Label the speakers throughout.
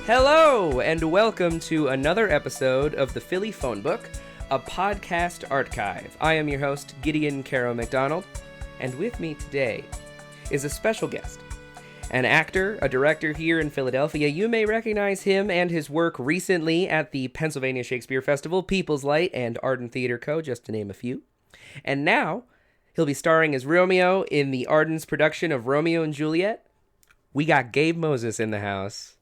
Speaker 1: Hello, and welcome to another episode of the Philly Phone Book, a podcast archive. I am your host, Gideon Caro McDonald, and with me today is a special guest, an actor, a director here in Philadelphia. You may recognize him and his work recently at the Pennsylvania Shakespeare Festival, People's Light, and Arden Theatre Co., just to name a few. And now, he'll be starring as Romeo in the Arden's production of Romeo and Juliet. We got Gabe Moses in the house.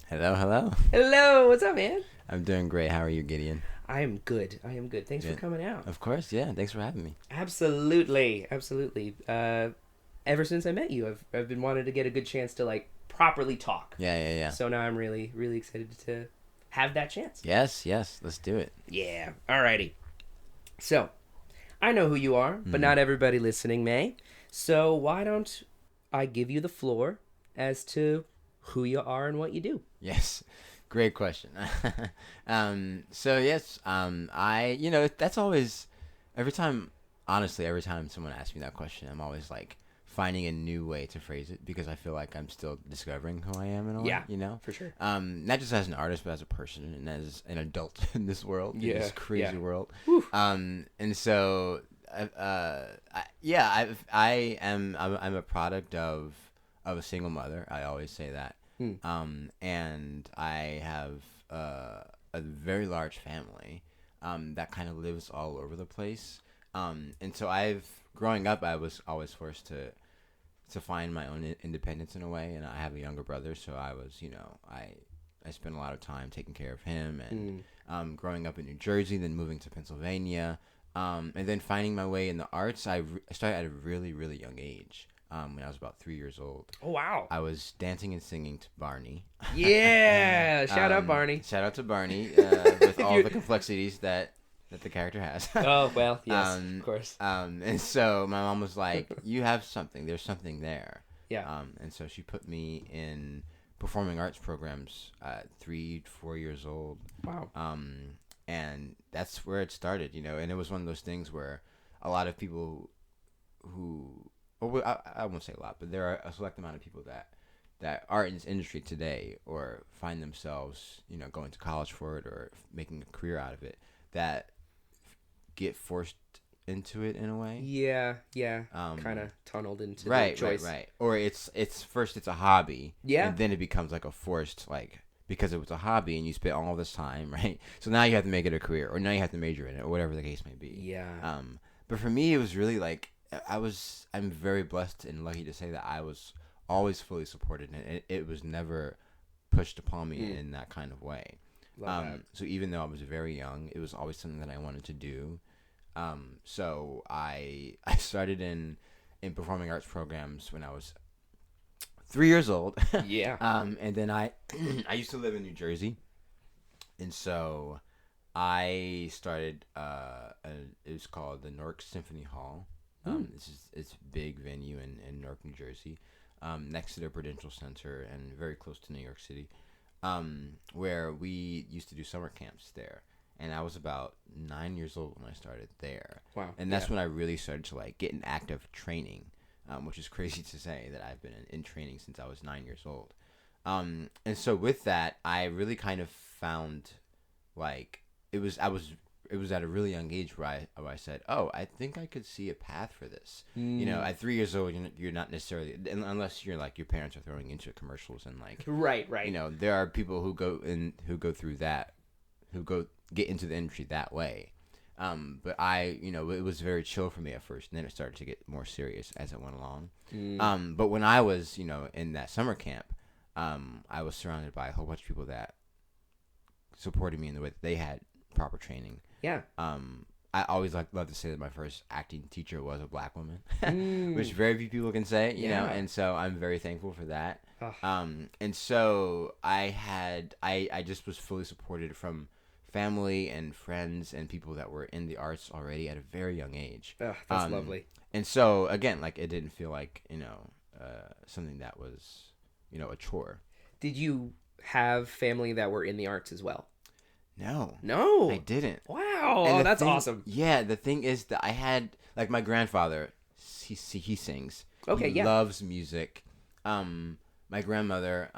Speaker 2: Hello, hello.
Speaker 1: Hello, what's up, man?
Speaker 2: I'm doing great. How are you, Gideon?
Speaker 1: I am good. Thanks for coming out.
Speaker 2: Of course, yeah. Thanks for having me.
Speaker 1: Absolutely. Ever since I met you, I've been wanting to get a good chance to properly talk.
Speaker 2: Yeah.
Speaker 1: So now I'm really, really excited to have that chance.
Speaker 2: Yes. Let's do it.
Speaker 1: Yeah. Alrighty. So, I know who you are, but not everybody listening may. So why don't I give you the floor as to who you are and what you do?
Speaker 2: Yes. Great question. I that's always, every time someone asks me that question, I'm always finding a new way to phrase it, because I feel like I'm still discovering who I am in a way,
Speaker 1: for sure.
Speaker 2: Not just as an artist, but as a person and as an adult in this world, in this crazy world. And so, I'm a product of a single mother. I always say that. And I have a very large family that kind of lives all over the place. And so growing up, I was always forced to find my own independence in a way. And I have a younger brother, so I was, I spent a lot of time taking care of him. And growing up in New Jersey, then moving to Pennsylvania, and then finding my way in the arts, I started at a really, really young age. When I was about 3 years old.
Speaker 1: Oh, wow.
Speaker 2: I was dancing and singing to Barney.
Speaker 1: Yeah. Shout out Barney.
Speaker 2: Shout out to Barney with all the complexities that the character has.
Speaker 1: Oh, well, yes, of course.
Speaker 2: And so my mom was like, you have something. There's something there.
Speaker 1: Yeah.
Speaker 2: And so she put me in performing arts programs at 3 to 4 years old.
Speaker 1: Wow.
Speaker 2: And that's where it started, and it was one of those things where a lot of people who... Well, I won't say a lot, but there are a select amount of people that are in this industry today, or find themselves, going to college for it or making a career out of it, that get forced into it in a way.
Speaker 1: Yeah. Kind of tunneled into
Speaker 2: the
Speaker 1: choice.
Speaker 2: Right. Or it's first it's a hobby.
Speaker 1: Yeah.
Speaker 2: And then it becomes a forced, because it was a hobby and you spent all this time, right? So now you have to make it a career, or now you have to major in it, or whatever the case may be.
Speaker 1: Yeah.
Speaker 2: But for me, it was really I'm very blessed and lucky to say that I was always fully supported, and it was never pushed upon me in that kind of way. So even though I was very young, it was always something that I wanted to do. So I started in performing arts programs when I was 3 years old.
Speaker 1: Yeah.
Speaker 2: And then I used to live in New Jersey, and so I started it was called the Newark Symphony Hall. It's a big venue in Newark, New Jersey, next to the Prudential Center and very close to New York City, where we used to do summer camps there. And I was about 9 years old when I started there.
Speaker 1: Wow.
Speaker 2: And that's when I really started to get in active training, which is crazy to say that I've been in training since I was 9 years old. And so with that, I really kind of found it was at a really young age where I said, oh, I think I could see a path for this. At 3 years old, you're not necessarily, unless you're your parents are throwing into commercials and
Speaker 1: right.
Speaker 2: There are people who go through that, get into the industry that way. But it was very chill for me at first, and then it started to get more serious as it went along. But when I was, in that summer camp, I was surrounded by a whole bunch of people that supported me in the way that they had proper training.
Speaker 1: Yeah.
Speaker 2: I always love to say that my first acting teacher was a black woman, which very few people can say, and so I'm very thankful for that. And so I just was fully supported from family and friends and people that were in the arts already at a very young age.
Speaker 1: That's lovely.
Speaker 2: And so again, it didn't feel like, something that was, a chore.
Speaker 1: Did you have family that were in the arts as well?
Speaker 2: No, I didn't.
Speaker 1: Wow, that's awesome.
Speaker 2: Yeah, the thing is that I had my grandfather he sings.
Speaker 1: Okay,
Speaker 2: he loves music. My grandmother,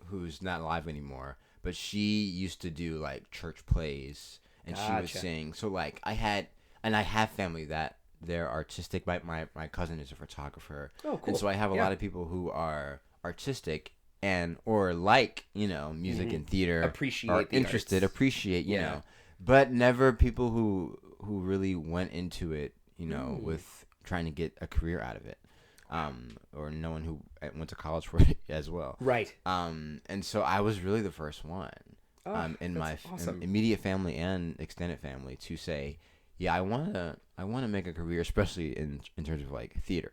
Speaker 2: who's not alive anymore, but she used to do like church plays, and she would sing. So like I have family that they're artistic. My cousin is a photographer.
Speaker 1: Oh, cool.
Speaker 2: And so I have a lot of people who are artistic and or like music and theater,
Speaker 1: appreciate the
Speaker 2: interested,
Speaker 1: arts.
Speaker 2: appreciate you know, but never people who really went into it with trying to get a career out of it. Or no one who went to college for it as well.
Speaker 1: Right.
Speaker 2: And so I was really the first one in my immediate family and extended family to say, yeah, I want to make a career, especially in terms of like theater,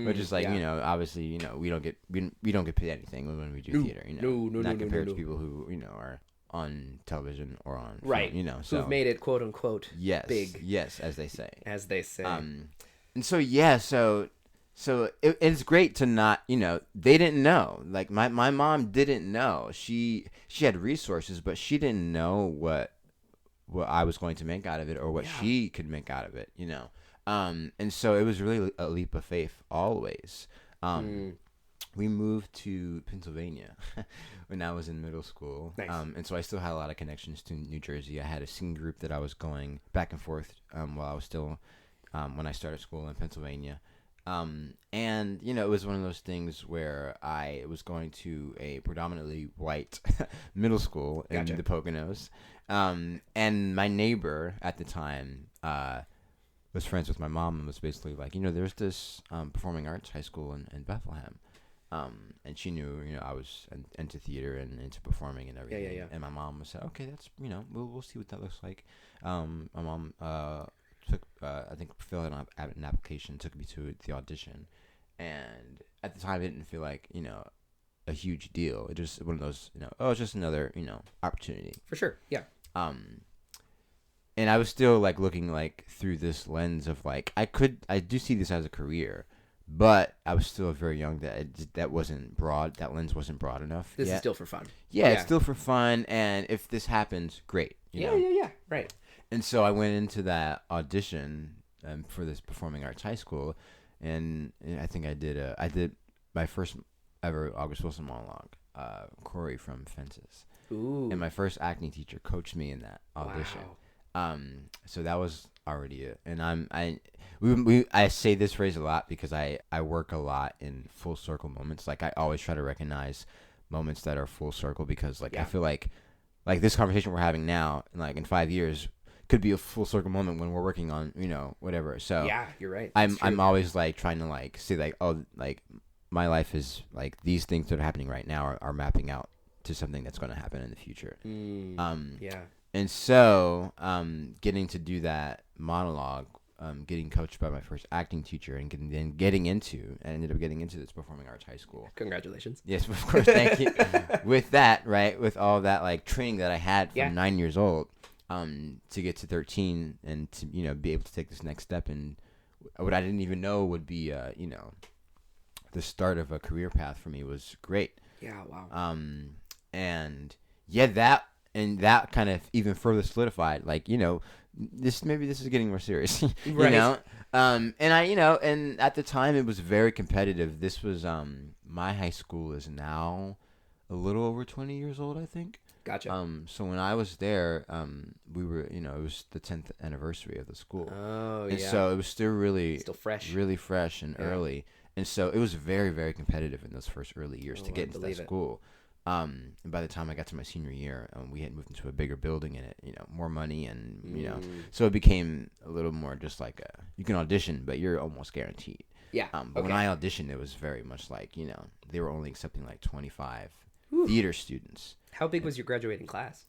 Speaker 2: which is like obviously we don't get paid anything when we do theater, not compared to people who are on television or on film, so
Speaker 1: who've made it quote unquote big,
Speaker 2: as they say, and so so it's great to not, they didn't know. Like my mom didn't know. She had resources, but she didn't know what I was going to make out of it or what she could make out of it, And so it was really a leap of faith always. We moved to Pennsylvania when I was in middle school.
Speaker 1: Nice.
Speaker 2: And so I still had a lot of connections to New Jersey. I had a singing group that I was going back and forth while I was still, when I started school in Pennsylvania. And it was one of those things where I was going to a predominantly white middle school in the Poconos. And my neighbor at the time, was friends with my mom and was basically like, there's this, performing arts high school in Bethlehem. And she knew, I was into theater and into performing and everything.
Speaker 1: Yeah.
Speaker 2: And my mom was like, okay, that's, we'll see what that looks like. My mom, took I think filled out an application, took me to the audition, and at the time it didn't feel like a huge deal. It just one of those it's just another opportunity
Speaker 1: for sure.
Speaker 2: And I was still like looking like through this lens of like I do see this as a career, but I was still very young. That wasn't broad. That lens wasn't broad enough.
Speaker 1: This is still for fun.
Speaker 2: It's still for fun, and if this happens, great.
Speaker 1: Yeah. Right.
Speaker 2: And so I went into that audition for this performing arts high school, and I think I did my first ever August Wilson monologue, Corey from Fences.
Speaker 1: Ooh.
Speaker 2: And my first acting teacher coached me in that audition.
Speaker 1: Wow.
Speaker 2: So that was already it. And I say this phrase a lot because I work a lot in full circle moments. Like I always try to recognize moments that are full circle because I feel like this conversation we're having now, like in 5 years, could be a full circle moment when we're working on whatever. So
Speaker 1: yeah, you're right.
Speaker 2: I'm always like trying to like say like, oh, like my life is like these things that are happening right now are mapping out to something that's going to happen in the future.
Speaker 1: Yeah.
Speaker 2: And so getting to do that monologue, getting coached by my first acting teacher, and I ended up getting into this performing arts high school.
Speaker 1: Congratulations.
Speaker 2: Yes, of course. Thank you. With that, right, with all that like training that I had from 9 years old, to get to 13 and to be able to take this next step in what I didn't even know would be the start of a career path for me was great.
Speaker 1: Yeah. Wow.
Speaker 2: And that kind of even further solidified like this is getting more serious.
Speaker 1: Right.
Speaker 2: And and at the time it was very competitive. This was my high school is now a little over 20 years old, I think.
Speaker 1: Gotcha.
Speaker 2: So when I was there, we were, it was the 10th anniversary of the school.
Speaker 1: Oh,
Speaker 2: and so it was still
Speaker 1: fresh,
Speaker 2: really fresh and early. And so it was very, very competitive in those first early years to get into that school. And by the time I got to my senior year, we had moved into a bigger building in it, more money and, so it became a little more just like you can audition, but you're almost guaranteed.
Speaker 1: Yeah.
Speaker 2: But when I auditioned, it was very much like, they were only accepting like 25 theater students.
Speaker 1: How big was your graduating class?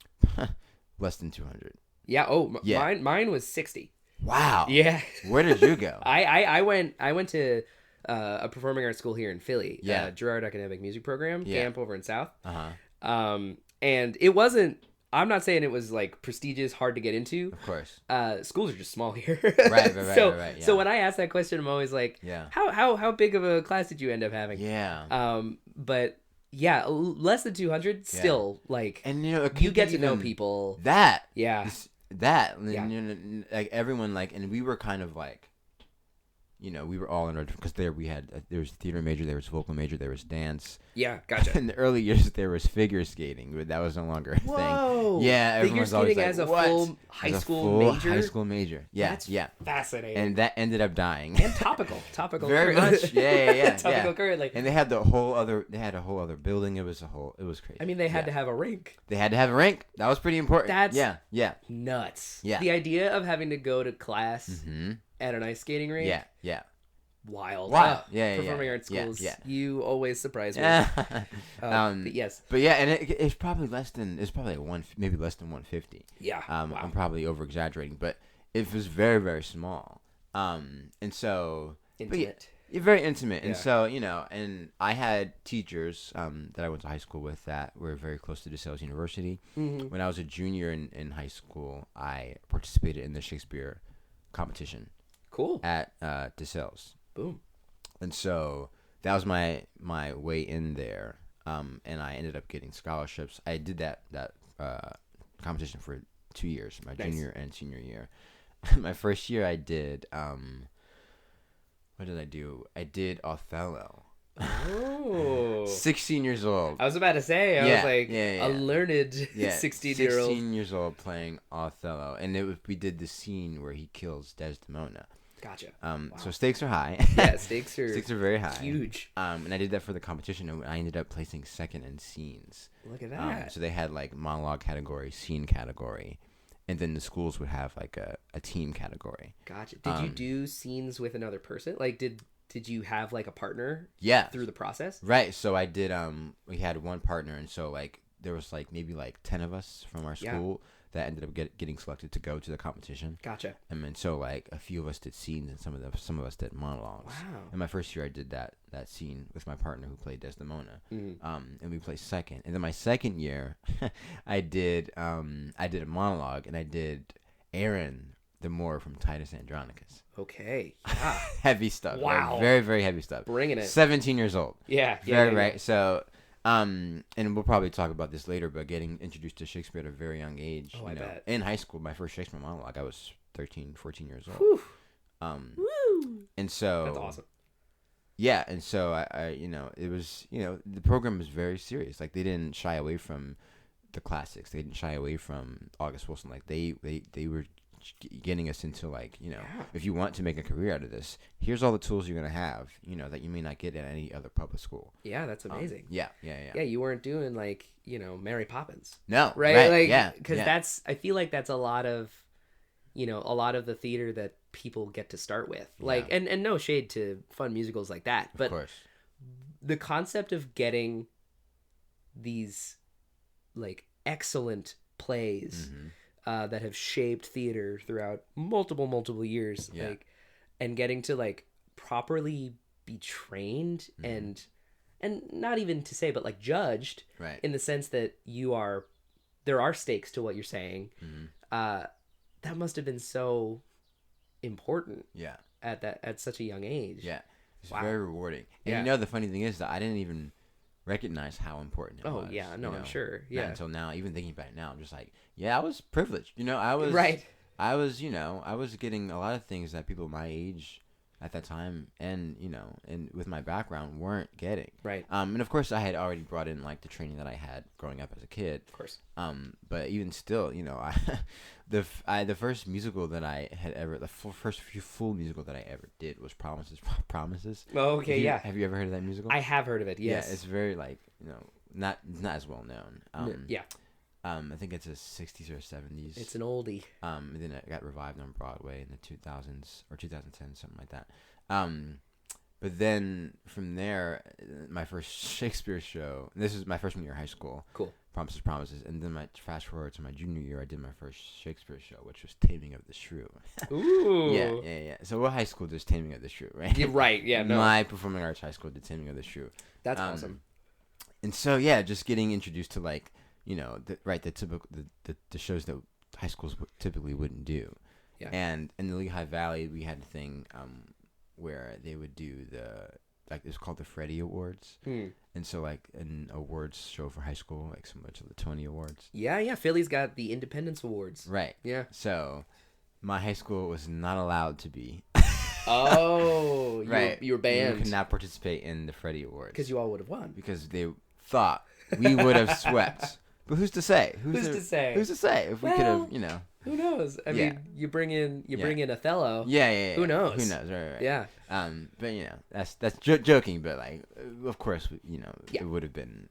Speaker 2: Less than 200.
Speaker 1: Yeah. Oh, mine was 60.
Speaker 2: Wow.
Speaker 1: Yeah.
Speaker 2: Where did you go?
Speaker 1: I went to a performing arts school here in Philly.
Speaker 2: Yeah.
Speaker 1: Girard Academic Music Program, camp over in South.
Speaker 2: Uh-huh.
Speaker 1: And it wasn't. I'm not saying it was like prestigious, hard to get into.
Speaker 2: Of course.
Speaker 1: Schools are just small here.
Speaker 2: Right. Yeah.
Speaker 1: So when I ask that question, I'm always like, how big of a class did you end up having?
Speaker 2: Yeah.
Speaker 1: But yeah, less than 200 still like,
Speaker 2: and
Speaker 1: you get to know people.
Speaker 2: That.
Speaker 1: Yeah.
Speaker 2: That. Like everyone like, and we were kind of like, we were all in our, because there was theater major, there was vocal major, there was dance.
Speaker 1: Yeah, gotcha.
Speaker 2: In the early years, there was figure skating, but that was no longer a
Speaker 1: Whoa.
Speaker 2: thing. Yeah,
Speaker 1: figure skating
Speaker 2: like,
Speaker 1: as a
Speaker 2: what?
Speaker 1: full high school major.
Speaker 2: High school major. Yeah,
Speaker 1: That's fascinating.
Speaker 2: And that ended up dying.
Speaker 1: And topical.
Speaker 2: Very much. Yeah.
Speaker 1: Topical currently.
Speaker 2: And they had a whole other building. It was crazy.
Speaker 1: I mean, they had to have a rink.
Speaker 2: They had to have a rink. That was pretty important.
Speaker 1: That's
Speaker 2: yeah.
Speaker 1: Nuts.
Speaker 2: Yeah.
Speaker 1: The idea of having to go to class at an ice skating rink.
Speaker 2: Yeah.
Speaker 1: Wild.
Speaker 2: Wow.
Speaker 1: Performing arts schools.
Speaker 2: Yeah.
Speaker 1: You always surprise me. But yes.
Speaker 2: But yeah, and it's probably maybe less than 150.
Speaker 1: Yeah.
Speaker 2: Wow. I'm probably over exaggerating, but it was very, very small. And so
Speaker 1: intimate.
Speaker 2: Very intimate.
Speaker 1: Yeah.
Speaker 2: And so, and I had teachers that I went to high school with that were very close to DeSales University. Mm-hmm. When I was a junior in high school, I participated in the Shakespeare competition.
Speaker 1: Cool.
Speaker 2: At DeSales.
Speaker 1: Boom.
Speaker 2: And so that was my way in there. And I ended up getting scholarships. I did that competition for 2 years, my junior and senior year. My first year I did, what did I do? I did Othello.
Speaker 1: Oh.
Speaker 2: 16 years old.
Speaker 1: I was about to say, I was like, a learned 16-year-old.
Speaker 2: 16 years old playing Othello. And we did the scene where he kills Desdemona.
Speaker 1: Gotcha.
Speaker 2: Wow. So stakes are high.
Speaker 1: Yeah, stakes are
Speaker 2: very high.
Speaker 1: Huge.
Speaker 2: And I did that for the competition, and I ended up placing second in scenes.
Speaker 1: Look at that.
Speaker 2: So they had like monologue category, scene category, and then the schools would have like a team category.
Speaker 1: Gotcha. Did you do scenes with another person? Like, did you have like a partner?
Speaker 2: Yeah.
Speaker 1: Through the process?
Speaker 2: Right. So I did. We had one partner, and so like there was like maybe like 10 of us from our school. That ended up getting selected to go to the competition.
Speaker 1: Gotcha.
Speaker 2: And then so like a few of us did scenes, and some of us did monologues. Wow. In my first year, I did that scene with my partner who played Desdemona. Mm-hmm. And we placed second. And then my second year, I did a monologue, and I did Aaron the Moor from Titus Andronicus.
Speaker 1: Okay. Yeah.
Speaker 2: Heavy stuff.
Speaker 1: Wow.
Speaker 2: Like, very, very heavy stuff.
Speaker 1: Bringing it.
Speaker 2: 17 years old.
Speaker 1: Yeah.
Speaker 2: Very right. So. And we'll probably talk about this later, but getting introduced to Shakespeare at a very young age.
Speaker 1: I bet.
Speaker 2: In high school, my first Shakespeare monologue, I was 13, 14 years old.
Speaker 1: Whew.
Speaker 2: Woo. And so.
Speaker 1: That's awesome.
Speaker 2: Yeah, and so I it was, the program was very serious. Like, they didn't shy away from the classics. They didn't shy away from August Wilson. Like, they were getting us into, like, if you want to make a career out of this, here's all the tools you're going to have, that you may not get at any other public school.
Speaker 1: Yeah, that's amazing.
Speaker 2: Yeah.
Speaker 1: Yeah, you weren't doing, like, Mary Poppins.
Speaker 2: No.
Speaker 1: Right? Like, because I feel like that's a lot of the theater that people get to start with. Like, and no shade to fun musicals like that, but
Speaker 2: of course.
Speaker 1: The concept of getting these, like, excellent plays that have shaped theater throughout multiple years, like, and getting to, like, properly be trained and not even to say, but, like, judged,
Speaker 2: right,
Speaker 1: in the sense that there are stakes to what you're saying. That must have been so important. Yeah. At such a young age.
Speaker 2: Yeah. It's very rewarding. And the funny thing is that I didn't even recognize how important it was. Oh, yeah. No, I'm sure. Yeah. Not until now, even thinking about it now, I'm just like, I was privileged. I was... Right. I was, I was getting a lot of things that people my age at that time and, and with my background weren't getting. Right. And of course I had already brought in, like, the training that I had growing up as a kid. Of course. But even still, the first musical that I had ever, first full musical that I ever did was Promises. Oh, okay, Have you ever heard of that musical?
Speaker 1: I have heard of it, yes.
Speaker 2: Yeah, it's very, like, not as well known.
Speaker 1: Yeah.
Speaker 2: I think it's a 60s or 70s.
Speaker 1: It's an oldie.
Speaker 2: And then it got revived on Broadway in the 2000s or 2010, something like that. But then from there, my first Shakespeare show, this is my freshman year of high school. Cool. Promises. And then fast forward to my junior year, I did my first Shakespeare show, which was Taming of the Shrew. Ooh. Yeah. So what high school does Taming of the Shrew, right? Yeah, right, yeah. No. My performing arts high school did Taming of the Shrew.
Speaker 1: That's awesome.
Speaker 2: And so, just getting introduced to, like, the typical the shows that high schools typically wouldn't do. Yeah. And in the Lehigh Valley, we had a thing where they would do it's called the Freddie Awards. And so, like, an awards show for high school, like similar to the Tony Awards.
Speaker 1: Yeah. Philly's got the Independence Awards.
Speaker 2: Right. Yeah. So my high school was not allowed to be.
Speaker 1: Oh. you were banned.
Speaker 2: We could not participate in the Freddie Awards.
Speaker 1: Because you all would have won.
Speaker 2: Because they thought we would have swept. But who's to say? Who's to say? Who's to say if we could have,
Speaker 1: Who knows? I mean, you bring in Othello.
Speaker 2: Yeah.
Speaker 1: Who knows?
Speaker 2: Who knows? Right.
Speaker 1: Yeah.
Speaker 2: But that's joking. But like, of course, it would have been,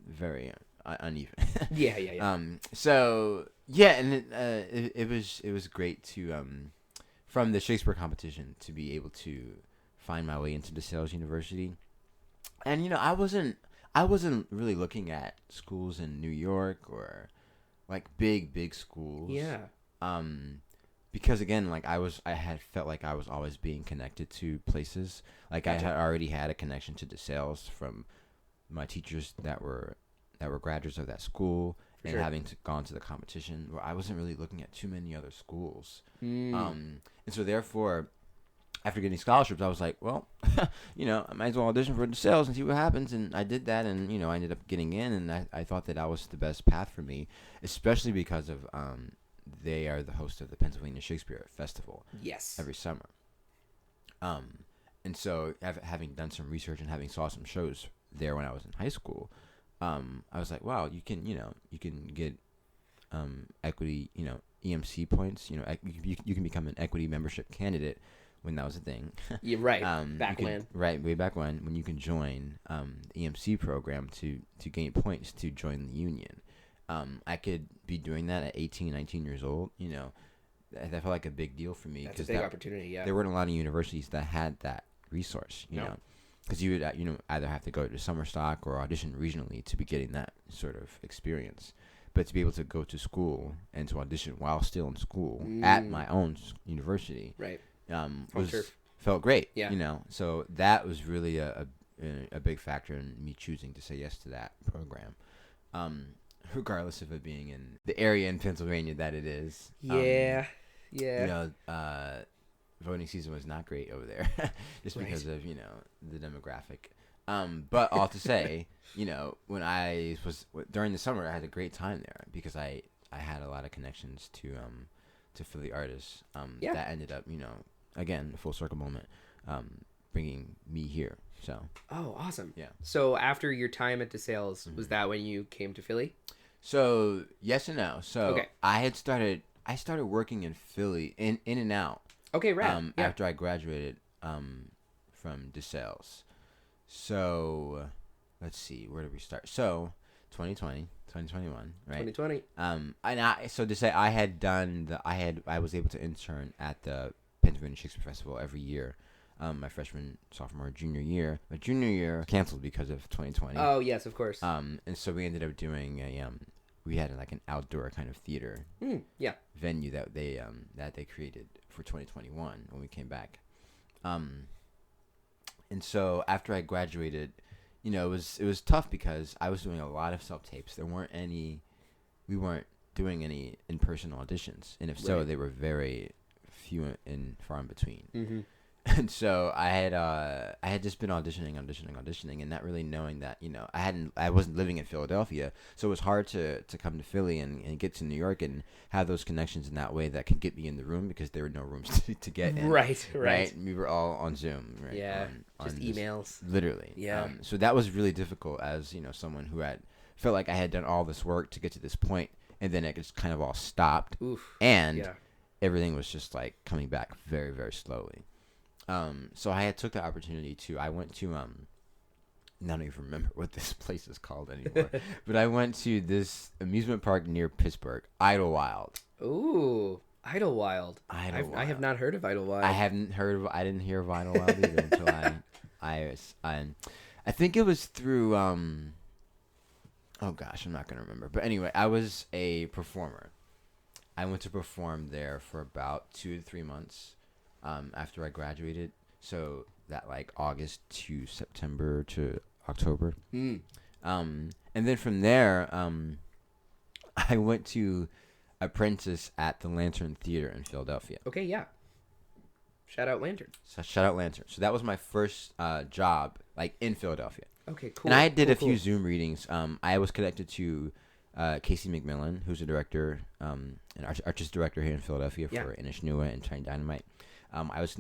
Speaker 2: very uneven.
Speaker 1: Yeah.
Speaker 2: So yeah, and it was great to from the Shakespeare competition to be able to find my way into DeSales University, and I wasn't really looking at schools in New York or like big schools.
Speaker 1: Yeah.
Speaker 2: Because again, like I had felt like I was always being connected to places. Like gotcha. I had already had a connection to DeSales from my teachers that were graduates of that school, and sure. having gone to the competition, where I wasn't really looking at too many other schools. And so therefore, after getting scholarships, I was like, well, I might as well audition for DeSales and see what happens. And I did that, and I ended up getting in, and I thought that was the best path for me, especially because of they are the host of the Pennsylvania Shakespeare Festival.
Speaker 1: Yes.
Speaker 2: Every summer. And so having done some research and having saw some shows there when I was in high school, I was like, wow, you can get equity, EMC points. You can become an equity membership candidate when that was a thing.
Speaker 1: Yeah, right. Way
Speaker 2: back when you can join the EMC program to gain points to join the union. I could be doing that at 18, 19 years old. That felt like a big deal for me.
Speaker 1: That's a big opportunity, yeah.
Speaker 2: There weren't a lot of universities that had that resource, you know. Because you would, either have to go to summer stock or audition regionally to be getting that sort of experience. But to be able to go to school and to audition while still in school at my own university,
Speaker 1: right,
Speaker 2: felt great.
Speaker 1: Yeah.
Speaker 2: So that was really a big factor in me choosing to say yes to that program, regardless of it being in the area in Pennsylvania that it is.
Speaker 1: Yeah.
Speaker 2: Voting season was not great over there, just because of the demographic. But all to say, when I was during the summer, I had a great time there because I had a lot of connections to Philly artists. That ended up, again, a full circle moment, bringing me here. So.
Speaker 1: Oh, awesome.
Speaker 2: Yeah.
Speaker 1: So after your time at DeSales, was that when you came to Philly?
Speaker 2: So yes and no. So I started working in Philly in and out.
Speaker 1: Okay, right.
Speaker 2: After I graduated from DeSales. So let's see, where did we start? So 2020, 2021, right?
Speaker 1: 2020.
Speaker 2: I was able to intern at the Pennsylvania Shakespeare Festival every year. My freshman, sophomore, junior year. My junior year canceled because of 2020.
Speaker 1: Oh yes, of course.
Speaker 2: And so we ended up doing we had like an outdoor kind of theater venue that they created for 2021 when we came back. And so after I graduated, it was tough because I was doing a lot of self-tapes. We weren't doing any in-person auditions, and if so, they were very few and far in between. Mm-hmm. And so I had just been auditioning, and not really knowing that I wasn't living in Philadelphia, so it was hard to come to Philly and get to New York and have those connections in that way that could get me in the room because there were no rooms to get in.
Speaker 1: Right.
Speaker 2: We were all on Zoom. Right?
Speaker 1: Yeah, just emails.
Speaker 2: Literally.
Speaker 1: Yeah.
Speaker 2: So that was really difficult as someone who had felt like I had done all this work to get to this point, and then it just kind of all stopped.
Speaker 1: Oof.
Speaker 2: And everything was just like coming back very, very slowly. So I took the opportunity I went to, I don't even remember what this place is called anymore, but I went to this amusement park near Pittsburgh, Idlewild.
Speaker 1: Ooh, Idlewild. I have not heard of Idlewild.
Speaker 2: I didn't hear of Idlewild either until I think it was through, oh gosh, I'm not going to remember. But anyway, I was a performer. I went to perform there for about 2 to 3 months. After I graduated, so that like August to September to October. And then from there, I went to apprentice at the Lantern Theater in Philadelphia.
Speaker 1: Okay, yeah. Shout out Lantern.
Speaker 2: So that was my first job, like in Philadelphia.
Speaker 1: Okay, cool.
Speaker 2: And I did a few Zoom readings. I was connected to Casey McMillan, who's a director, an artistic director here in Philadelphia for Inishnua and Tiny Dynamite. I was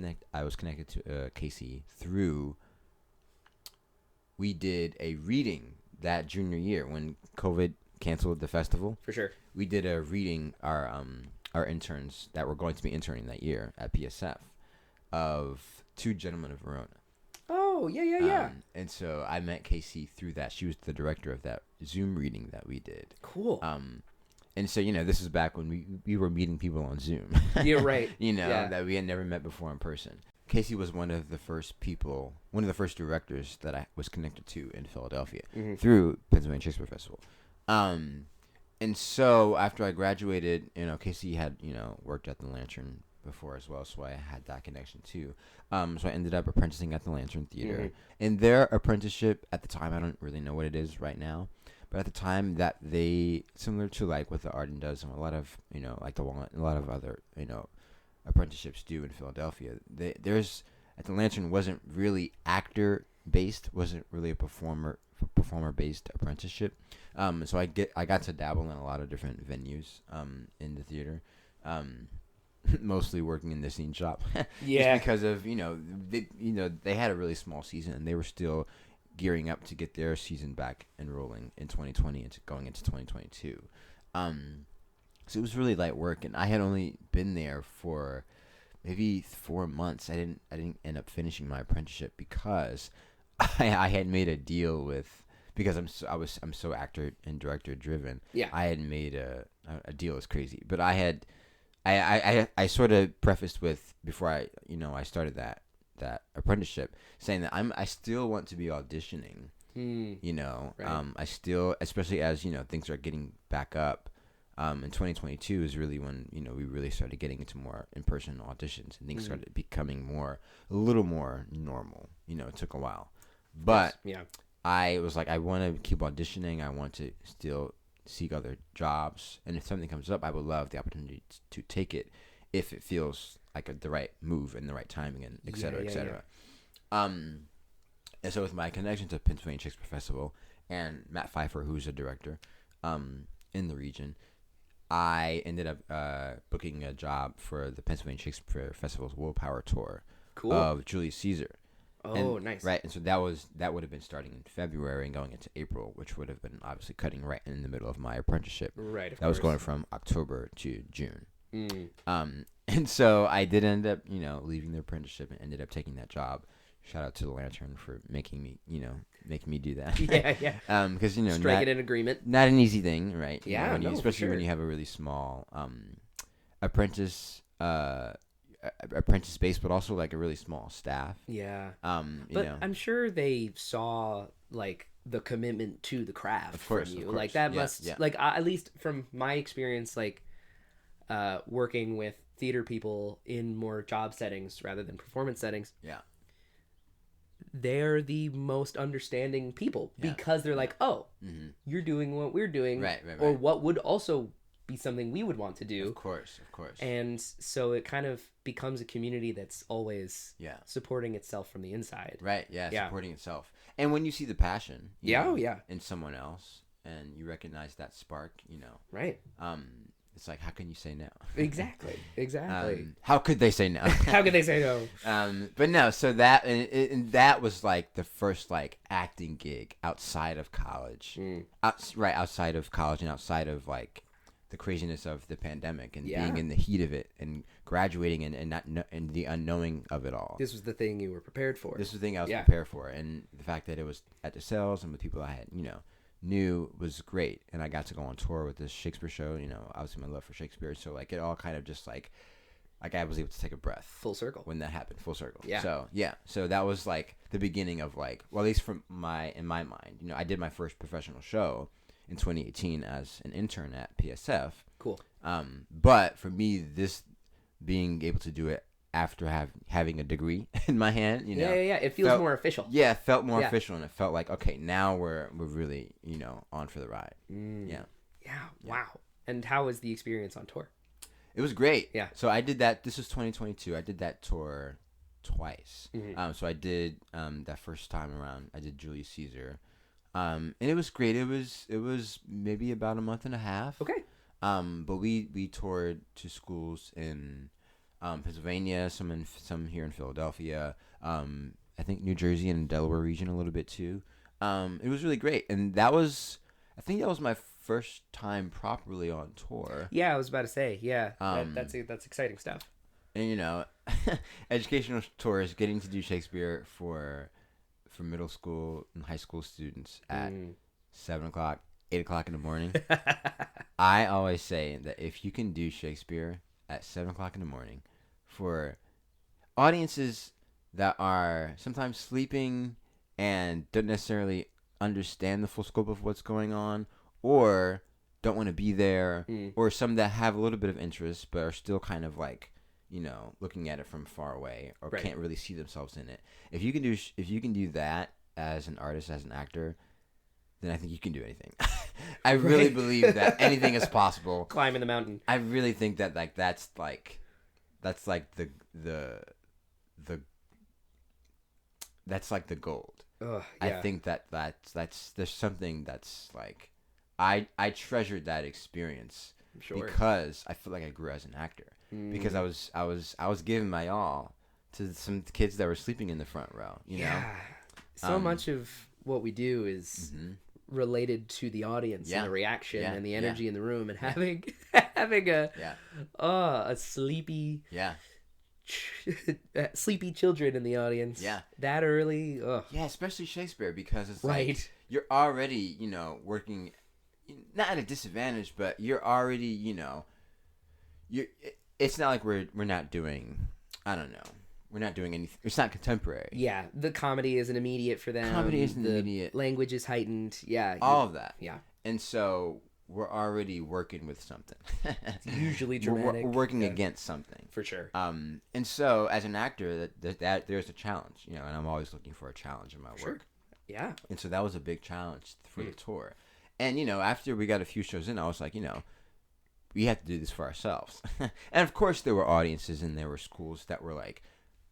Speaker 2: connected to Casey through. We did a reading that junior year when COVID canceled the festival.
Speaker 1: For sure.
Speaker 2: We did a reading. Our interns that were going to be interning that year at PSF of Two Gentlemen of Verona.
Speaker 1: Oh, yeah.
Speaker 2: And so I met Casey through that. She was the director of that Zoom reading that we did.
Speaker 1: Cool.
Speaker 2: And so, this is back when we were meeting people on Zoom.
Speaker 1: You're right.
Speaker 2: That we had never met before in person. Casey was one of the first directors that I was connected to in Philadelphia through Pennsylvania Shakespeare Festival. And so after I graduated, Casey had, worked at the Lantern before as well, so I had that connection too. So I ended up apprenticing at the Lantern Theater. And their apprenticeship at the time, I don't really know what it is right now, but at the time that they, similar to like what the Arden does and a lot of, like the Walnut and a lot of other, apprenticeships do in Philadelphia, there's at the Lantern wasn't really actor based, wasn't really a performer based apprenticeship. So I got to dabble in a lot of different venues in the theater. Mostly working in the scene shop.
Speaker 1: Yeah.
Speaker 2: Just because of, they had a really small season and they were still gearing up to get their season back and rolling in 2020 and going into 2022. So it was really light work, and I had only been there for maybe 4 months. I didn't end up finishing my apprenticeship because I had made a deal with, because I'm so actor and director driven.
Speaker 1: Yeah.
Speaker 2: I had made a deal. Is crazy, but I sort of prefaced with, before I started that apprenticeship, saying that I still want to be auditioning.
Speaker 1: Right.
Speaker 2: I still, especially as things are getting back up. In 2022 is really when we really started getting into more in-person auditions and things started becoming a little more normal. It took a while, but
Speaker 1: yeah.
Speaker 2: I was like, I want to keep auditioning. I want to still seek other jobs, and if something comes up, I would love the opportunity to take it if it feels like the right move and the right timing, and et cetera, et cetera. And so with my connection to Pennsylvania Shakespeare Festival and Matt Pfeiffer, who's a director in the region, I ended up booking a job for the Pennsylvania Shakespeare Festival's Willpower Tour of Julius Caesar.
Speaker 1: Nice.
Speaker 2: Right, and so that would have been starting in February and going into April, which would have been obviously cutting right in the middle of my apprenticeship.
Speaker 1: Right, of
Speaker 2: that
Speaker 1: course.
Speaker 2: was going from October to June. And so I did end up, leaving the apprenticeship and ended up taking that job. Shout out to the Lantern for making me do that.
Speaker 1: Yeah.
Speaker 2: Because
Speaker 1: striking an agreement.
Speaker 2: Not an easy thing, right?
Speaker 1: Yeah,
Speaker 2: especially when you have a really small apprentice base, but also like a really small staff.
Speaker 1: Yeah. But I'm sure they saw like the commitment to the craft from you. Like that like at least from my experience, like working with theater people in more job settings rather than performance settings.
Speaker 2: Yeah.
Speaker 1: They're the most understanding people because they're like, oh, you're doing what we're doing,
Speaker 2: right.
Speaker 1: Or what would also be something we would want to do.
Speaker 2: Of course.
Speaker 1: And so it kind of becomes a community that's always supporting itself from the inside.
Speaker 2: Right, supporting itself. And when you see the passion in someone else and you recognize that spark,
Speaker 1: Right.
Speaker 2: It's like, how can you say no?
Speaker 1: Exactly.
Speaker 2: How could they say no?
Speaker 1: How could they say no?
Speaker 2: But no, so that and that was like the first like acting gig outside of college. Outside of college and outside of like the craziness of the pandemic and being in the heat of it and graduating and not and the unknowing of it all.
Speaker 1: This was the thing you were prepared for.
Speaker 2: This was the thing I was prepared for, and the fact that it was at the sales and with people I had knew was great, and I got to go on tour with this Shakespeare show. Obviously my love for Shakespeare, so like it all kind of just like I was able to take a breath.
Speaker 1: Full circle.
Speaker 2: When that happened, full circle.
Speaker 1: Yeah.
Speaker 2: So that was like the beginning of like, well, at least in my mind, I did my first professional show in 2018 as an intern at PSF.
Speaker 1: Cool.
Speaker 2: But for me, this being able to do it after having a degree in my hand,
Speaker 1: it feels more official.
Speaker 2: Yeah, it felt more official, and it felt like, okay, now we're really on for the ride. Yeah.
Speaker 1: Wow. And how was the experience on tour?
Speaker 2: It was great.
Speaker 1: Yeah.
Speaker 2: So I did that. This was 2022. I did that tour twice. So I did that first time around. I did Julius Caesar, and it was great. It was maybe about a month and a half.
Speaker 1: Okay.
Speaker 2: But we toured to schools in Pennsylvania, some here in Philadelphia. I think New Jersey and Delaware region a little bit too. It was really great, and I think that was my first time properly on tour.
Speaker 1: Yeah, I was about to say, yeah, that's exciting stuff.
Speaker 2: And educational tours, getting to do Shakespeare for middle school and high school students at 7:00, 8:00 in the morning. I always say that if you can do Shakespeare at 7:00 in the morning for audiences that are sometimes sleeping and don't necessarily understand the full scope of what's going on, or don't want to be there, or some that have a little bit of interest but are still kind of like, looking at it from far away, or
Speaker 1: right.
Speaker 2: can't really see themselves in it. If you can do that as an artist, as an actor, then I think you can do anything. I really believe that anything is possible.
Speaker 1: Climbing the mountain.
Speaker 2: I really think that that's the gold.
Speaker 1: Yeah.
Speaker 2: I think that's there's something that's like, I treasured that experience. Sure. Because I feel like I grew as an actor. Because I was giving my all to some kids that were sleeping in the front row. You know?
Speaker 1: So much of what we do is related to the audience and the reaction and the energy in the room, and having a sleepy sleepy children in the audience that early.
Speaker 2: Especially Shakespeare, because it's like you're already working not at a disadvantage, but you're already it's not like we're not doing, I don't know, we're not doing anything. It's not contemporary.
Speaker 1: Yeah, the comedy isn't immediate for them.
Speaker 2: Comedy isn't immediate.
Speaker 1: Language is heightened.
Speaker 2: All of that.
Speaker 1: Yeah.
Speaker 2: And so we're already working with something.
Speaker 1: It's usually dramatic.
Speaker 2: We're working against something.
Speaker 1: For sure.
Speaker 2: And so as an actor, that there's a challenge, and I'm always looking for a challenge in my work.
Speaker 1: Yeah.
Speaker 2: And so that was a big challenge for the tour. And, after we got a few shows in, I was like, we have to do this for ourselves. And of course there were audiences and there were schools that were like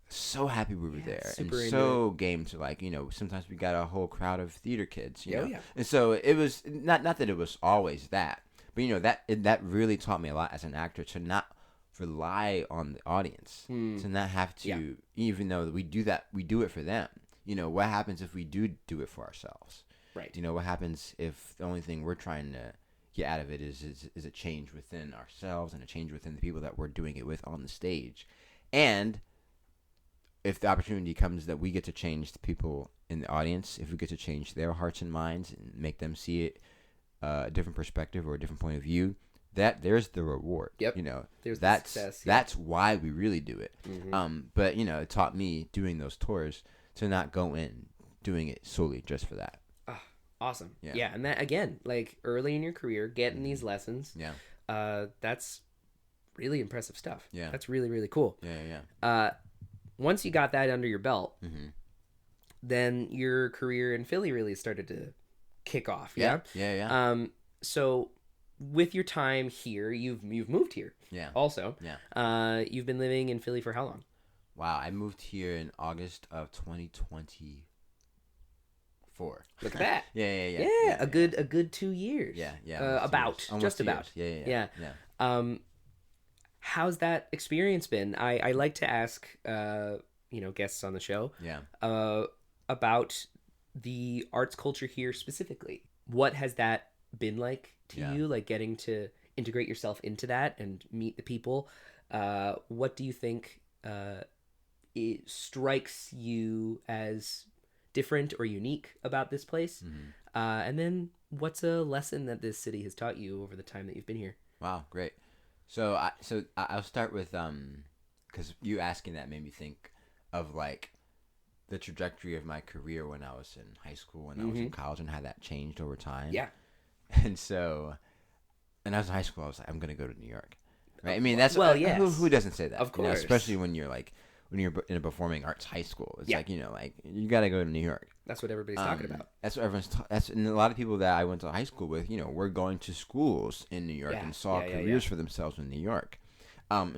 Speaker 2: so happy we were there and so game to, like, sometimes we got a whole crowd of theater kids, know. And so it was not that it was always that, but that really taught me a lot as an actor, to not rely on the audience, to not have to, even though we do that, we do it for them. What happens if we do it for ourselves?
Speaker 1: Right.
Speaker 2: What happens if the only thing we're trying to get out of it is a change within ourselves and a change within the people that we're doing it with on the stage? And if the opportunity comes that we get to change the people in the audience, if we get to change their hearts and minds and make them see it a different perspective or a different point of view, there's the reward.
Speaker 1: Yep. There's the success.
Speaker 2: That's why we really do it. But it taught me doing those tours to not go in doing it solely just for that.
Speaker 1: Awesome. Yeah. And that, again, like early in your career, getting these lessons. Yeah. That's really impressive stuff. Yeah. That's really, really cool.
Speaker 2: Yeah.
Speaker 1: Once you got that under your belt, then your career in Philly really started to kick off. Yeah. So with your time here, you've moved here. Yeah. Also. Yeah. You've been living in Philly for how long?
Speaker 2: Wow. I moved here in August of 2020.
Speaker 1: Look at that.
Speaker 2: Yeah.
Speaker 1: A good 2 years.
Speaker 2: Yeah.
Speaker 1: About. Just about.
Speaker 2: Yeah.
Speaker 1: How's that experience been? I like to ask guests on the show about the arts culture here specifically. What has that been like to you? Like getting to integrate yourself into that and meet the people. What do you think it strikes you as different or unique about this place? And then what's a lesson that this city has taught you over the time that you've been here?
Speaker 2: Wow, great. So I'll start with because you asking that made me think of like the trajectory of my career when I was in high school, when I was in college, and how that changed over time.
Speaker 1: Yeah.
Speaker 2: And so, when I was in high school, I was like, I'm gonna go to New York, right? I mean, that's
Speaker 1: yes.
Speaker 2: Who doesn't say that?
Speaker 1: Of course,
Speaker 2: especially when you're in a performing arts high school. It's like you gotta go to New York.
Speaker 1: That's what everybody's talking about.
Speaker 2: That's what everyone's. And a lot of people that I went to high school with, we're going to schools in New York and saw careers for themselves in New York.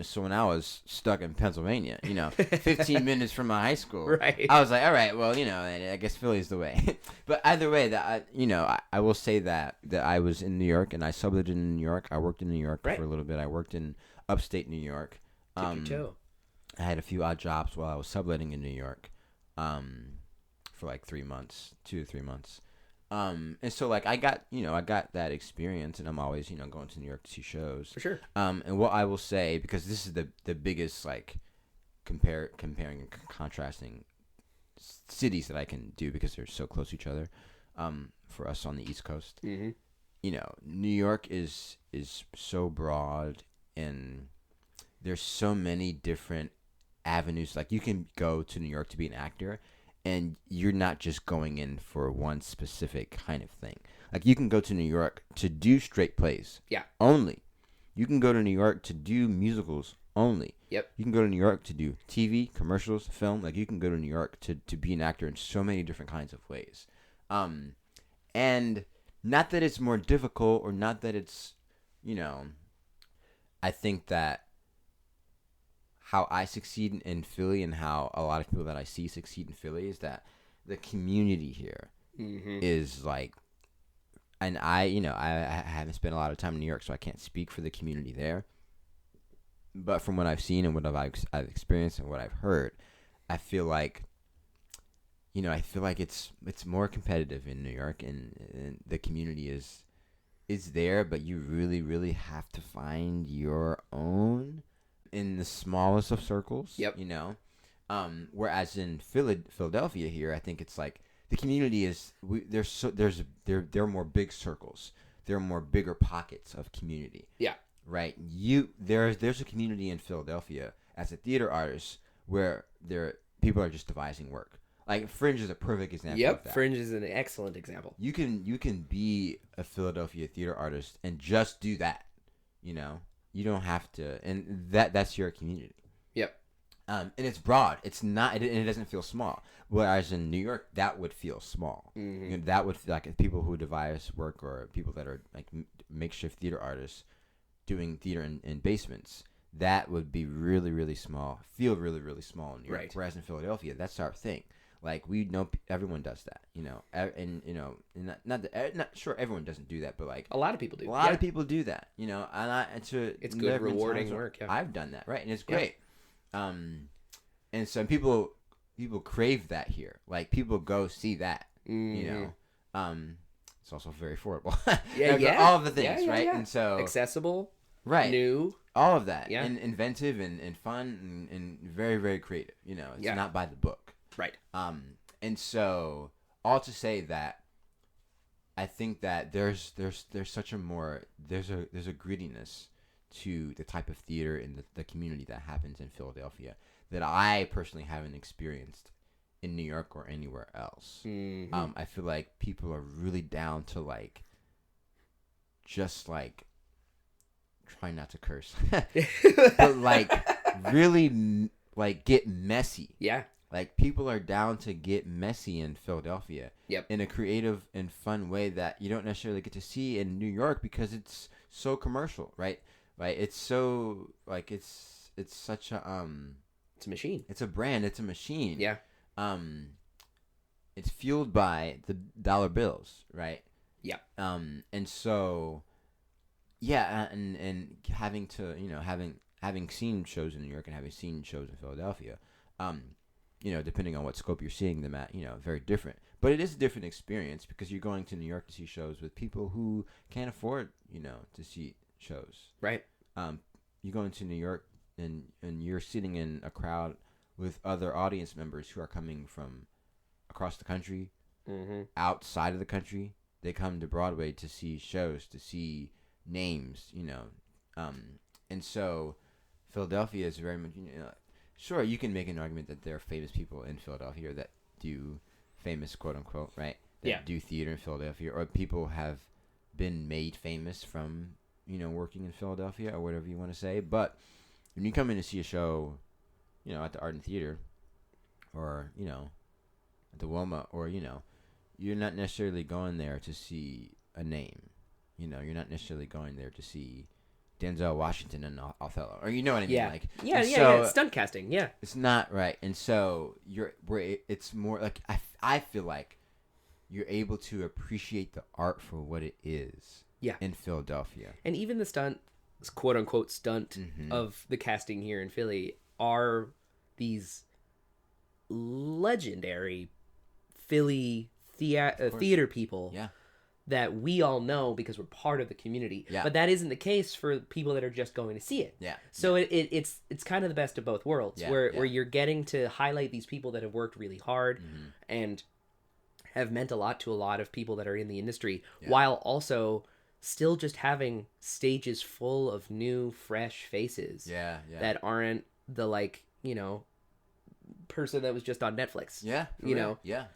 Speaker 2: So when I was stuck in Pennsylvania, 15 minutes from my high school,
Speaker 1: right.
Speaker 2: I was like, all right, well, I guess Philly's the way. But either way, that I will say that I was in New York and I subbed in New York. I worked in New York for a little bit. I worked in upstate New York.
Speaker 1: Dip your toe.
Speaker 2: I had a few odd jobs while I was subletting in New York, for like 3 months, 2 to 3 months. And so like I got that experience, and I'm always, going to New York to see shows.
Speaker 1: For sure.
Speaker 2: And what I will say, because this is the biggest like comparing and contrasting cities that I can do because they're so close to each other, for us on the East Coast.
Speaker 1: Mm-hmm.
Speaker 2: New York is so broad, and there's so many different avenues. Like you can go to New York to be an actor, and you're not just going in for one specific kind of thing. Like you can go to New York to do straight plays.
Speaker 1: Yeah.
Speaker 2: Only. You can go to New York to do musicals only.
Speaker 1: Yep.
Speaker 2: You can go to New York to do TV, commercials, film. Like you can go to New York to be an actor in so many different kinds of ways. And not that it's more difficult, or not that it's, I think that how I succeed in Philly and how a lot of people that I see succeed in Philly is that the community here is like, and I haven't spent a lot of time in New York, so I can't speak for the community there. But from what I've seen and what I've experienced and what I've heard, I feel like it's more competitive in New York, and the community is there, but you really, really have to find your own in the smallest of circles.
Speaker 1: Yep.
Speaker 2: Whereas in Philadelphia here, I think it's like the community is there are more big circles. There are more bigger pockets of community.
Speaker 1: Yeah.
Speaker 2: Right. There's a community in Philadelphia as a theater artist where people are just devising work. Like Fringe is a perfect example of that.
Speaker 1: Fringe is an excellent example.
Speaker 2: You can be a Philadelphia theater artist and just do that. You don't have to, and that's your community.
Speaker 1: Yep.
Speaker 2: And it's broad. It's not, and it doesn't feel small. Whereas in New York, that would feel small.
Speaker 1: Mm-hmm.
Speaker 2: That would feel like people who devise work, or people that are like makeshift theater artists doing theater in basements. That would be really, really small. Feel really, really small in New York.
Speaker 1: Right.
Speaker 2: Whereas in Philadelphia, that's our thing. Like we know everyone does that, and not sure everyone doesn't do that, but like
Speaker 1: a lot of people do.
Speaker 2: A lot of people do that, and
Speaker 1: it's good, rewarding work. Yeah.
Speaker 2: I've done that, right, and it's great. And so people crave that here. Like people go see that, It's also very affordable. All of the things, right?
Speaker 1: Yeah.
Speaker 2: And so
Speaker 1: accessible,
Speaker 2: right,
Speaker 1: new,
Speaker 2: all of that,
Speaker 1: yeah,
Speaker 2: and inventive and fun and very, very creative. It's not by the book.
Speaker 1: Right.
Speaker 2: And so all to say that I think that there's such a there's a grittiness to the type of theater in the community that happens in Philadelphia that I personally haven't experienced in New York or anywhere else.
Speaker 1: Mm-hmm.
Speaker 2: I feel like people are really down to like just like try not to curse, but like really like get messy.
Speaker 1: Yeah.
Speaker 2: Like, people are down to get messy in Philadelphia.
Speaker 1: Yep.
Speaker 2: In a creative and fun way that you don't necessarily get to see in New York because it's so commercial, right? Right? It's so, like, it's such a,
Speaker 1: it's a machine.
Speaker 2: It's a brand. It's a machine.
Speaker 1: Yeah.
Speaker 2: It's fueled by the dollar bills, right?
Speaker 1: Yeah.
Speaker 2: And so, yeah, and having to, having seen shows in New York and having seen shows in Philadelphia, depending on what scope you're seeing them at, very different. But it is a different experience because you're going to New York to see shows with people who can't afford, to see shows.
Speaker 1: Right.
Speaker 2: You go into New York and you're sitting in a crowd with other audience members who are coming from across the country, outside of the country. They come to Broadway to see shows, to see names, and so Philadelphia is very much, sure, you can make an argument that there are famous people in Philadelphia that do famous, quote unquote, right? That do theater in Philadelphia, or people have been made famous from, working in Philadelphia or whatever you want to say. But when you come in to see a show, at the Arden Theatre or, at the Wilma, or, you're not necessarily going there to see a name. You're not necessarily going there to see Denzel Washington and Othello, or what I mean?
Speaker 1: Yeah.
Speaker 2: Like,
Speaker 1: yeah. Stunt casting, yeah.
Speaker 2: It's not right, and so it's more like I feel like you're able to appreciate the art for what it is.
Speaker 1: Yeah.
Speaker 2: In Philadelphia,
Speaker 1: and even the stunt, quote unquote stunt
Speaker 2: mm-hmm.
Speaker 1: of the casting here in Philly are these legendary Philly theater people
Speaker 2: Yeah.
Speaker 1: that we all know because we're part of the community.
Speaker 2: Yeah.
Speaker 1: But that isn't the case for people that are just going to see it.
Speaker 2: Yeah.
Speaker 1: So it's kind of the best of both worlds,
Speaker 2: Yeah.
Speaker 1: where you're getting to highlight these people that have worked really hard and have meant a lot to a lot of people that are in the industry, while also still just having stages full of new, fresh faces that aren't the, like, you know, person that was just on Netflix.
Speaker 2: Yeah.
Speaker 1: You know?
Speaker 2: Yeah.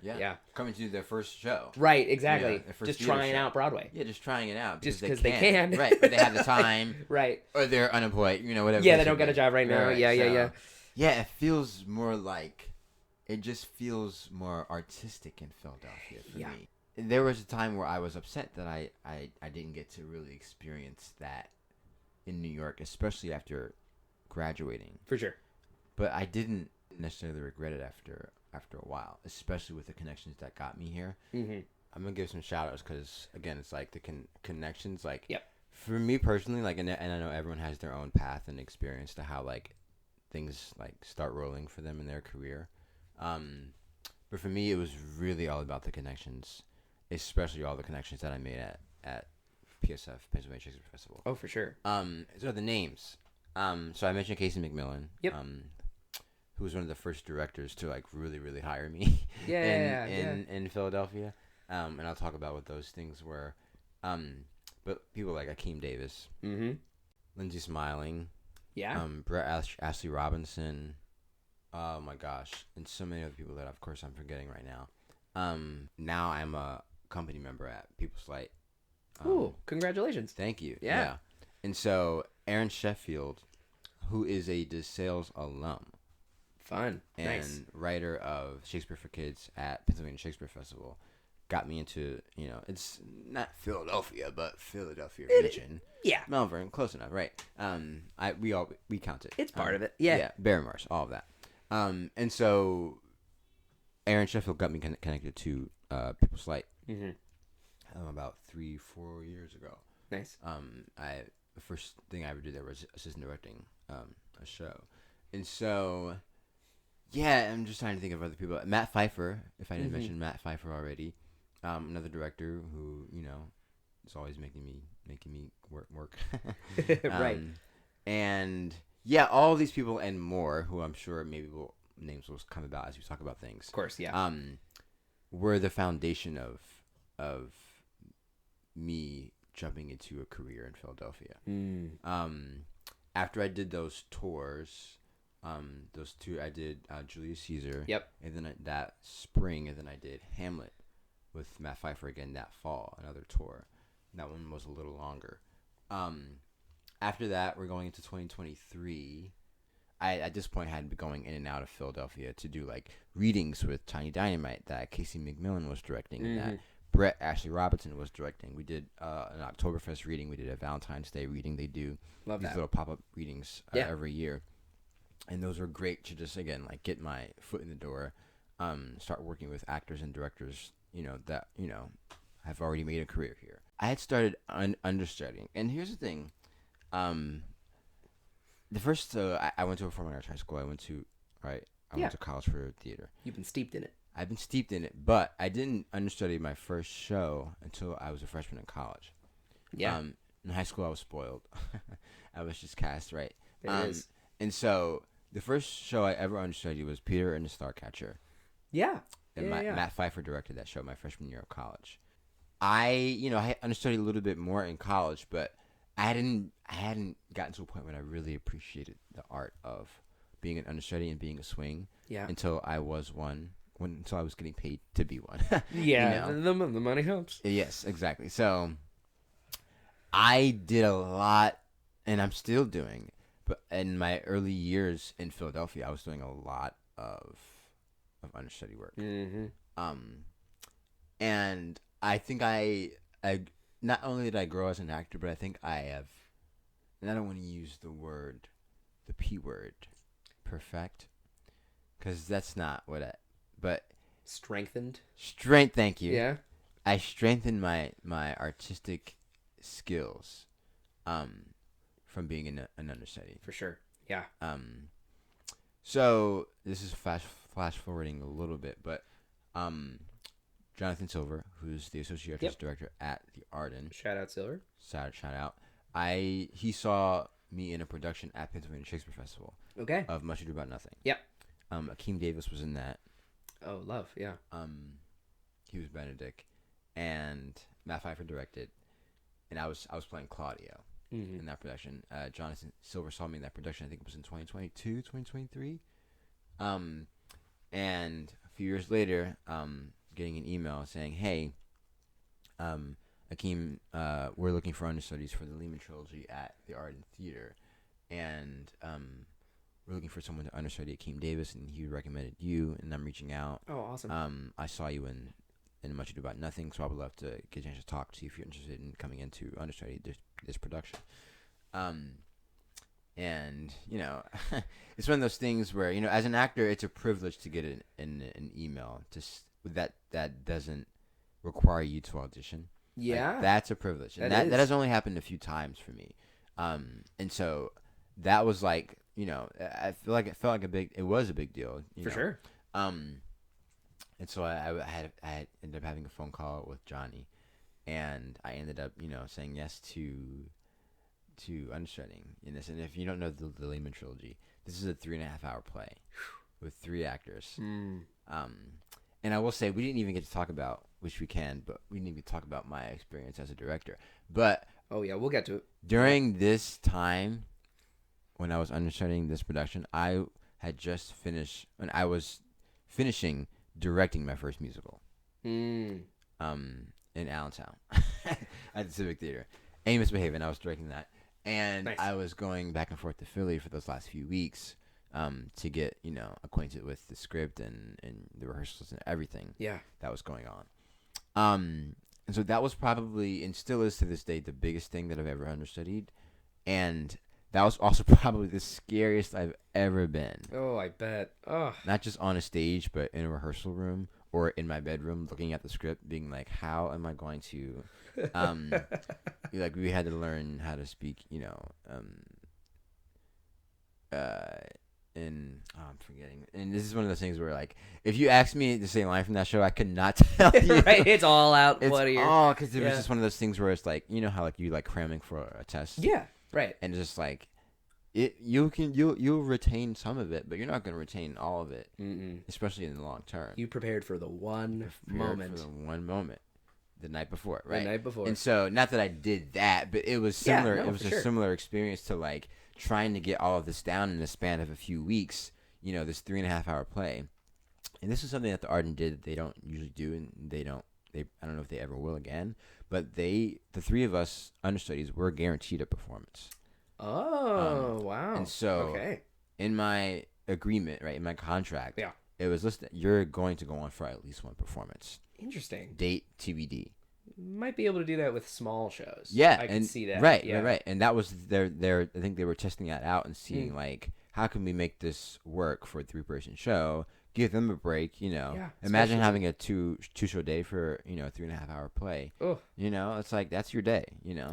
Speaker 2: Coming to do their first show.
Speaker 1: Right, exactly.
Speaker 2: Yeah, their first
Speaker 1: just
Speaker 2: theater
Speaker 1: trying
Speaker 2: show.
Speaker 1: out Broadway.
Speaker 2: Yeah, just trying it out.
Speaker 1: Just because they can.
Speaker 2: Right, or they have the time.
Speaker 1: Right.
Speaker 2: Or they're unemployed, you know, whatever.
Speaker 1: Yeah, they don't get a job right now.
Speaker 2: Right,
Speaker 1: Yeah.
Speaker 2: Yeah, it feels more like, it just feels more artistic in Philadelphia for me. There was a time where I was upset that I didn't get to really experience that in New York, especially after graduating.
Speaker 1: For sure.
Speaker 2: But I didn't necessarily regret it after a while, especially with the connections that got me here.
Speaker 1: Mm-hmm.
Speaker 2: I'm gonna give some shout outs because, again, it's like the connections, like,
Speaker 1: yep.
Speaker 2: For me personally, like, and I know everyone has their own path and experience to how, like, things, like, start rolling for them in their career. But for me, it was really all about the connections, especially all the connections that I made at PSF, Pennsylvania Shakespeare Festival.
Speaker 1: Oh, for sure.
Speaker 2: So the names. So I mentioned Casey McMillan.
Speaker 1: Yep.
Speaker 2: Who was one of the first directors to, like, really, really hire me in Philadelphia. And I'll talk about what those things were. But people like Akeem Davis, Lindsay Smiling, Brett Ashley Robinson, oh my gosh, and so many other people that, of course, I'm forgetting right now. Now I'm a company member at People's Light.
Speaker 1: Ooh, congratulations.
Speaker 2: Thank you.
Speaker 1: Yeah.
Speaker 2: And so Aaron Sheffield, who is a DeSales alum.
Speaker 1: Fun.
Speaker 2: And
Speaker 1: nice.
Speaker 2: Writer of Shakespeare for Kids at Pennsylvania Shakespeare Festival, got me into, you know, it's not Philadelphia, but Philadelphia region.
Speaker 1: Yeah.
Speaker 2: Melbourne, close enough, right? We count it.
Speaker 1: It's part of it. Yeah.
Speaker 2: Yeah, Barrymores, all of that. And so Aaron Sheffield got me connected to People's Light about 3-4 years ago.
Speaker 1: Nice.
Speaker 2: The first thing I ever did there was assistant directing a show. And so, yeah, I'm just trying to think of other people. Matt Pfeiffer, if I didn't mention Matt Pfeiffer already, another director who, you know, is always making me work.
Speaker 1: Right.
Speaker 2: And yeah, all these people and more, who I'm sure maybe names will come about as we talk about things.
Speaker 1: Of course, yeah.
Speaker 2: Were the foundation of me jumping into a career in Philadelphia. After I did those tours, those two, I did Julius Caesar.
Speaker 1: Yep.
Speaker 2: And then that spring, and then I did Hamlet with Matt Pfeiffer again that fall, another tour. That one was a little longer. After that, we're going into 2023. I, at this point, had been going in and out of Philadelphia to do, like, readings with Tiny Dynamite that Casey McMillan was directing and that Brett Ashley Robinson was directing. We did an Oktoberfest reading. We did a Valentine's Day reading. They do these little pop-up readings every year. And those were great to just, again, like, get my foot in the door, start working with actors and directors, you know, that, you know, have already made a career here. I had started understudying. And here's the thing. The first, I went to a performing arts high school. I went to college for theater.
Speaker 1: You've been steeped in it.
Speaker 2: I've been steeped in it, but I didn't understudy my first show until I was a freshman in college.
Speaker 1: Yeah.
Speaker 2: In high school, I was spoiled. I was just cast right.
Speaker 1: It is.
Speaker 2: And so the first show I ever understudied was Peter and the Starcatcher.
Speaker 1: Yeah.
Speaker 2: And Matt Pfeiffer directed that show my freshman year of college. I understudied a little bit more in college, but I hadn't gotten to a point when I really appreciated the art of being an understudy and being a swing until I was one. Until I was getting paid to be one.
Speaker 1: Yeah, you know? the money helps.
Speaker 2: Yes, exactly. So I did a lot, and I'm still doing. But in my early years in Philadelphia, I was doing a lot of understudy work. And I think I not only did I grow as an actor, but I think I have. And I don't want to use the P word, perfect, because that's not what I. But
Speaker 1: strengthened.
Speaker 2: Thank you.
Speaker 1: Yeah.
Speaker 2: I strengthened my artistic skills, from being an understudy.
Speaker 1: For sure. Yeah.
Speaker 2: So this is flash forwarding a little bit, but Jonathan Silver, who's the associate artist director at the Arden.
Speaker 1: Shout out Silver.
Speaker 2: Shout out. He saw me in a production at Pennsylvania Shakespeare Festival.
Speaker 1: Okay.
Speaker 2: Of Much Ado About Nothing.
Speaker 1: Yep.
Speaker 2: Akeem Davis was in that.
Speaker 1: Oh, love, yeah.
Speaker 2: He was Benedict, and Matt Pfeiffer directed, and I was playing Claudio in that production. Jonathan Silver saw me in that production. I think it was in 2022, 2023. And a few years later, getting an email saying, "Hey, Akeem, we're looking for understudies for the Lehman trilogy at the Arden Theatre, and we're looking for someone to understudy Akeem Davis, and he recommended you, and I'm reaching out.
Speaker 1: Oh, awesome.
Speaker 2: I saw you in Much Ado About Nothing, so I would love to get a chance to talk to you if you're interested in coming in to understudy this production." And it's one of those things where as an actor, it's a privilege to get an email that doesn't require you to audition.
Speaker 1: Yeah,
Speaker 2: that's a privilege, and that has only happened a few times for me. And so that was like, I feel like it was a big deal
Speaker 1: for sure.
Speaker 2: And so I ended up having a phone call with Johnny, and I ended up saying yes to understudying in this. And if you don't know the Lehman trilogy, this is a 3.5-hour play with 3 actors. And I will say, we didn't even get to talk about, which we can, but we didn't even talk about my experience as a director. But
Speaker 1: oh yeah, we'll get to it.
Speaker 2: During this time, when I was understudying this production, I had just finished, and I was finishing directing my first musical. In Allentown at the Civic Theater. Amy Misbehaving, I was directing that. And nice. I was going back and forth to Philly for those last few weeks to get, acquainted with the script and the rehearsals and everything that was going on. And so that was probably, and still is to this day, the biggest thing that I've ever understudied. And that was also probably the scariest I've ever been.
Speaker 1: Oh, I bet. Oh.
Speaker 2: Not just on a stage, but in a rehearsal room or in my bedroom looking at the script, being like, how am I going to... like, we had to learn how to speak, I'm forgetting. And this is one of those things where, like, if you ask me to say a line from that show, I could not tell you.
Speaker 1: Right, it's all out.
Speaker 2: It's all because it was just one of those things where it's like, how like you like cramming for a test.
Speaker 1: Yeah, right.
Speaker 2: And it's just like, you'll retain some of it, but you're not going to retain all of it, especially in the long term.
Speaker 1: You prepared for the one moment.
Speaker 2: The night before, right?
Speaker 1: The night before.
Speaker 2: And so, not that I did that, but it was similar. It was a similar experience to like trying to get all of this down in the span of a few weeks. This 3.5-hour play, and this is something that the Arden did that they don't usually do, and I don't know if they ever will again. But the 3 of us understudies were guaranteed a performance.
Speaker 1: Oh, wow!
Speaker 2: And so, in my agreement, right, in my contract, it was listed. You're going to go on for at least one performance.
Speaker 1: Interesting.
Speaker 2: Date TBD.
Speaker 1: Might be able to do that with small shows.
Speaker 2: Yeah,
Speaker 1: I can see that.
Speaker 2: Right. And that was their. I think they were testing that out and seeing like, how can we make this work for a 3-person show? Give them a break. Imagine having a two show day for a 3.5-hour play. Oh, it's like that's your day.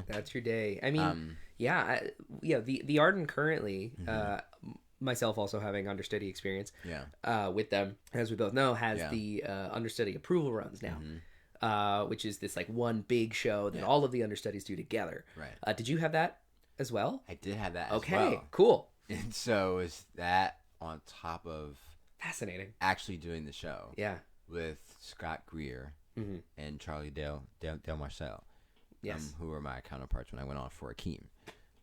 Speaker 1: That's your day. I mean, the Arden currently. Myself also having understudy experience with them, as we both know, has the understudy approval runs now, which is this like one big show that all of the understudies do together. Right. Did you have that as well?
Speaker 2: I did have that as well.
Speaker 1: Okay, cool.
Speaker 2: And so is that on top of
Speaker 1: fascinating
Speaker 2: actually doing the show with Scott Greer and Charlie Del Marcel, who were my counterparts when I went on for Akeem.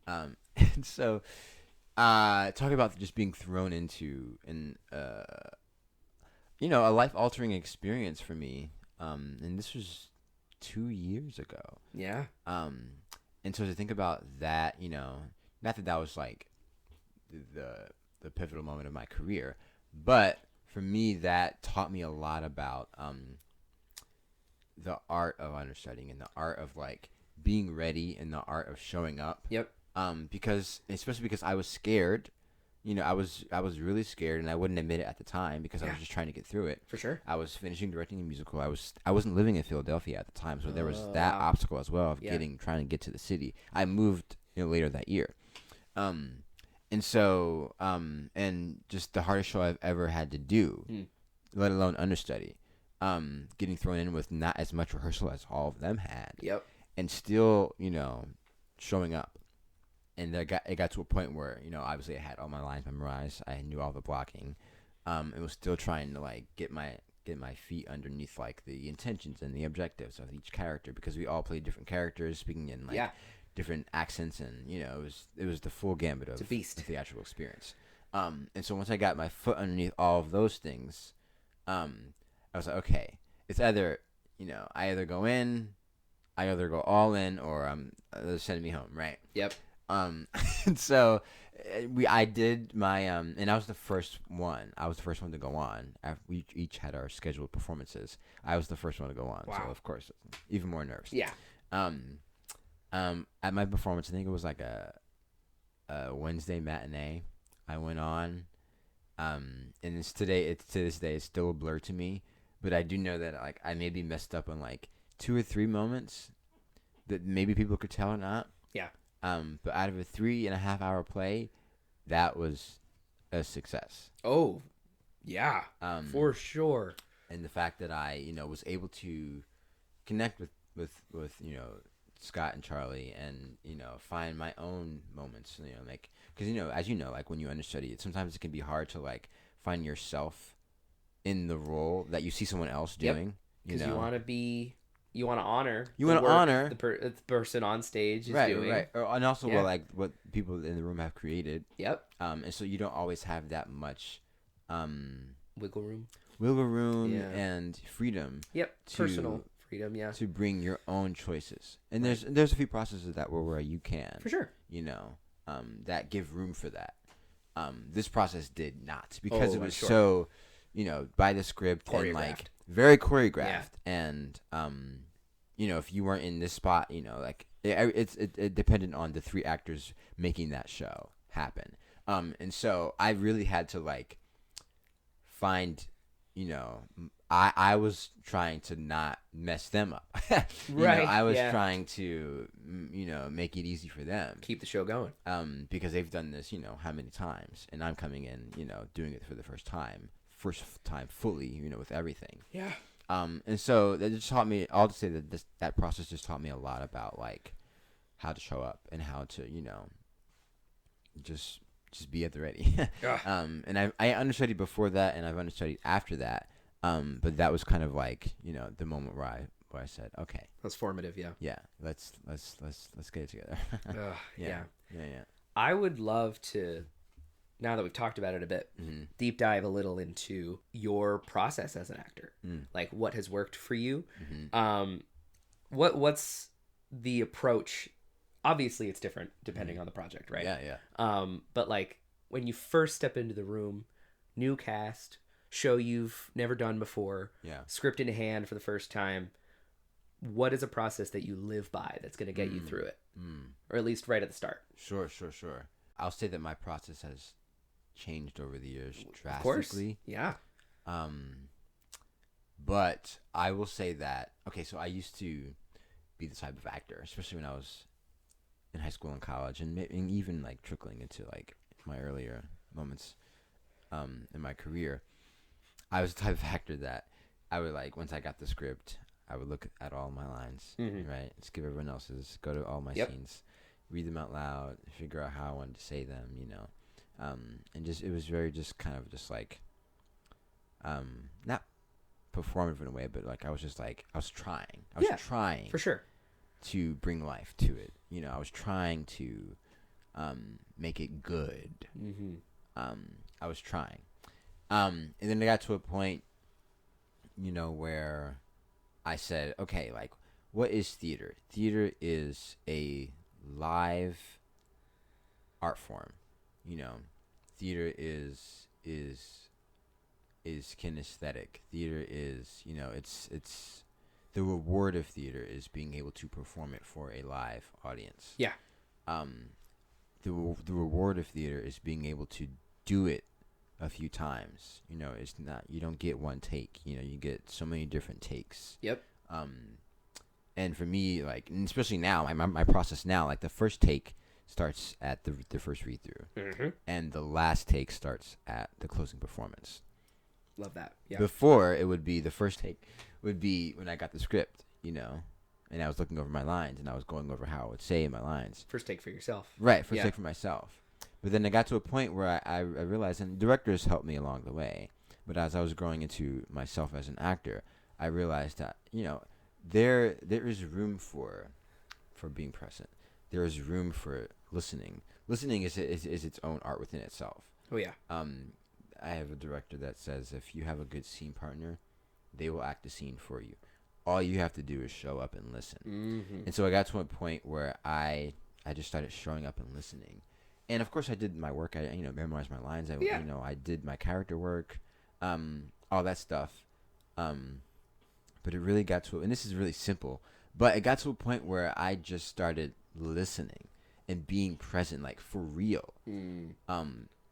Speaker 2: And so... talk about just being thrown into a life-altering experience for me. And this was 2 years ago.
Speaker 1: Yeah.
Speaker 2: And so to think about that, not that was like the pivotal moment of my career, but for me, that taught me a lot about the art of understudying and the art of like being ready and the art of showing up.
Speaker 1: Yep.
Speaker 2: Especially because I was scared, I was really scared, and I wouldn't admit it at the time because I was just trying to get through it.
Speaker 1: For sure.
Speaker 2: I was finishing directing a musical. I wasn't living in Philadelphia at the time, so there was that obstacle as well of trying to get to the city. I moved later that year, And so, and just the hardest show I've ever had to do, let alone understudy, getting thrown in with not as much rehearsal as all of them had.
Speaker 1: Yep.
Speaker 2: And still, showing up. And it got to a point where, obviously I had all my lines memorized. I knew all the blocking. It was still trying to like get my feet underneath like the intentions and the objectives of each character, because we all played different characters speaking in like different accents, and it was the full gambit of the theatrical experience. And so once I got my foot underneath all of those things, I was like, okay, it's either I either go in, I either go all in, or they're sending me home, right?
Speaker 1: Yep.
Speaker 2: And so I did my and I was the first one. I was the first one to go on. After we each had our scheduled performances, I was the first one to go on.
Speaker 1: Wow.
Speaker 2: So of course, even more nerves.
Speaker 1: Yeah.
Speaker 2: At my performance, I think it was like a Wednesday matinee. I went on, and to this day, it's still a blur to me. But I do know that like I maybe messed up on like 2 or 3 moments that maybe people could tell or not.
Speaker 1: Yeah.
Speaker 2: But out of a 3.5 hour play, that was a success.
Speaker 1: Oh, yeah, for sure.
Speaker 2: And the fact that I, was able to connect with Scott and Charlie, and find my own moments, like, because as like when you understudy it, sometimes it can be hard to like find yourself in the role that you see someone else doing.
Speaker 1: Because you want to honor. The person on stage is doing.
Speaker 2: Right. And also, like what people in the room have created.
Speaker 1: Yep.
Speaker 2: And so you don't always have that much
Speaker 1: wiggle room
Speaker 2: and freedom.
Speaker 1: Yep. Personal freedom. Yeah.
Speaker 2: To bring your own choices, and there's a few processes that where you can
Speaker 1: for sure.
Speaker 2: That give room for that. This process did not, because it was
Speaker 1: sure.
Speaker 2: so, by the script and like very choreographed, and if you weren't in this spot, like it depended on the 3 actors making that show happen. And so I really had to like find, I was trying to not mess them up.
Speaker 1: Right.
Speaker 2: I was trying to, make it easy for them.
Speaker 1: Keep the show going.
Speaker 2: Because they've done this, that many times, and I'm coming in, doing it for the first time fully, with everything.
Speaker 1: Yeah.
Speaker 2: And so that just taught me, I'll just say that that process just taught me a lot about like how to show up and how to, just be at the ready. And I understudied before that, and I've understudied after that. But that was kind of like, the moment where I said, okay,
Speaker 1: that's formative. Yeah.
Speaker 2: Yeah. Let's get it together.
Speaker 1: Yeah.
Speaker 2: Yeah.
Speaker 1: I would love to, now that we've talked about it a bit, deep dive a little into your process as an actor. Like what has worked for you. What's the approach? Obviously it's different depending on the project, right?
Speaker 2: Yeah.
Speaker 1: But like when you first step into the room, new cast, show you've never done before, script in hand for the first time, what is a process that you live by that's going to get you through it? Or at least right at the start?
Speaker 2: Sure. I'll say that my process has changed over the years drastically.
Speaker 1: Of course. Yeah.
Speaker 2: But I will say that, okay, so I used to be the type of actor, especially when I was in high school and college, and even like trickling into like my earlier moments in my career. I was the type of actor that I would like, once I got the script, I would look at all my lines, right? Skip everyone else's, go to all my scenes, read them out loud, figure out how I wanted to say them, and just, it was very just kind of just like, not performative in a way, but like I was just like, I was trying
Speaker 1: for sure
Speaker 2: to bring life to it. I was trying to make it good. I was trying. And then I got to a point, where I said, okay, like, what is theater? Theater is a live art form. Theater is kinesthetic. Theater is, it's the reward of theater is being able to perform it for a live audience.
Speaker 1: Yeah.
Speaker 2: The reward of theater is being able to do it a few times. It's not, you don't get one take, you get so many different takes.
Speaker 1: Yep.
Speaker 2: And for me, like, and especially now, my process now, like the first take starts at the first read through, and the last take starts at the closing performance.
Speaker 1: Love that. Yeah.
Speaker 2: Before, it would be the first take would be when I got the script, and I was looking over my lines and I was going over how I would say my lines.
Speaker 1: First take for yourself.
Speaker 2: Right, first take for myself. But then I got to a point where I realized, and directors helped me along the way, but as I was growing into myself as an actor, I realized that, there is room for being present. There is room for listening. Listening is its own art within itself.
Speaker 1: Oh, yeah.
Speaker 2: I have a director that says if you have a good scene partner, they will act the scene for you. All you have to do is show up and listen. Mm-hmm. And so I got to a point where I just started showing up and listening. And of course I did my work. I memorized my lines. I did my character work, all that stuff. But it really got to, and this is really simple, but it got to a point where I just started listening and being present, like for real.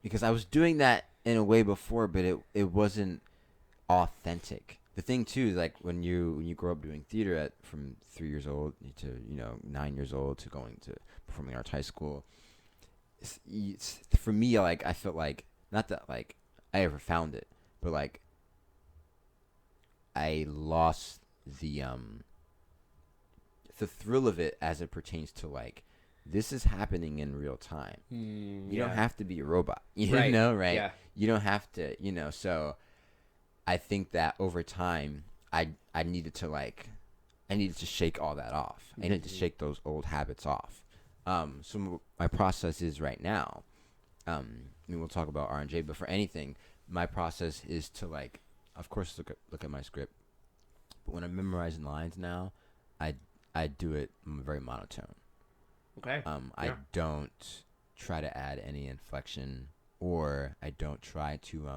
Speaker 2: Because I was doing that in a way before, but it wasn't authentic. The thing too is, like, when you grow up doing theater from 3 years old to 9 years old to going to performing arts high school, it's for me, like, I felt like, not that like I ever found it, but like I lost the thrill of it as it pertains to, like, this is happening in real time. You don't have to be a robot, right? Yeah. You don't have to, so I think that over time I needed to shake all that off. I needed to shake those old habits off. So my process is right now, we'll talk about R&J, but for anything, my process is to, like, of course, look at my script, but when I'm memorizing lines now, I do it very monotone.
Speaker 1: Okay.
Speaker 2: I don't try to add any inflection, or I don't try to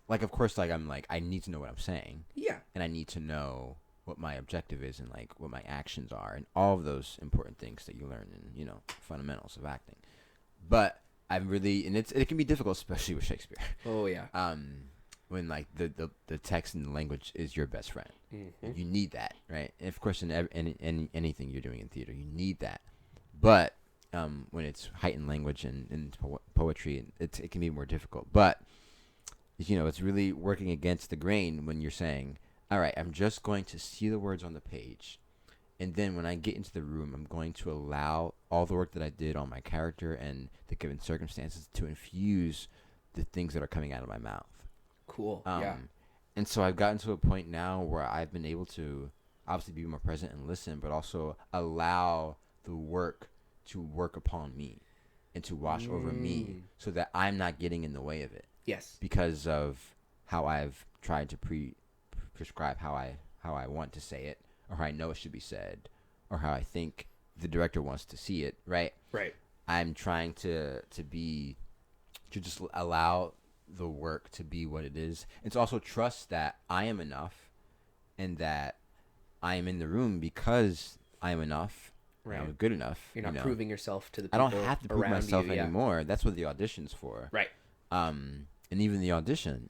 Speaker 2: like, of course, like, I'm like, I need to know what I'm saying. Yeah. And I need to know what my objective is and, like, what my actions are and all of those important things that you learn in, fundamentals of acting. But I'm really, and it can be difficult, especially with Shakespeare. Oh yeah. When, like, the text and the language is your best friend. Mm-hmm. You need that, right? And of course, in anything you're doing in theater, you need that. But when it's heightened language and poetry, it can be more difficult. But it's really working against the grain when you're saying, all right, I'm just going to see the words on the page, and then when I get into the room, I'm going to allow all the work that I did on my character and the given circumstances to infuse the things that are coming out of my mouth. Cool. Yeah. And so I've gotten to a point now where I've been able to obviously be more present and listen, but also allow the work to work upon me and to wash over me, so that I'm not getting in the way of it. Yes. Because of how I've tried to prescribe how I want to say it, or how I know it should be said, or how I think the director wants to see it. Right. Right. I'm trying to just allow the work to be what it is, and to also trust that I am enough, and that I am in the room because I am enough. Right. I'm good enough. You're not proving yourself to the people. I don't have to prove myself anymore. That's what the audition's for. Right. And even the audition,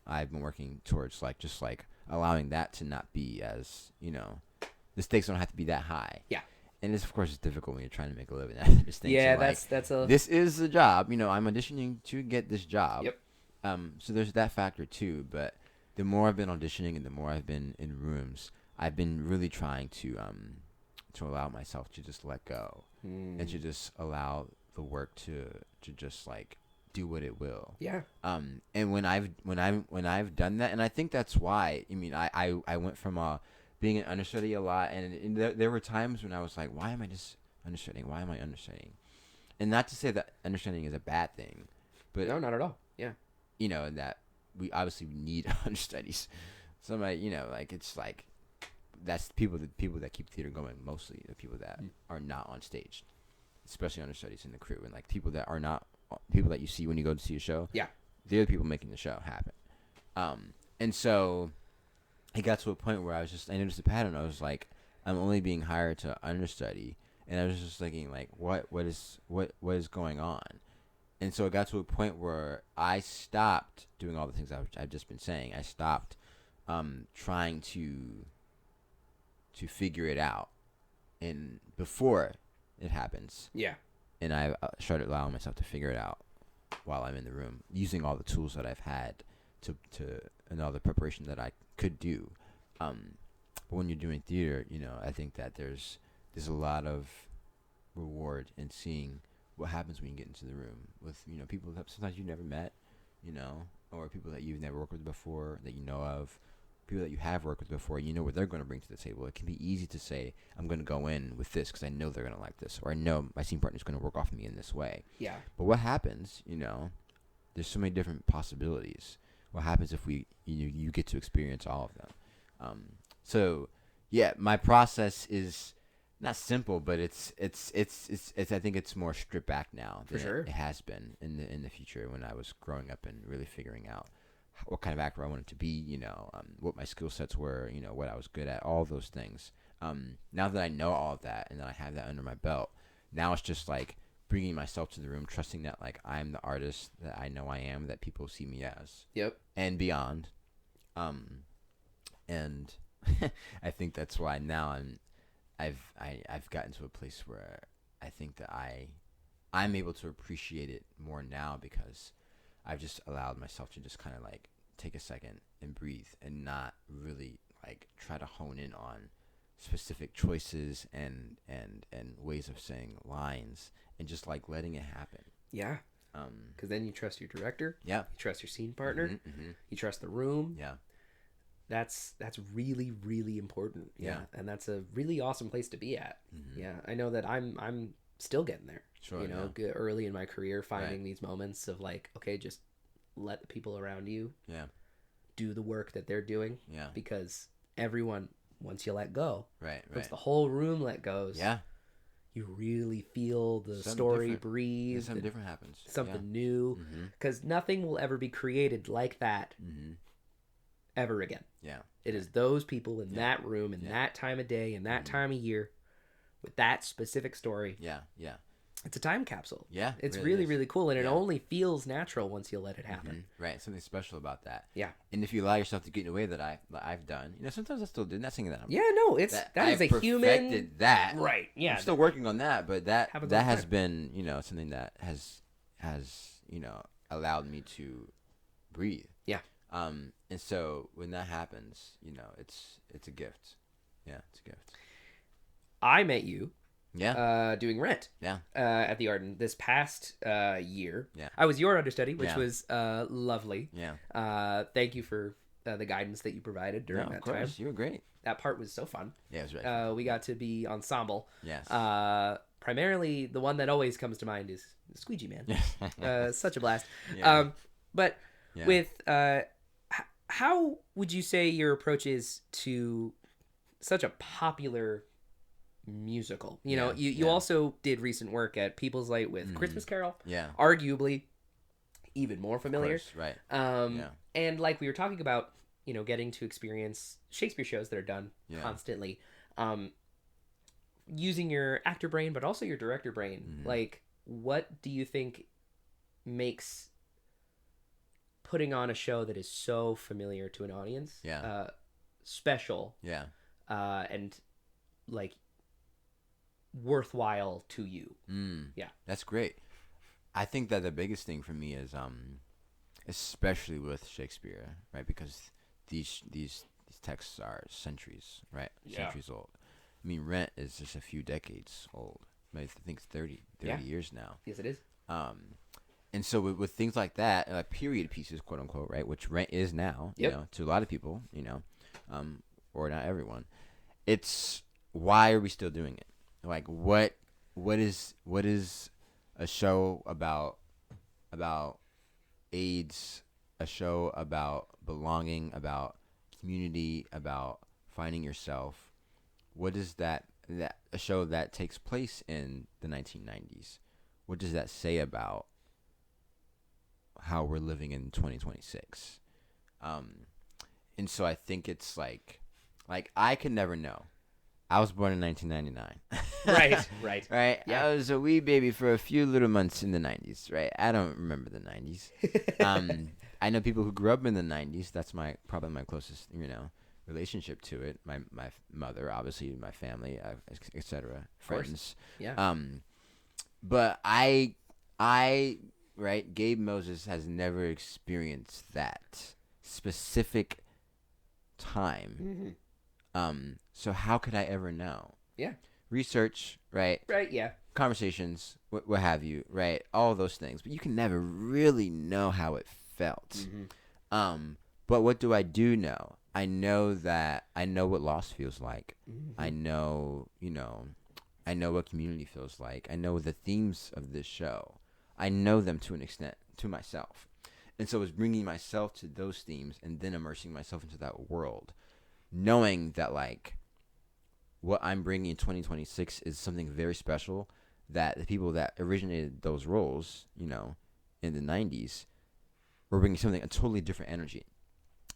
Speaker 2: I've been working towards, like, just like allowing that to not be as, the stakes don't have to be that high. Yeah. And it's, of course, it's difficult when you're trying to make a living out of this thing. Yeah, so, this is a job. I'm auditioning to get this job. Yep. So there's that factor too. But the more I've been auditioning and the more I've been in rooms, I've been really trying to allow myself to just let go and to just allow the work to just, like, do what it will. Yeah. And when I've done that, and I think that's why. I went from being an understudy a lot, and there were times when I was like, why am I just understudying? Why am I understudying? And not to say that understudying is a bad thing, but no, not at all. Yeah. That we obviously need understudies. Somebody, like, it's like, that's the people that keep theater going, mostly the people that are not on stage, especially understudies in the crew, and, like, people that are not people that you see when you go to see a show. Yeah, they're the people making the show happen. And so it got to a point where I noticed a pattern. I was like, I'm only being hired to understudy, and I was just thinking, like, what is going on? And so it got to a point where I stopped doing all the things I've just been saying. I stopped trying to figure it out, in before it happens.
Speaker 1: Yeah.
Speaker 2: And I started allowing myself to figure it out while I'm in the room, using all the tools that I've had to and all the preparation that I could do. But when you're doing theater, I think that there's a lot of reward in seeing what happens when you get into the room with people that sometimes you've never met, or people that you've never worked with before that you know of, people that you have worked with before. You know what they're going to bring to the table. It can be easy to say, I'm going to go in with this because I know they're going to like this, or I know my scene partner is going to work off of me in this way.
Speaker 1: Yeah.
Speaker 2: But what happens? There's so many different possibilities. What happens if you get to experience all of them? So yeah, my process is not simple, but it's I think it's more stripped back now than it has been in the future when I was growing up and really figuring out what kind of actor I wanted to be, what my skill sets were, what I was good at, all those things. Now that I know all of that and that I have that under my belt, now it's just like bringing myself to the room, trusting that like I'm the artist that I know I am, that people see me as.
Speaker 1: Yep. And
Speaker 2: beyond. And I think that's why now I've gotten to a place where I think that I'm able to appreciate it more now because I've just allowed myself to just kind of like take a second and breathe and not really like try to hone in on specific choices and ways of saying lines and just like letting it happen.
Speaker 1: Yeah. Because then you trust your director.
Speaker 2: Yeah.
Speaker 1: You trust your scene partner. Mm-hmm. You trust the room.
Speaker 2: Yeah.
Speaker 1: That's really, really important. Yeah. And that's a really awesome place to be at. Mm-hmm. Yeah. I know that I'm still getting there.
Speaker 2: Sure.
Speaker 1: Early in my career, finding these moments of like, okay, just let the people around you do the work that they're doing.
Speaker 2: Yeah.
Speaker 1: Because everyone, once you let go,
Speaker 2: once
Speaker 1: the whole room let goes, you really feel the story breathe.
Speaker 2: Something different happens.
Speaker 1: Something new. Because nothing will ever be created like that ever again.
Speaker 2: Yeah.
Speaker 1: It is those people in that room, in that time of day, in that time of year, with that specific story.
Speaker 2: Yeah, yeah.
Speaker 1: It's a time capsule.
Speaker 2: Yeah.
Speaker 1: It's really, really cool. And it only feels natural once you let it happen.
Speaker 2: Right. Something special about that.
Speaker 1: Yeah.
Speaker 2: And if you allow yourself to get in a way that I've done, sometimes I still do. Not saying that I'm...
Speaker 1: Yeah, no, that is a human...
Speaker 2: I perfected that.
Speaker 1: Right, yeah.
Speaker 2: I'm still working on that, but that has been, something that has allowed me to breathe.
Speaker 1: Yeah.
Speaker 2: And so when that happens, it's a gift. Yeah, it's a gift.
Speaker 1: I met you...
Speaker 2: Yeah.
Speaker 1: Doing Rent.
Speaker 2: Yeah.
Speaker 1: At the Arden this past year.
Speaker 2: Yeah.
Speaker 1: I was your understudy, which was lovely.
Speaker 2: Yeah.
Speaker 1: Thank you for the guidance that you provided during that time.
Speaker 2: You were great.
Speaker 1: That part was so fun.
Speaker 2: Yeah, it was really
Speaker 1: we got to be ensemble.
Speaker 2: Yes.
Speaker 1: Primarily, the one that always comes to mind is the Squeegee Man. Such a blast.
Speaker 2: Yeah.
Speaker 1: But with how would you say your approach is to such a popular musical? You also did recent work at People's Light with Christmas Carol.
Speaker 2: Yeah.
Speaker 1: Arguably even more familiar.
Speaker 2: Of course, right.
Speaker 1: And like we were talking about, getting to experience Shakespeare shows that are done constantly. Using your actor brain, but also your director brain. Like, what do you think makes putting on a show that is so familiar to an audience special?
Speaker 2: Yeah.
Speaker 1: And like worthwhile to you. Yeah,
Speaker 2: that's great. I think that the biggest thing for me is especially with Shakespeare, right, because these texts are centuries, right? Centuries old. I mean, Rent is just a few decades old. I think it's 30 years now.
Speaker 1: Yes, it is.
Speaker 2: And so with things like that, like period pieces, quote unquote, right, which Rent is now, to a lot of people, or not everyone, it's why are we still doing it? Like what is a show about AIDS, a show about belonging, about community, about finding yourself? What is that a show that takes place in the 1990s? What does that say about how we're living in 2026? And so I think it's like I could never know. I was born in 1999. Right. Yeah. I was a wee baby for a few little months in the 90s, right? I don't remember the 90s. I know people who grew up in the 90s. That's probably my closest, relationship to it. My mother, obviously, my family, etc., friends.
Speaker 1: Yeah.
Speaker 2: But I right, Gabe Moses has never experienced that specific time. So how could I ever know?
Speaker 1: Yeah.
Speaker 2: Research, right?
Speaker 1: Right. Yeah.
Speaker 2: Conversations, what have you, right? All of those things, but you can never really know how it felt. But what do I do know? I know what loss feels like. I know, I know what community feels like. I know the themes of this show. I know them to an extent, to myself. And so it's bringing myself to those themes and then immersing myself into that world, knowing that, like, what I'm bringing in 2026 is something very special, that the people that originated those roles, in the 90s, were bringing something, a totally different energy.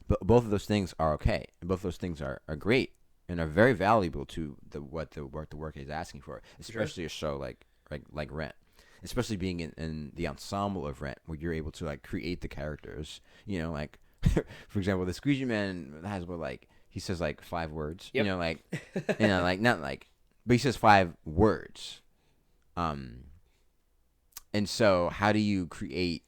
Speaker 2: But both of those things are okay, and both of those things are great and are very valuable to what the work is asking for, especially a show like Rent, especially being in the ensemble of Rent, where you're able to, like, create the characters. Like, for example, the Squeegee Man has he says, like, 5 words.
Speaker 1: Yep.
Speaker 2: Not like, but he says 5 words. And so how do you create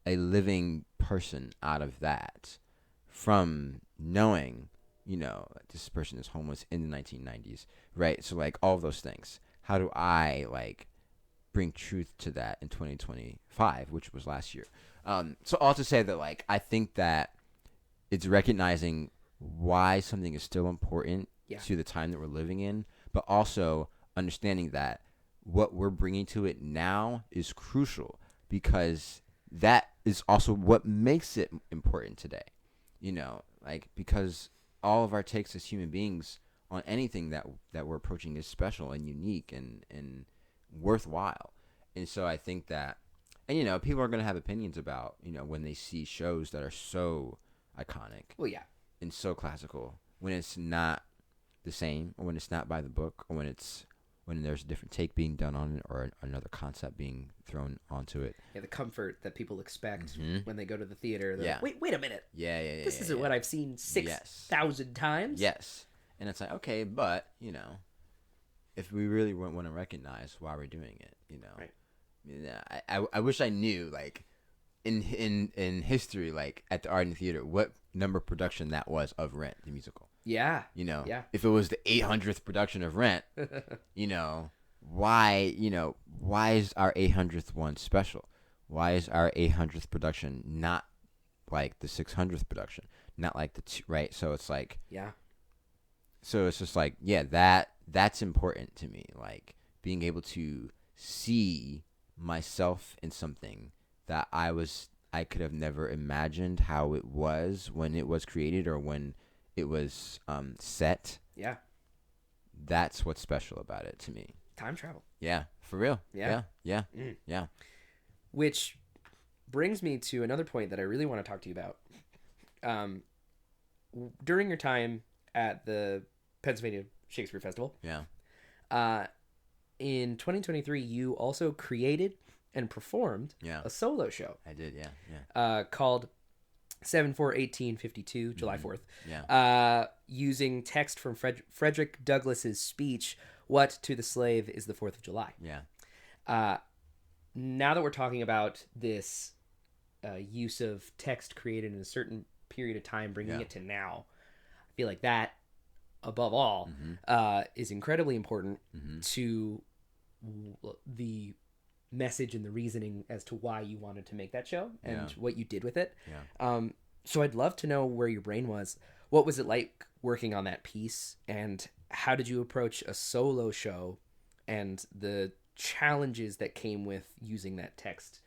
Speaker 2: a living person out of that, from knowing, that this person is homeless in the 1990s, right? So, like, all of those things. How do I, like, bring truth to that in 2025, which was last year? So all to say that, like, I think that it's recognizing why something is still important to the time that we're living in, but also understanding that what we're bringing to it now is crucial, because that is also what makes it important today. Because all of our takes as human beings on anything that we're approaching is special and unique and worthwhile. And so I think that, and people are going to have opinions about, when they see shows that are so iconic.
Speaker 1: Well, yeah.
Speaker 2: And so classical, when it's not the same, or when it's not by the book, or when there's a different take being done on it, or another concept being thrown onto it.
Speaker 1: Yeah, the comfort that people expect when they go to the theater.
Speaker 2: Yeah.
Speaker 1: Like, wait a minute.
Speaker 2: Yeah.
Speaker 1: This isn't what I've seen 6,000 times.
Speaker 2: Yes. And it's like, okay, but, if we really want to recognize why we're doing it,
Speaker 1: Right.
Speaker 2: I wish I knew, like, in history, like, at the Arden Theatre, what number production that was of Rent, the musical.
Speaker 1: Yeah.
Speaker 2: Yeah. If it was the 800th production of Rent, why is our 800th one special? Why is our 800th production not like the 600th production? Not like right? So it's like,
Speaker 1: yeah. So
Speaker 2: it's just like, yeah, that's important to me. Like, being able to see myself in something that I could have never imagined how it was when it was created, or when it was set.
Speaker 1: Yeah.
Speaker 2: That's what's special about it to me.
Speaker 1: Time travel.
Speaker 2: Yeah, for real. Yeah. Yeah.
Speaker 1: Which brings me to another point that I really want to talk to you about. During your time at the Pennsylvania Shakespeare Festival.
Speaker 2: Yeah.
Speaker 1: In 2023, you also created and performed a solo show.
Speaker 2: I did, yeah.
Speaker 1: Called 7/4/1852, July 4th.
Speaker 2: Yeah.
Speaker 1: Using text from Frederick Douglass's speech, "What to the slave is the 4th of July."
Speaker 2: Yeah.
Speaker 1: Now that we're talking about this use of text created in a certain period of time, bringing it to now, I feel like that, above all, is incredibly important to the message and the reasoning as to why you wanted to make that show and what you did with it.
Speaker 2: Yeah.
Speaker 1: So I'd love to know where your brain was. What was it like working on that piece, and how did you approach a solo show and the challenges that came with using that text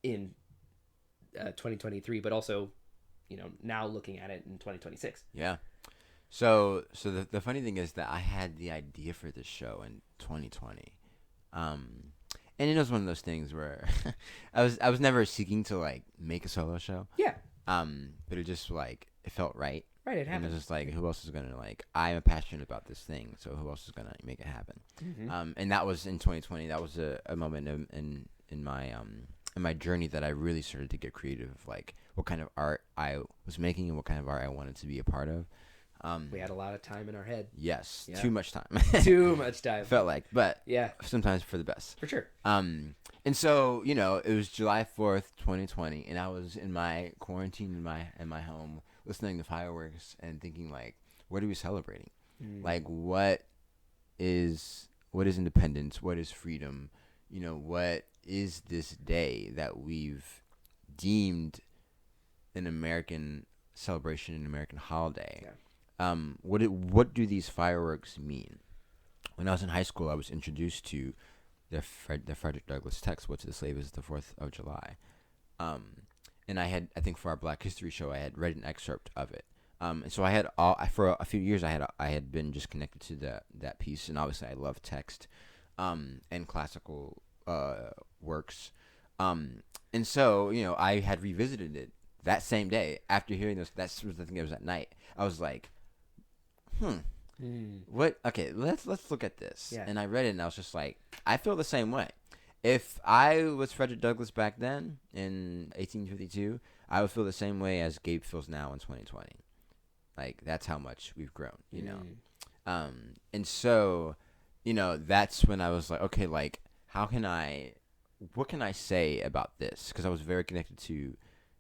Speaker 1: in 2023, but also, now looking at it in 2026?
Speaker 2: Yeah. So the funny thing is that I had the idea for this show in 2020. And it was one of those things where I was never seeking to, like, make a solo show.
Speaker 1: Yeah.
Speaker 2: But it just, like, it felt right.
Speaker 1: Right, it happened.
Speaker 2: And it was just like, who else is gonna, like, I am passionate about this thing, so who else is gonna make it happen? And that was in 2020. That was a moment in my journey that I really started to get creative, like what kind of art I was making and what kind of art I wanted to be a part of.
Speaker 1: We had a lot of time in our head.
Speaker 2: Yes,
Speaker 1: Yeah.
Speaker 2: too much time.
Speaker 1: Too much time.
Speaker 2: Felt like, but
Speaker 1: yeah,
Speaker 2: sometimes for the best.
Speaker 1: For sure.
Speaker 2: And so, you know, it was July 4th, 2020, and I was in my quarantine in my home, listening to fireworks and thinking, like, what are we celebrating? Like, what is independence? What is freedom? You know, what is this day that we've deemed an American celebration, an American holiday?
Speaker 1: Yeah.
Speaker 2: What do these fireworks mean? When I was in high school, I was introduced to the Frederick Douglass text, "What to the slave is the 4th of July," and I think for our Black History show, I had read an excerpt of it. And so I had for a few years I had been just connected to that piece, and obviously I love text, and classical works, and so, you know, I had revisited it that same day after hearing this. I think it was at night. I was like, what? Okay, let's look at this.
Speaker 1: Yeah.
Speaker 2: And I read it, and I was just like, I feel the same way. If I was Frederick Douglass back then in 1852, I would feel the same way as Gabe feels now in 2020. Like, that's how much we've grown, you know. And so, you know, that's when I was like, okay, like, what can I say about this? Because I was very connected to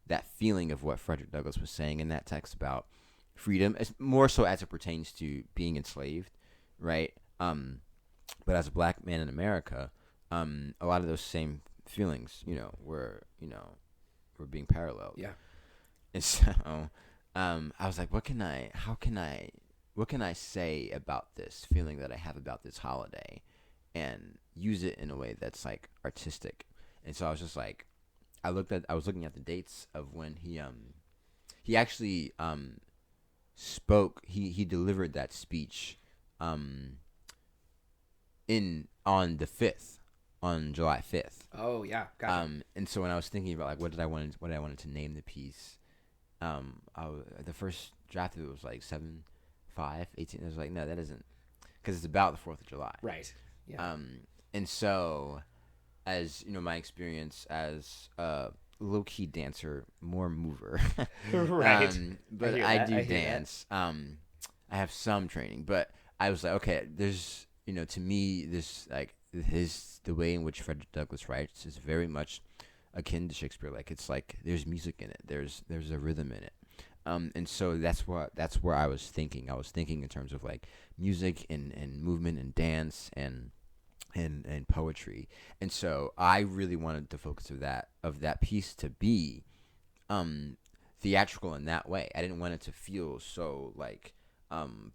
Speaker 2: that feeling of what Frederick Douglass was saying in that text about freedom, more so as it pertains to being enslaved, right? But as a Black man in America, a lot of those same feelings, you know, were being paralleled.
Speaker 1: Yeah.
Speaker 2: And so, I was like, what can I say about this feeling that I have about this holiday, and use it in a way that's like artistic? And so I was just like, I was looking at the dates of when he actually spoke. He delivered that speech on the 5th, on July 5th.
Speaker 1: Oh yeah, gotcha.
Speaker 2: And so when I was thinking about like what I wanted to name the piece, the first draft of it was like 7/5/18. I was like, no, that isn't, because it's about the 4th of July.
Speaker 1: Right. Yeah.
Speaker 2: And so, as you know, my experience as a low-key dancer, more mover.
Speaker 1: Right.
Speaker 2: But I do dance. I have some training, but I was like, okay, there's, you know, to me, this, like, the way in which Frederick Douglass writes is very much akin to Shakespeare. Like, it's like there's music in it, there's a rhythm in it, and so that's where I was thinking. I was thinking in terms of like music and movement and dance and poetry. And so I really wanted the focus of that piece to be theatrical in that way. I didn't want it to feel so like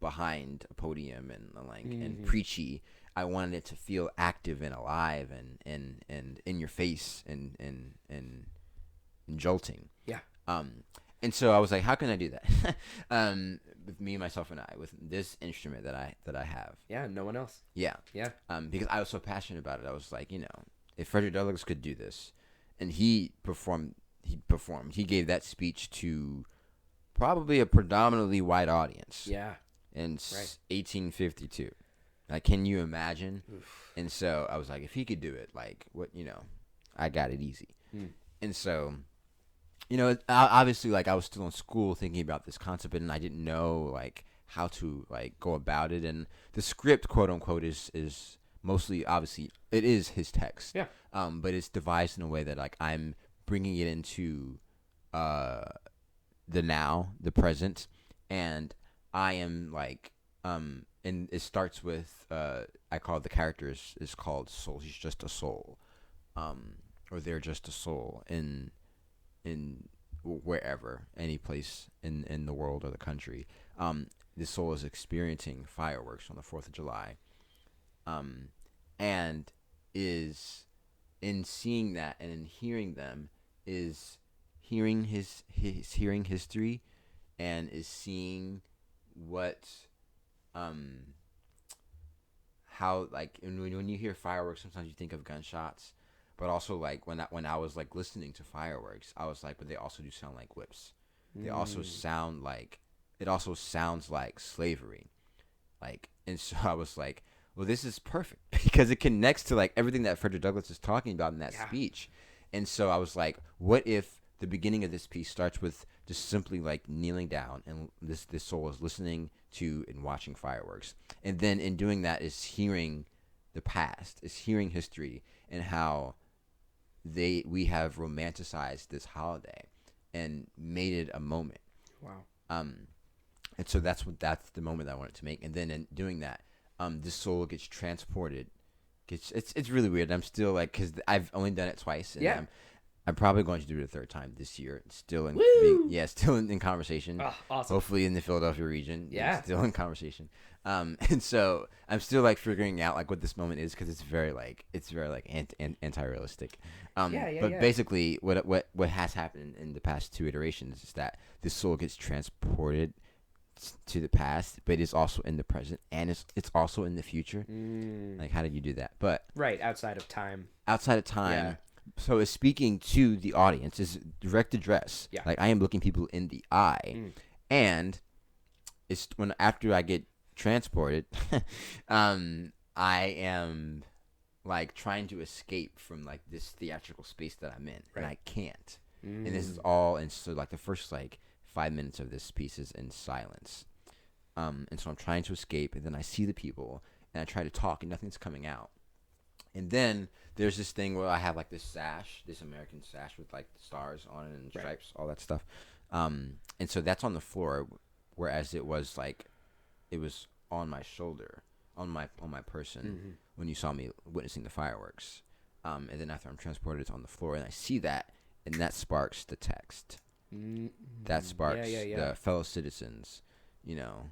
Speaker 2: behind a podium and like and preachy. I wanted it to feel active and alive and in your face and jolting.
Speaker 1: Yeah.
Speaker 2: And so I was like, how can I do that? With me, myself, and I, with this instrument that I have.
Speaker 1: Yeah, no one else.
Speaker 2: Yeah.
Speaker 1: Yeah.
Speaker 2: Because I was so passionate about it. I was like, you know, if Frederick Douglass could do this, and he gave that speech to probably a predominantly white audience.
Speaker 1: Yeah.
Speaker 2: In 1852. Like, can you imagine? Oof. And so I was like, if he could do it, like, what, you know, I got it easy. And so, you know, obviously, like, I was still in school thinking about this concept, and I didn't know, like, how to, like, go about it. And the script, quote unquote, is mostly, obviously, it is his text.
Speaker 1: Yeah.
Speaker 2: But it's devised in a way that, like, I'm bringing it into the now, the present, and I am, like, and it starts with, I call the characters, is called Soul. He's just a soul. Or they're just a soul in wherever, any place in the world or the country. This soul is experiencing fireworks on the 4th of July. And is, in seeing that and in hearing them, is hearing hearing history, and is seeing what, how, like, when you hear fireworks, sometimes you think of gunshots, but also, like, when I was, like, listening to fireworks, I was like, but they also do sound like whips. They also sound like, it also sounds like slavery. Like, and so I was like, well, this is perfect, because it connects to, like, everything that Frederick Douglass is talking about in that speech. And so I was like, what if the beginning of this piece starts with just simply like kneeling down, and this soul is listening to and watching fireworks, and then in doing that is hearing the past, is hearing history, and how we have romanticized this holiday and made it a moment.
Speaker 1: Wow.
Speaker 2: And so that's the moment that I wanted to make. And then in doing that, this soul gets transported. It's really weird. I'm still like, because I've only done it twice. And
Speaker 1: Yeah.
Speaker 2: I'm probably going to do it a third time this year. Still in still in conversation.
Speaker 1: Oh, awesome.
Speaker 2: Hopefully in the Philadelphia region.
Speaker 1: Yeah.
Speaker 2: Still in conversation. And so I'm still like figuring out like what this moment is, because it's very anti-realistic. But basically what has happened in the past 2 iterations is that this soul gets transported to the past, but it's also in the present, and it's also in the future. Like, how did you do that? But
Speaker 1: right, outside of time.
Speaker 2: Yeah. So it's speaking to the audience, is direct address.
Speaker 1: Yeah.
Speaker 2: Like, I am looking people in the eye, and it's when after I get transported, I am like trying to escape from like this theatrical space that I'm in, and I can't. And this is all, and so like the first like 5 minutes of this piece is in silence, and so I'm trying to escape, and then I see the people, and I try to talk, and nothing's coming out. And then there's this thing where I have like this sash, this American sash with like stars on it and stripes, all that stuff. And so that's on the floor, whereas it was on my shoulder, on my person when you saw me witnessing the fireworks. And then after I'm transported, it's on the floor, and I see that, and that sparks the text. That sparks the fellow citizens. You know,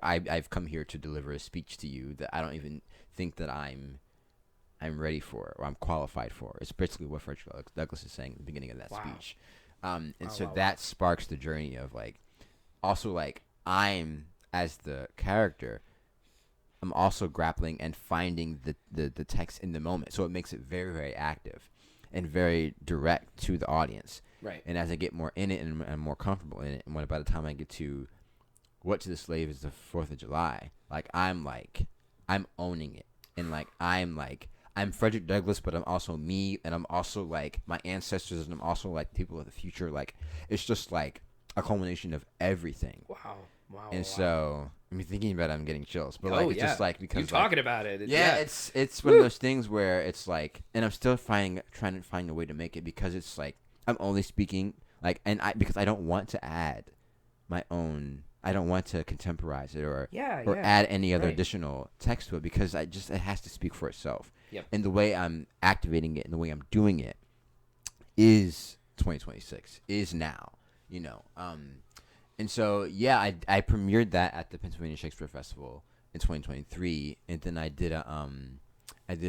Speaker 2: I've come here to deliver a speech to you that I don't even think that I'm ready for, or I'm qualified for. It's basically what Frederick Douglass is saying at the beginning of that speech. That sparks the journey of like, also like I'm, as the character, I'm also grappling and finding the text in the moment. So it makes it very, very active and very direct to the audience.
Speaker 1: Right.
Speaker 2: And as I get more in it and I'm more comfortable in it, and by the time I get to what to the slave is the 4th of July, I'm owning it. And I'm Frederick Douglass, but I'm also me, and I'm also like my ancestors, and I'm also like people of the future. Like, it's just like a culmination of everything.
Speaker 1: Wow.
Speaker 2: And so, I mean, thinking about it, I'm getting chills. But it's just like, because
Speaker 1: you talking about it.
Speaker 2: It's one of those things where it's like, and I'm still trying to find a way to make it, because it's like I'm only speaking because I don't want to add my own. I don't want to contemporize it or add any other additional text to it, because it has to speak for itself.
Speaker 1: Yep.
Speaker 2: And the way I'm activating it and the way I'm doing it is 2026, is now, you know. And so, I premiered that at the Pennsylvania Shakespeare Festival in 2023, and then I did a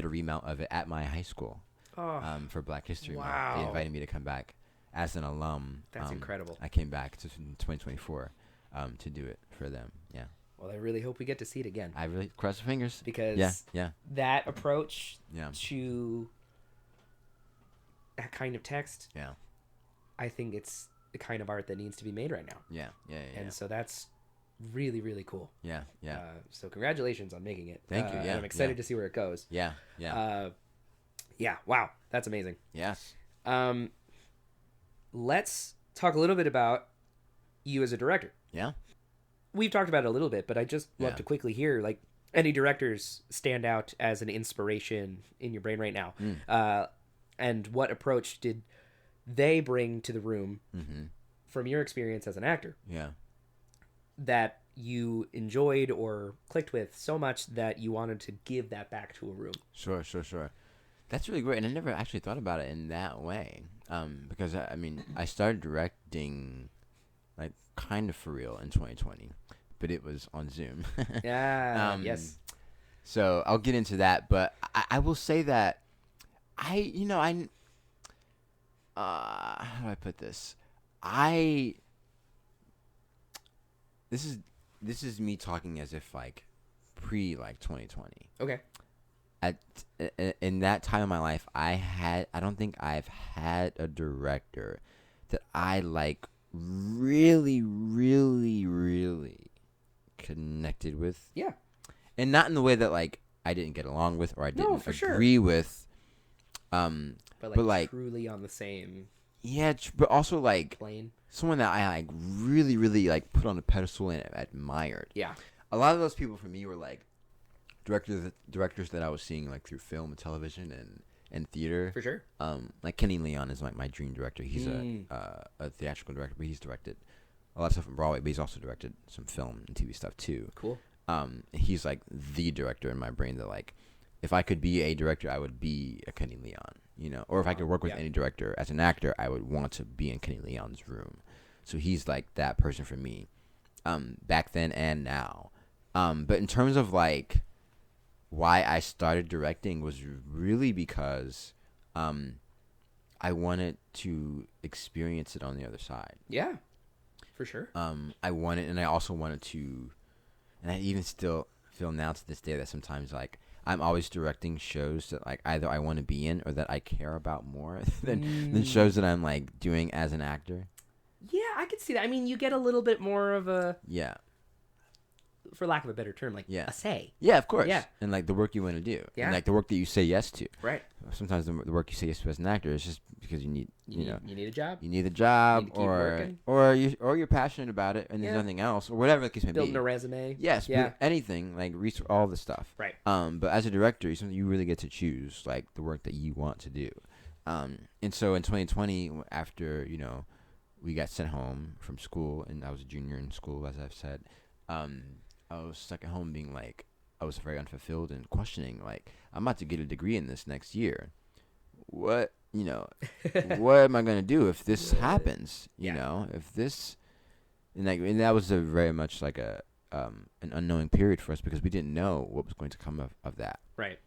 Speaker 2: remount of it at my high school for Black History Month. They invited me to come back as an alum.
Speaker 1: That's incredible.
Speaker 2: I came back in 2024 to do it for them. Yeah.
Speaker 1: Well, I really hope we get to see it again.
Speaker 2: I really cross my fingers,
Speaker 1: because that approach to that kind of text, I think it's the kind of art that needs to be made right now. Yeah. And so that's really, really cool. Yeah. So congratulations on making it.
Speaker 2: Thank you.
Speaker 1: And I'm excited to see where it goes.
Speaker 2: Yeah.
Speaker 1: Wow, that's amazing.
Speaker 2: Yes.
Speaker 1: Let's talk a little bit about you as a director.
Speaker 2: Yeah.
Speaker 1: We've talked about it a little bit, but I just love to quickly hear, like, any directors stand out as an inspiration in your brain right now. And what approach did they bring to the room from your experience as an actor? Yeah. That you enjoyed or clicked with so much that you wanted to give that back to a room?
Speaker 2: Sure. That's really great. And I never actually thought about it in that way. Because, I mean, I started directing, like, kind of for real in 2020. But it was on Zoom.
Speaker 1: Yes.
Speaker 2: So I'll get into that. But I will say that how do I put this? This is me talking as if like pre 2020.
Speaker 1: Okay.
Speaker 2: In that time of my life, I don't think I've had a director that I like really, really, really connected with.
Speaker 1: Yeah.
Speaker 2: And not in the way that like I didn't get along with or I didn't agree with.
Speaker 1: But but like truly on the same.
Speaker 2: Yeah, but also like
Speaker 1: plane.
Speaker 2: Someone that I like really, really like put on a pedestal and admired.
Speaker 1: Yeah.
Speaker 2: A lot of those people for me were like directors that I was seeing like through film and television and theater.
Speaker 1: For sure.
Speaker 2: Like Kenny Leon is like my dream director. He's a theatrical director, but he's directed a lot of stuff on Broadway, but he's also directed some film and TV stuff too.
Speaker 1: Cool.
Speaker 2: He's like the director in my brain that like, if I could be a director, I would be a Kenny Leon, you know, or if I could work with any director as an actor, I would want to be in Kenny Leon's room. So he's like that person for me, back then and now. But in terms of like why I started directing was really because, I wanted to experience it on the other side.
Speaker 1: Yeah, for sure.
Speaker 2: I wanted, and I also wanted to, and I even still feel now to this day that sometimes like I'm always directing shows that like either I want to be in or that I care about more than shows that I'm like doing as an actor.
Speaker 1: Yeah, I could see that. I mean, you get a little bit more of a for lack of a better term, like a say.
Speaker 2: Yeah, of course. Yeah, and like the work you want to do. Yeah, and like the work that you say yes to.
Speaker 1: Right.
Speaker 2: Sometimes the work you say yes to as an actor is just because you need you
Speaker 1: need a job.
Speaker 2: You need a job, or you're passionate about it, and there's nothing else, or whatever the case may be.
Speaker 1: Building a resume.
Speaker 2: Yes. Yeah. Anything like all the stuff.
Speaker 1: Right.
Speaker 2: But as a director, you really get to choose like the work that you want to do. And so in 2020, after we got sent home from school, and I was a junior in school, as I've said. I was stuck at home being like, I was very unfulfilled and questioning, like, I'm about to get a degree in this next year. What am I going to do if this happens? If this, and that was very much like an unknowing period for us because we didn't know what was going to come of that.
Speaker 1: Right.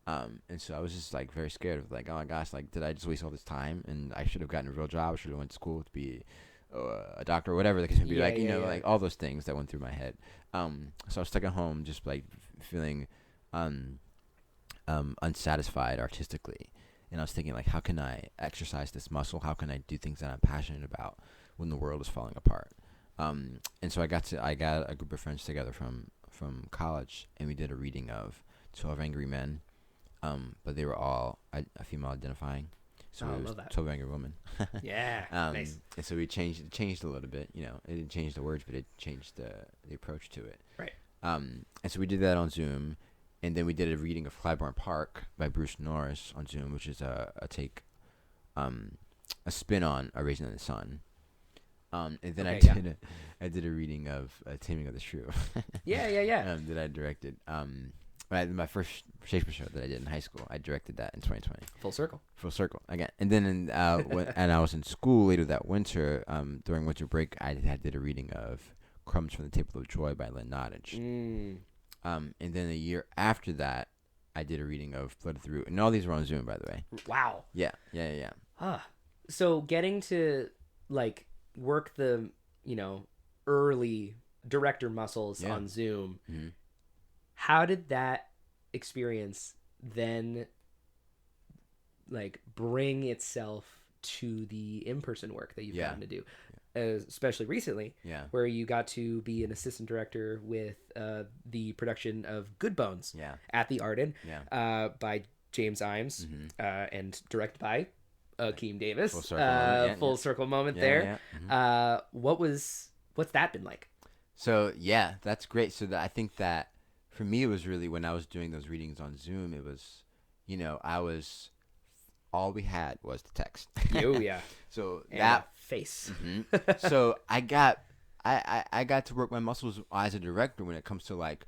Speaker 2: And so I was just like very scared of like, oh my gosh, like, did I just waste all this time? And I should have gotten a real job. I should have went to school to be a doctor or whatever the case may be, like all those things that went through my head. So I was stuck at home just like feeling unsatisfied artistically, and I was thinking like, how can I exercise this muscle? How can I do things that I'm passionate about when the world is falling apart? And so I got a group of friends together from college, and we did a reading of 12 Angry Men, but they were all female identifying. So it was 12 Angry Women.
Speaker 1: Yeah, nice.
Speaker 2: And so we changed a little bit. It didn't change the words, but it changed the approach to it.
Speaker 1: Right.
Speaker 2: And so we did that on Zoom, and then we did a reading of Clybourne Park by Bruce Norris on Zoom, which is a spin on A Raisin in the Sun. And then I did a reading of Taming of the Shrew.
Speaker 1: Yeah.
Speaker 2: That I directed. My first Shakespeare show that I did in high school, I directed that in 2020.
Speaker 1: Full circle
Speaker 2: again. And then and I was in school later that winter. During winter break, I did a reading of Crumbs from the Table of Joy by Lynn Nottage. And then a year after that, I did a reading of Blood of the Root, and all these were on Zoom, by the way.
Speaker 1: Wow.
Speaker 2: Yeah.
Speaker 1: So getting to like work the early director muscles on Zoom. Mm-hmm. How did that experience then like bring itself to the in-person work that you've gotten to do, especially recently, where you got to be an assistant director with the production of Good Bones at the Arden by James Imes, and directed by Akeem Davis. Full circle moment there. Yeah. What's that been like?
Speaker 2: So that's great. So I think that for me, it was really when I was doing those readings on Zoom, it was, all we had was the text.
Speaker 1: Oh, yeah.
Speaker 2: So
Speaker 1: and that face.
Speaker 2: Mm-hmm. So I got to work my muscles as a director when it comes to like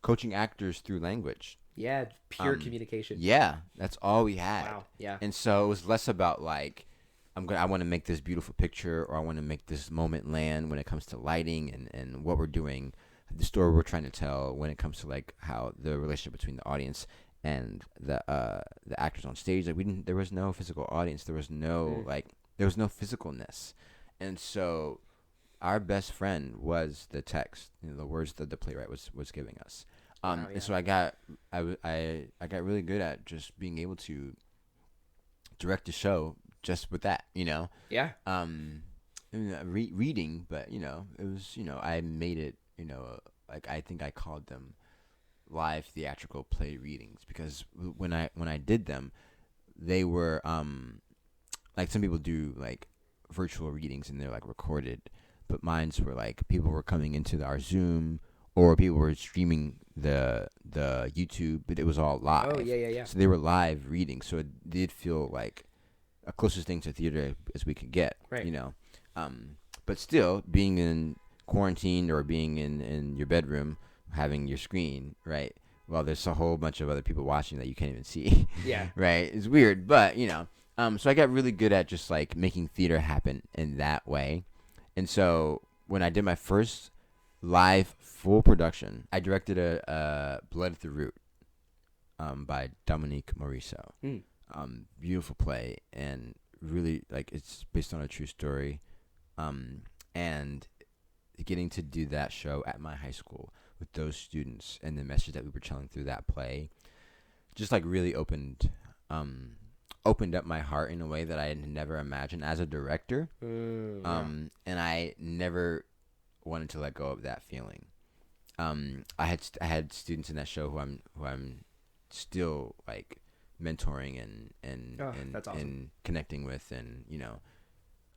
Speaker 2: coaching actors through language.
Speaker 1: Yeah, pure communication.
Speaker 2: Yeah, that's all we had.
Speaker 1: Wow. Yeah.
Speaker 2: And so it was less about like I want to make this beautiful picture, or I want to make this moment land when it comes to lighting and what we're doing. The story we're trying to tell when it comes to like how the relationship between the audience and the actors on stage, like there was no physical audience, there was no physicalness, and so our best friend was the text, the words that the playwright was giving us. And so I got really good at just being able to direct a show just with that, reading, but it was I made it. Like I think I called them live theatrical play readings because when I did them, they were like some people do like virtual readings and they're like recorded, but mine's were like people were coming into our Zoom or people were streaming the YouTube, but it was all live.
Speaker 1: Oh yeah.
Speaker 2: So they were live readings, so it did feel like a closest thing to theater as we could get.
Speaker 1: Right.
Speaker 2: You know, but still being in quarantine or being in your bedroom having your screen, right? Well, there's a whole bunch of other people watching that you can't even see.
Speaker 1: Yeah.
Speaker 2: Right? It's weird, but, you know. So I got really good at just, like, making theater happen in that way. And so when I did my first live full production, I directed a Blood at the Root by Dominique Morisseau. Beautiful play and really, like, it's based on a true story. And getting to do that show at my high school with those students and the message that we were telling through that play just like really opened up my heart in a way that I had never imagined as a director. And I never wanted to let go of that feeling. I had students in that show who I'm still like mentoring and
Speaker 1: that's awesome.
Speaker 2: and connecting with, and you know,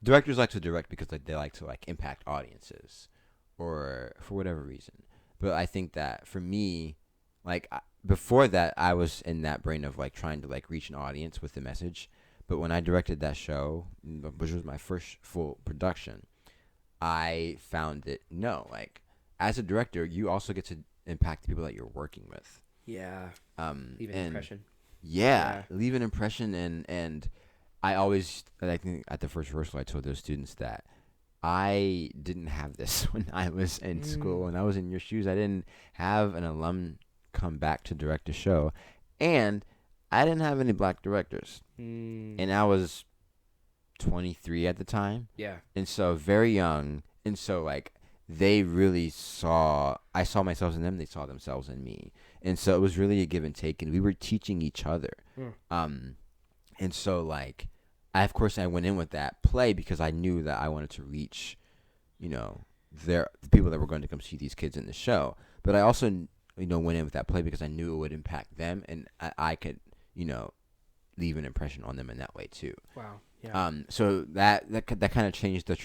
Speaker 2: directors like to direct because like they like to like impact audiences or for whatever reason. But I think that for me, like before that, I was in that brain of like trying to like reach an audience with the message. But when I directed that show, which was my first full production, I found that like as a director, you also get to impact the people that you're working with.
Speaker 1: Yeah. Leave an impression.
Speaker 2: Yeah, leave an impression, and I think at the first rehearsal I told those students that I didn't have this when I was in school, and I was in your shoes. I didn't have an alum come back to direct a show, and I didn't have any black directors. And I was 23 at the time.
Speaker 1: Yeah.
Speaker 2: And so very young, and so like they really I saw myself in them, they saw themselves in me. And so it was really a give and take, and we were teaching each other. And so like of course I went in with that play because I knew that I wanted to reach, you know, the people that were going to come see these kids in the show. But I also, you know, went in with that play because I knew it would impact them, and I could, you know, leave an impression on them in that way too.
Speaker 1: Wow. Yeah.
Speaker 2: So that kind of changed the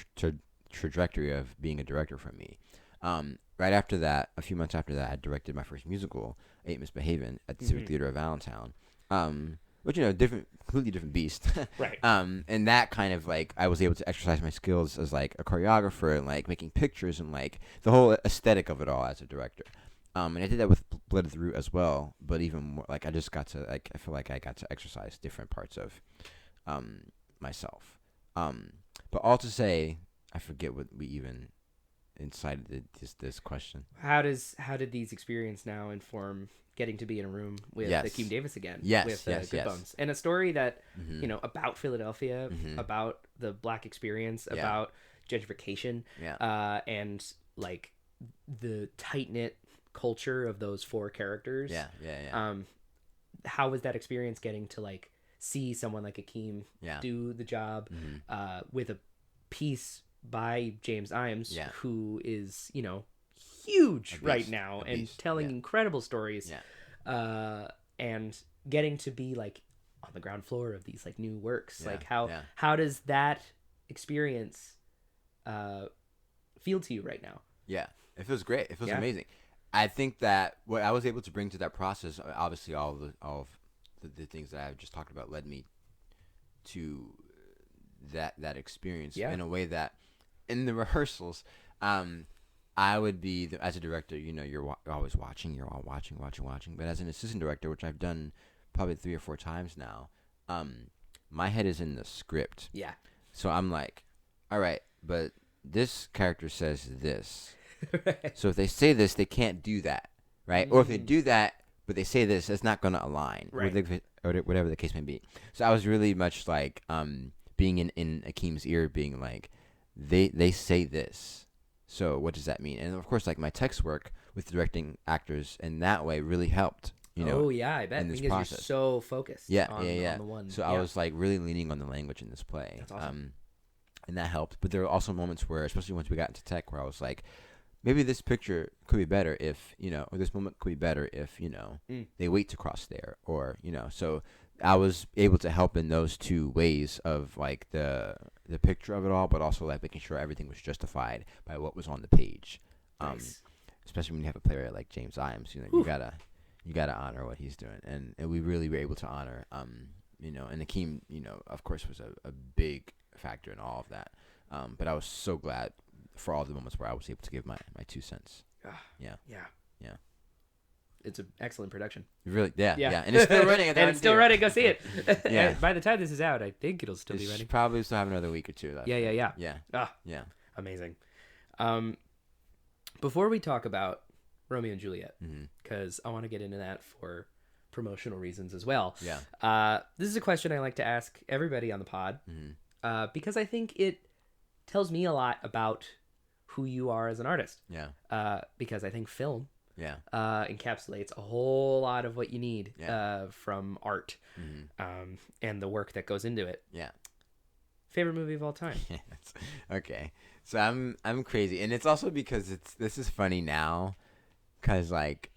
Speaker 2: trajectory of being a director for me. Right after that, a few months after that, I directed my first musical, Ain't Misbehavin', at the Civic Theater of Allentown. Which, you know, completely different beast.
Speaker 1: Right.
Speaker 2: And that kind of like I was able to exercise my skills as like a choreographer and like making pictures and like the whole aesthetic of it all as a director. And I did that with Blood at the Root as well, but even more like I just got to like I feel like I got to exercise different parts of myself. But all to say, I forget what we even incited this question.
Speaker 1: How did these experiences now inform getting to be in a room with Akeem Davis again?
Speaker 2: Yes,
Speaker 1: with Good Bones, and a story that you know about Philadelphia, about the Black experience, about gentrification, and like the tight knit culture of those four characters. How was that experience getting to like see someone like Akeem do the job with a piece by James Iams, who is, you know, huge right now and telling incredible stories, and getting to be like on the ground floor of these like new works. Like how does that experience feel to you right now? Yeah,
Speaker 2: it feels great. It feels amazing. I think that what I was able to bring to that process, obviously all of the things that I've just talked about led me to that experience in a way that in the rehearsals, I would be, as a director, you know, you're always watching, you're all watching. But as an assistant director, which I've done probably 3 or 4 times now, my head is in the script.
Speaker 1: Yeah.
Speaker 2: So I'm like, all right, but this character says this.
Speaker 1: Right.
Speaker 2: So if they say this, they can't do that, right? Or if they do that, but they say this, it's not going to align,
Speaker 1: right?
Speaker 2: Or whatever the case may be. So I was really much like being in Akeem's ear, being like, they say this, so what does that mean? And of course, like my text work with directing actors in that way really helped. You know,
Speaker 1: I bet,
Speaker 2: in this
Speaker 1: because
Speaker 2: process.
Speaker 1: You're so focused. On the one.
Speaker 2: So I was like really leaning on the language in this play.
Speaker 1: That's awesome.
Speaker 2: And that helped. But there were also moments where, especially once we got into tech, where I was like, maybe this picture could be better if, you know, or this moment could be better if, you know, they wait to cross there, or, you know. So I was able to help in those two ways of like the picture of it all, but also like making sure everything was justified by what was on the page.
Speaker 1: Nice.
Speaker 2: Especially when you have a player like James Iams, you gotta honor what he's doing, and we really were able to honor, and Akeem, of course, was a big factor in all of that. But I was so glad for all the moments where I was able to give my 2 cents. Yeah.
Speaker 1: It's an excellent production.
Speaker 2: Really, yeah, and it's still running.
Speaker 1: And it's still running. Go see it.
Speaker 2: Yeah.
Speaker 1: By the time this is out, I think it'll still be running.
Speaker 2: Probably still have another week or two left.
Speaker 1: Yeah.
Speaker 2: Yeah.
Speaker 1: Amazing. Before we talk about Romeo and Juliet, because I want to get into that for promotional reasons as well.
Speaker 2: Yeah.
Speaker 1: This is a question I like to ask everybody on the pod, because I think it tells me a lot about who you are as an artist.
Speaker 2: Yeah.
Speaker 1: Because I think film
Speaker 2: Yeah.
Speaker 1: Encapsulates a whole lot of what you need from art,
Speaker 2: Mm-hmm.
Speaker 1: and the work that goes into it.
Speaker 2: Yeah.
Speaker 1: Favorite movie of all time?
Speaker 2: Okay. So I'm crazy, and it's also because this is funny now, cause like,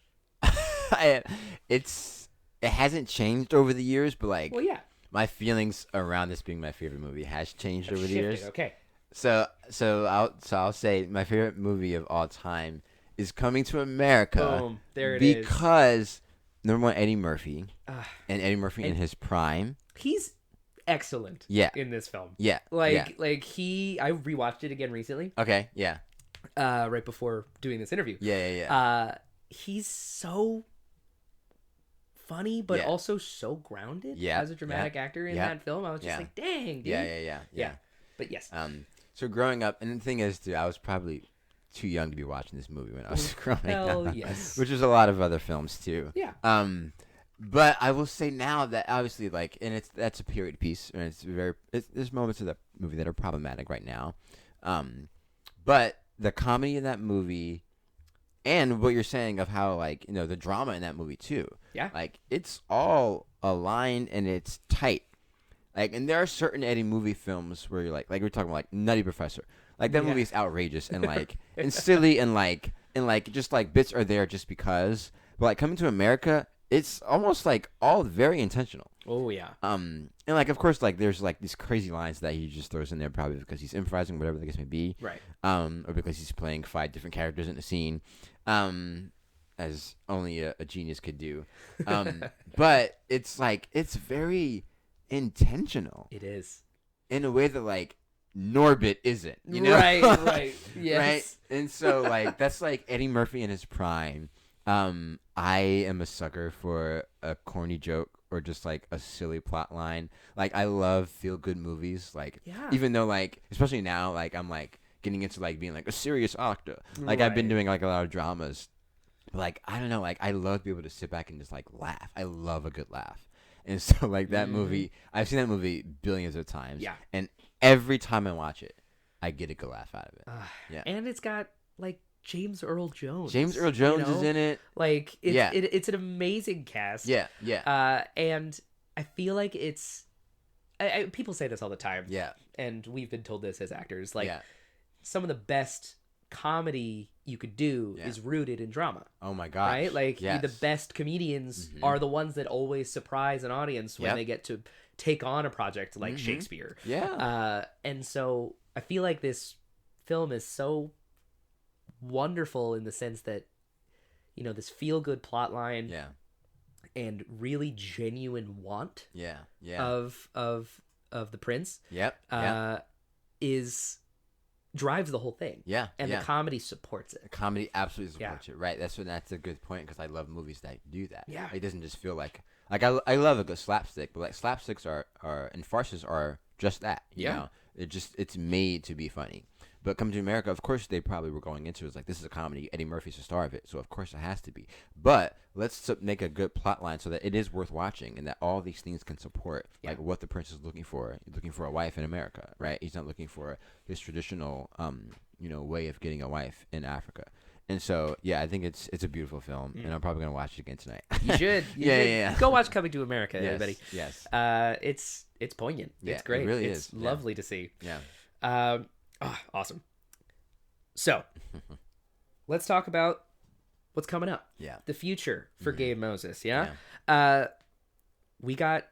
Speaker 2: it hasn't changed over the years, but like,
Speaker 1: Well, yeah.
Speaker 2: my feelings around this being my favorite movie has changed over the years.
Speaker 1: Okay.
Speaker 2: So I'll say my favorite movie of all time is Coming to America.
Speaker 1: Boom. There it is.
Speaker 2: Because number one, Eddie Murphy, and Eddie Murphy in his prime.
Speaker 1: He's excellent.
Speaker 2: Yeah.
Speaker 1: In this film.
Speaker 2: Yeah.
Speaker 1: Like I rewatched it again recently.
Speaker 2: Okay. Yeah.
Speaker 1: Right before doing this interview.
Speaker 2: Yeah.
Speaker 1: He's so funny, but also so grounded as a dramatic actor in that film. I was just like, dang, dude.
Speaker 2: Yeah.
Speaker 1: But yes.
Speaker 2: So growing up, and the thing is, dude, I was probably too young to be watching this movie when I was growing
Speaker 1: Hell
Speaker 2: up.
Speaker 1: yes.
Speaker 2: Which is a lot of other films too.
Speaker 1: Yeah.
Speaker 2: But I will say now that obviously, like, and that's a period piece, and there's moments of that movie that are problematic right now. But the comedy in that movie, and what you're saying of how, like, the drama in that movie too.
Speaker 1: Yeah.
Speaker 2: Like, it's all aligned and it's tight. Like, and there are certain Eddie movie films where you're like we're talking about, like, Nutty Professor. Like, that movie is outrageous and, like, and silly and just, like, bits are there just because. But, like, Coming to America, it's almost, like, all very intentional.
Speaker 1: Oh, yeah.
Speaker 2: And, like, of course, like, there's, like, these crazy lines that he just throws in there probably because he's improvising, whatever the case may be.
Speaker 1: Right.
Speaker 2: Or because he's playing 5 different characters in a scene, as only a genius could do. But it's, like, it's very intentional.
Speaker 1: It is.
Speaker 2: In a way that, like, Norbit isn't,
Speaker 1: Right. Yes.
Speaker 2: Right? And so, like, that's, like, Eddie Murphy in his prime. I am a sucker for a corny joke or just, like, a silly plot line. Like, I love feel-good movies. Like, even though, like, especially now, like, I'm, like, getting into, like, being, like, a serious actor. Like, I've been doing, like, a lot of dramas. But, like, I don't know. Like, I love to be able to sit back and just, like, laugh. I love a good laugh. And so, like, that movie, I've seen that movie billions of times. Yeah. And every time I watch it, I get a good laugh out of it. Yeah.
Speaker 1: And it's got, like, James Earl Jones.
Speaker 2: James Earl Jones is in it.
Speaker 1: Like, it's an amazing cast.
Speaker 2: Yeah.
Speaker 1: And I feel like it's... people say this all the time.
Speaker 2: Yeah.
Speaker 1: And we've been told this as actors. Like, some of the best comedy you could do is rooted in drama.
Speaker 2: Oh my gosh.
Speaker 1: Right? Like, the best comedians are the ones that always surprise an audience when they get to take on a project like Shakespeare.
Speaker 2: Yeah.
Speaker 1: And so I feel like this film is so wonderful in the sense that, this feel-good plot line and really genuine want of the prince drives the whole thing. And the comedy supports it.
Speaker 2: The comedy absolutely supports it. Right. That's a good point, because I love movies that do that.
Speaker 1: Yeah.
Speaker 2: It doesn't just feel like I love a good slapstick, but, like, slapsticks are and farces are just that. You know? It's made to be funny. But Coming to America, of course, they probably were going into it. It's like, this is a comedy. Eddie Murphy's the star of it, so of course it has to be. But let's make a good plot line so that it is worth watching and that all these things can support like what the prince is looking for. He's looking for a wife in America, right? He's not looking for his traditional, way of getting a wife in Africa. And so, I think it's a beautiful film, and I'm probably gonna watch it again tonight.
Speaker 1: You should. Yeah. Go watch Coming to America, everybody.
Speaker 2: Yes.
Speaker 1: It's poignant.
Speaker 2: Yeah,
Speaker 1: it's great.
Speaker 2: It really
Speaker 1: it's lovely to see.
Speaker 2: Yeah.
Speaker 1: Awesome. So, let's talk about what's coming up.
Speaker 2: Yeah.
Speaker 1: The future for Gabe Moses. Yeah.
Speaker 2: Yeah.
Speaker 1: We got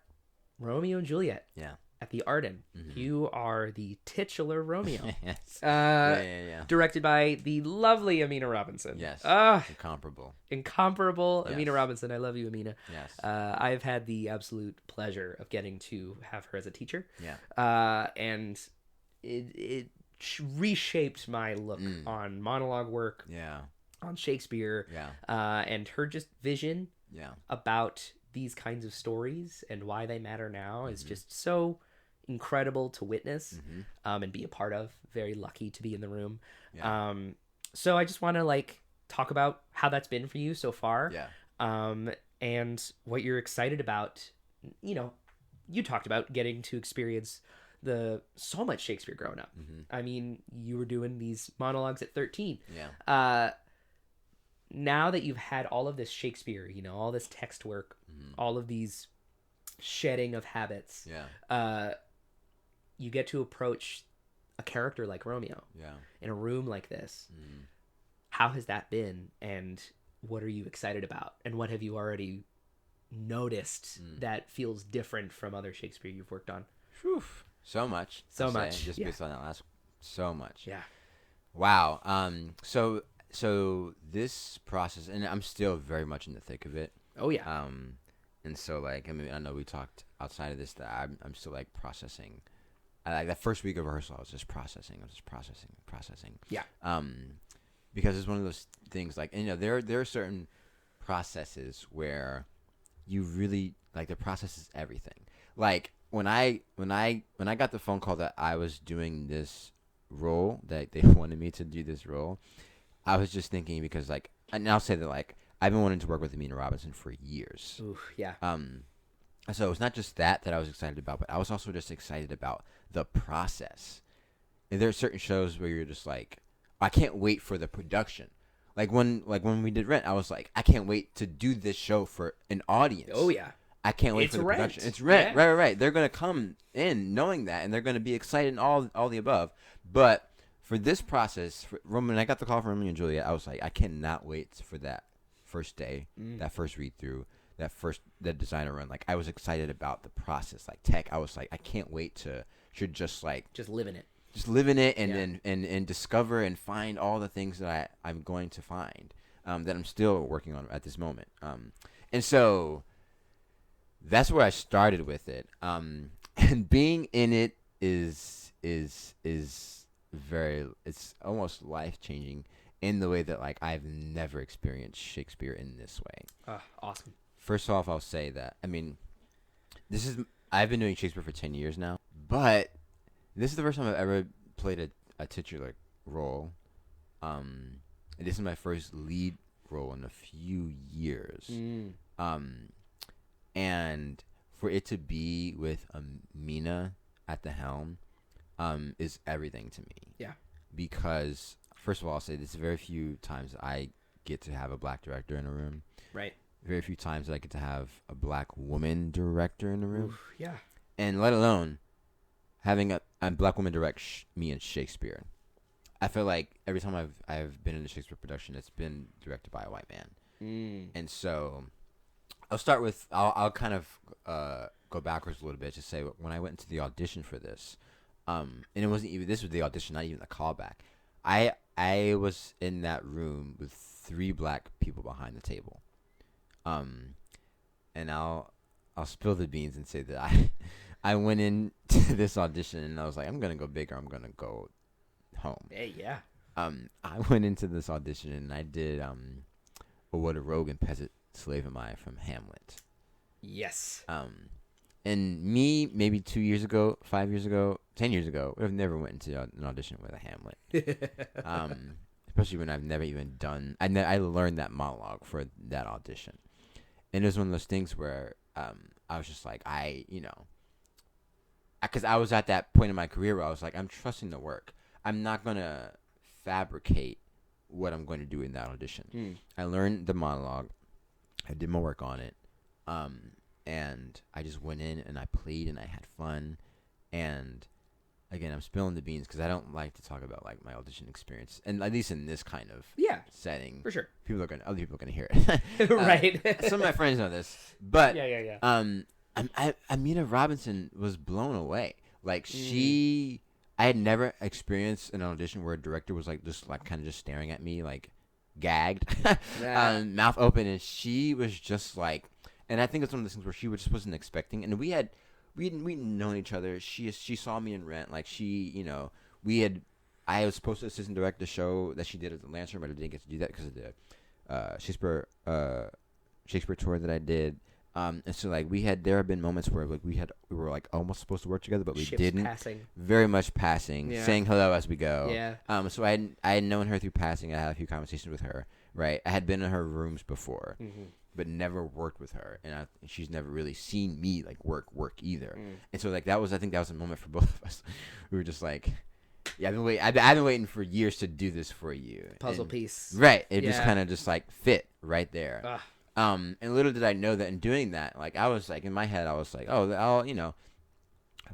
Speaker 1: Romeo and Juliet.
Speaker 2: Yeah.
Speaker 1: At the Arden.
Speaker 2: Mm-hmm.
Speaker 1: You are the titular Romeo.
Speaker 2: Yes.
Speaker 1: Directed by the lovely Amina Robinson.
Speaker 2: Yes.
Speaker 1: Incomparable
Speaker 2: Yes.
Speaker 1: Amina Robinson. I love you, Amina.
Speaker 2: Yes.
Speaker 1: I've had the absolute pleasure of getting to have her as a teacher.
Speaker 2: Yeah.
Speaker 1: And it reshaped my look on monologue work.
Speaker 2: Yeah.
Speaker 1: On Shakespeare.
Speaker 2: Yeah.
Speaker 1: And her just vision.
Speaker 2: Yeah.
Speaker 1: About these kinds of stories and why they matter now is just so incredible to witness and be a part of. Very lucky to be in the room.
Speaker 2: Yeah.
Speaker 1: So I just want to talk about how that's been for you so far.
Speaker 2: Yeah.
Speaker 1: And what you're excited about. You talked about getting to experience so much Shakespeare growing up. I mean, you were doing these monologues at 13.
Speaker 2: Yeah.
Speaker 1: Now that you've had all of this Shakespeare, all this text work, all of these shedding of habits, you get to approach a character like Romeo in a room like this. How has that been, and what are you excited about, and what have you already noticed that feels different from other Shakespeare you've worked on?
Speaker 2: Whew. So much. Just based on that last, so much.
Speaker 1: Yeah.
Speaker 2: Wow. So this process, and I'm still very much in the thick of it.
Speaker 1: Oh yeah.
Speaker 2: And so I know we talked outside of this that I'm still processing. That first week of rehearsal, I was just processing.
Speaker 1: Yeah.
Speaker 2: Because it's one of those things there are certain processes where you really the process is everything. When I got the phone call that I was doing this role, that they wanted me to do this role, I was just thinking because and I'll say that I've been wanting to work with Amina Robinson for years.
Speaker 1: Ooh, yeah.
Speaker 2: So it's not just that I was excited about, but I was also just excited about the process. And there are certain shows where you're just I can't wait for the production. When we did Rent, I was I can't wait to do this show for an audience.
Speaker 1: Oh yeah.
Speaker 2: I can't wait for the production. It's Rent. Yeah. Right. They're gonna come in knowing that, and they're gonna be excited and all the above. But for this process, when I got the call from Romeo and Juliet, I was I cannot wait for that first day, that first read through, that designer run. I was excited about the process, tech. I was I can't wait to just
Speaker 1: live in it.
Speaker 2: Just live in it, and then and discover and find all the things that I'm going to find, that I'm still working on at this moment. And so that's where I started with it. And being in it is it's almost life-changing in the way that I've never experienced Shakespeare in this way.
Speaker 1: Awesome.
Speaker 2: First off, I'll say that I've been doing Shakespeare for 10 years now, but this is the first time I've ever played a titular role. And this is my first lead role in a few years. And for it to be with Amina at the helm is everything to me. Yeah. Because, first of all, I'll say this: very few times I get to have a black director in a room. Right. Very few times I get to have a black woman director in the room. Oof, yeah. And let alone having a black woman direct me in Shakespeare. I feel like every time I've been in a Shakespeare production, it's been directed by a white man. And so I'll start with I'll kind of go backwards a little bit to say when I went into the audition for this, and it wasn't even, this was the audition, not even the callback. I was in that room with 3 black people behind the table. And I'll spill the beans and say that I went into this audition and I was I'm gonna go big or I'm gonna go home. Hey, yeah. I went into this audition and I did "Oh, what a rogue and peasant slave am I" from Hamlet. Yes. And me, maybe 2 years ago, 5 years ago, 10 years ago, would have never went into an audition with a Hamlet. Especially when I've never even done. I learned that monologue for that audition, and it was one of those things where I was just because I was at that point in my career where I was I'm trusting the work. I'm not gonna fabricate what I'm going to do in that audition. I learned the monologue. I did my work on it. And I just went in and I played and I had fun. And again, I'm spilling the beans because I don't like to talk about my audition experience, and at least in this kind of setting, for sure. Other people are gonna hear it. Right. Some of my friends know this, but Amina Robinson was blown away. Like I had never experienced an audition where a director was like just like kind of just staring at me like gagged, mouth open, and she was just like, and I think it's one of those things where she just wasn't expecting, and we'd known each other. She saw me in Rent, like I was supposed to assistant direct the show that she did at the Lancer, but I didn't get to do that because of the Shakespeare tour that I did. And so like there have been moments where like we were like almost supposed to work together, but we didn't.
Speaker 1: Passing.
Speaker 2: Very much passing, saying hello as we go.
Speaker 1: Yeah.
Speaker 2: So I had known her through passing. I had a few conversations with her. Right. I had been in her rooms before, but never worked with her, and she's never really seen me like work either. And so like I think that was a moment for both of us. We were just like, yeah, I've been waiting for years to do this for you.
Speaker 1: Puzzle piece.
Speaker 2: Right. It just kind of just like fit right there. And little did I know that in doing that, like I was like in my head, I was like, oh, I'll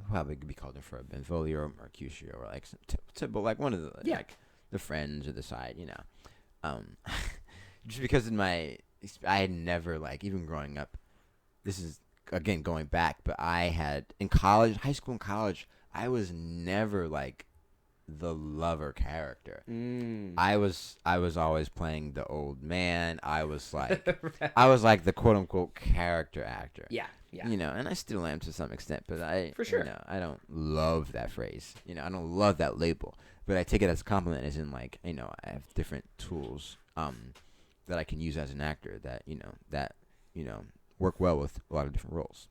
Speaker 2: probably could be called in for a Benvolio or Mercutio or like typical like one of the like the friends or the side, just because I had never like even growing up. This is again going back, but I had in college, high school and college, I was never like the lover character. I was always playing the old man. I was like I was like the quote unquote character actor.
Speaker 1: Yeah.
Speaker 2: And I still am to some extent, but
Speaker 1: for sure.
Speaker 2: I don't love that phrase. I don't love that label, but I take it as a compliment, as in like I have different tools that I can use as an actor that work well with a lot of different roles.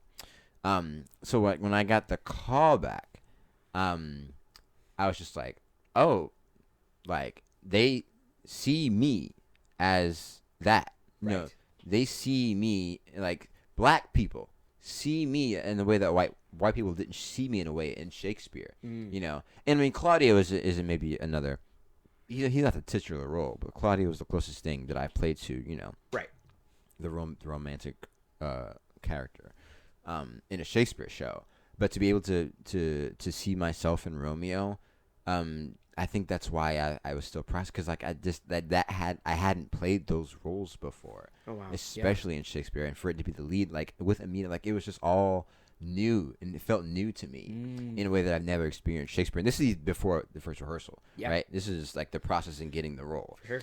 Speaker 2: So like when I got the call back, I was just like, oh, like they see me as that.
Speaker 1: Right.
Speaker 2: No, they see me like black people see me in the way that white people didn't see me in a way in Shakespeare. And I mean Claudio is maybe another. He's not the titular role, but Claudio was the closest thing that I played to
Speaker 1: right,
Speaker 2: the romantic character in a Shakespeare show. But to be able to see myself in Romeo, I think that's why I was still pressed, because like I hadn't played those roles before.
Speaker 1: Oh wow!
Speaker 2: Especially in Shakespeare, and for it to be the lead, like with Amina, like it was just all new, and it felt new to me in a way that I've never experienced Shakespeare. And this is before the first rehearsal, right? This is like the process in getting the role.
Speaker 1: For sure.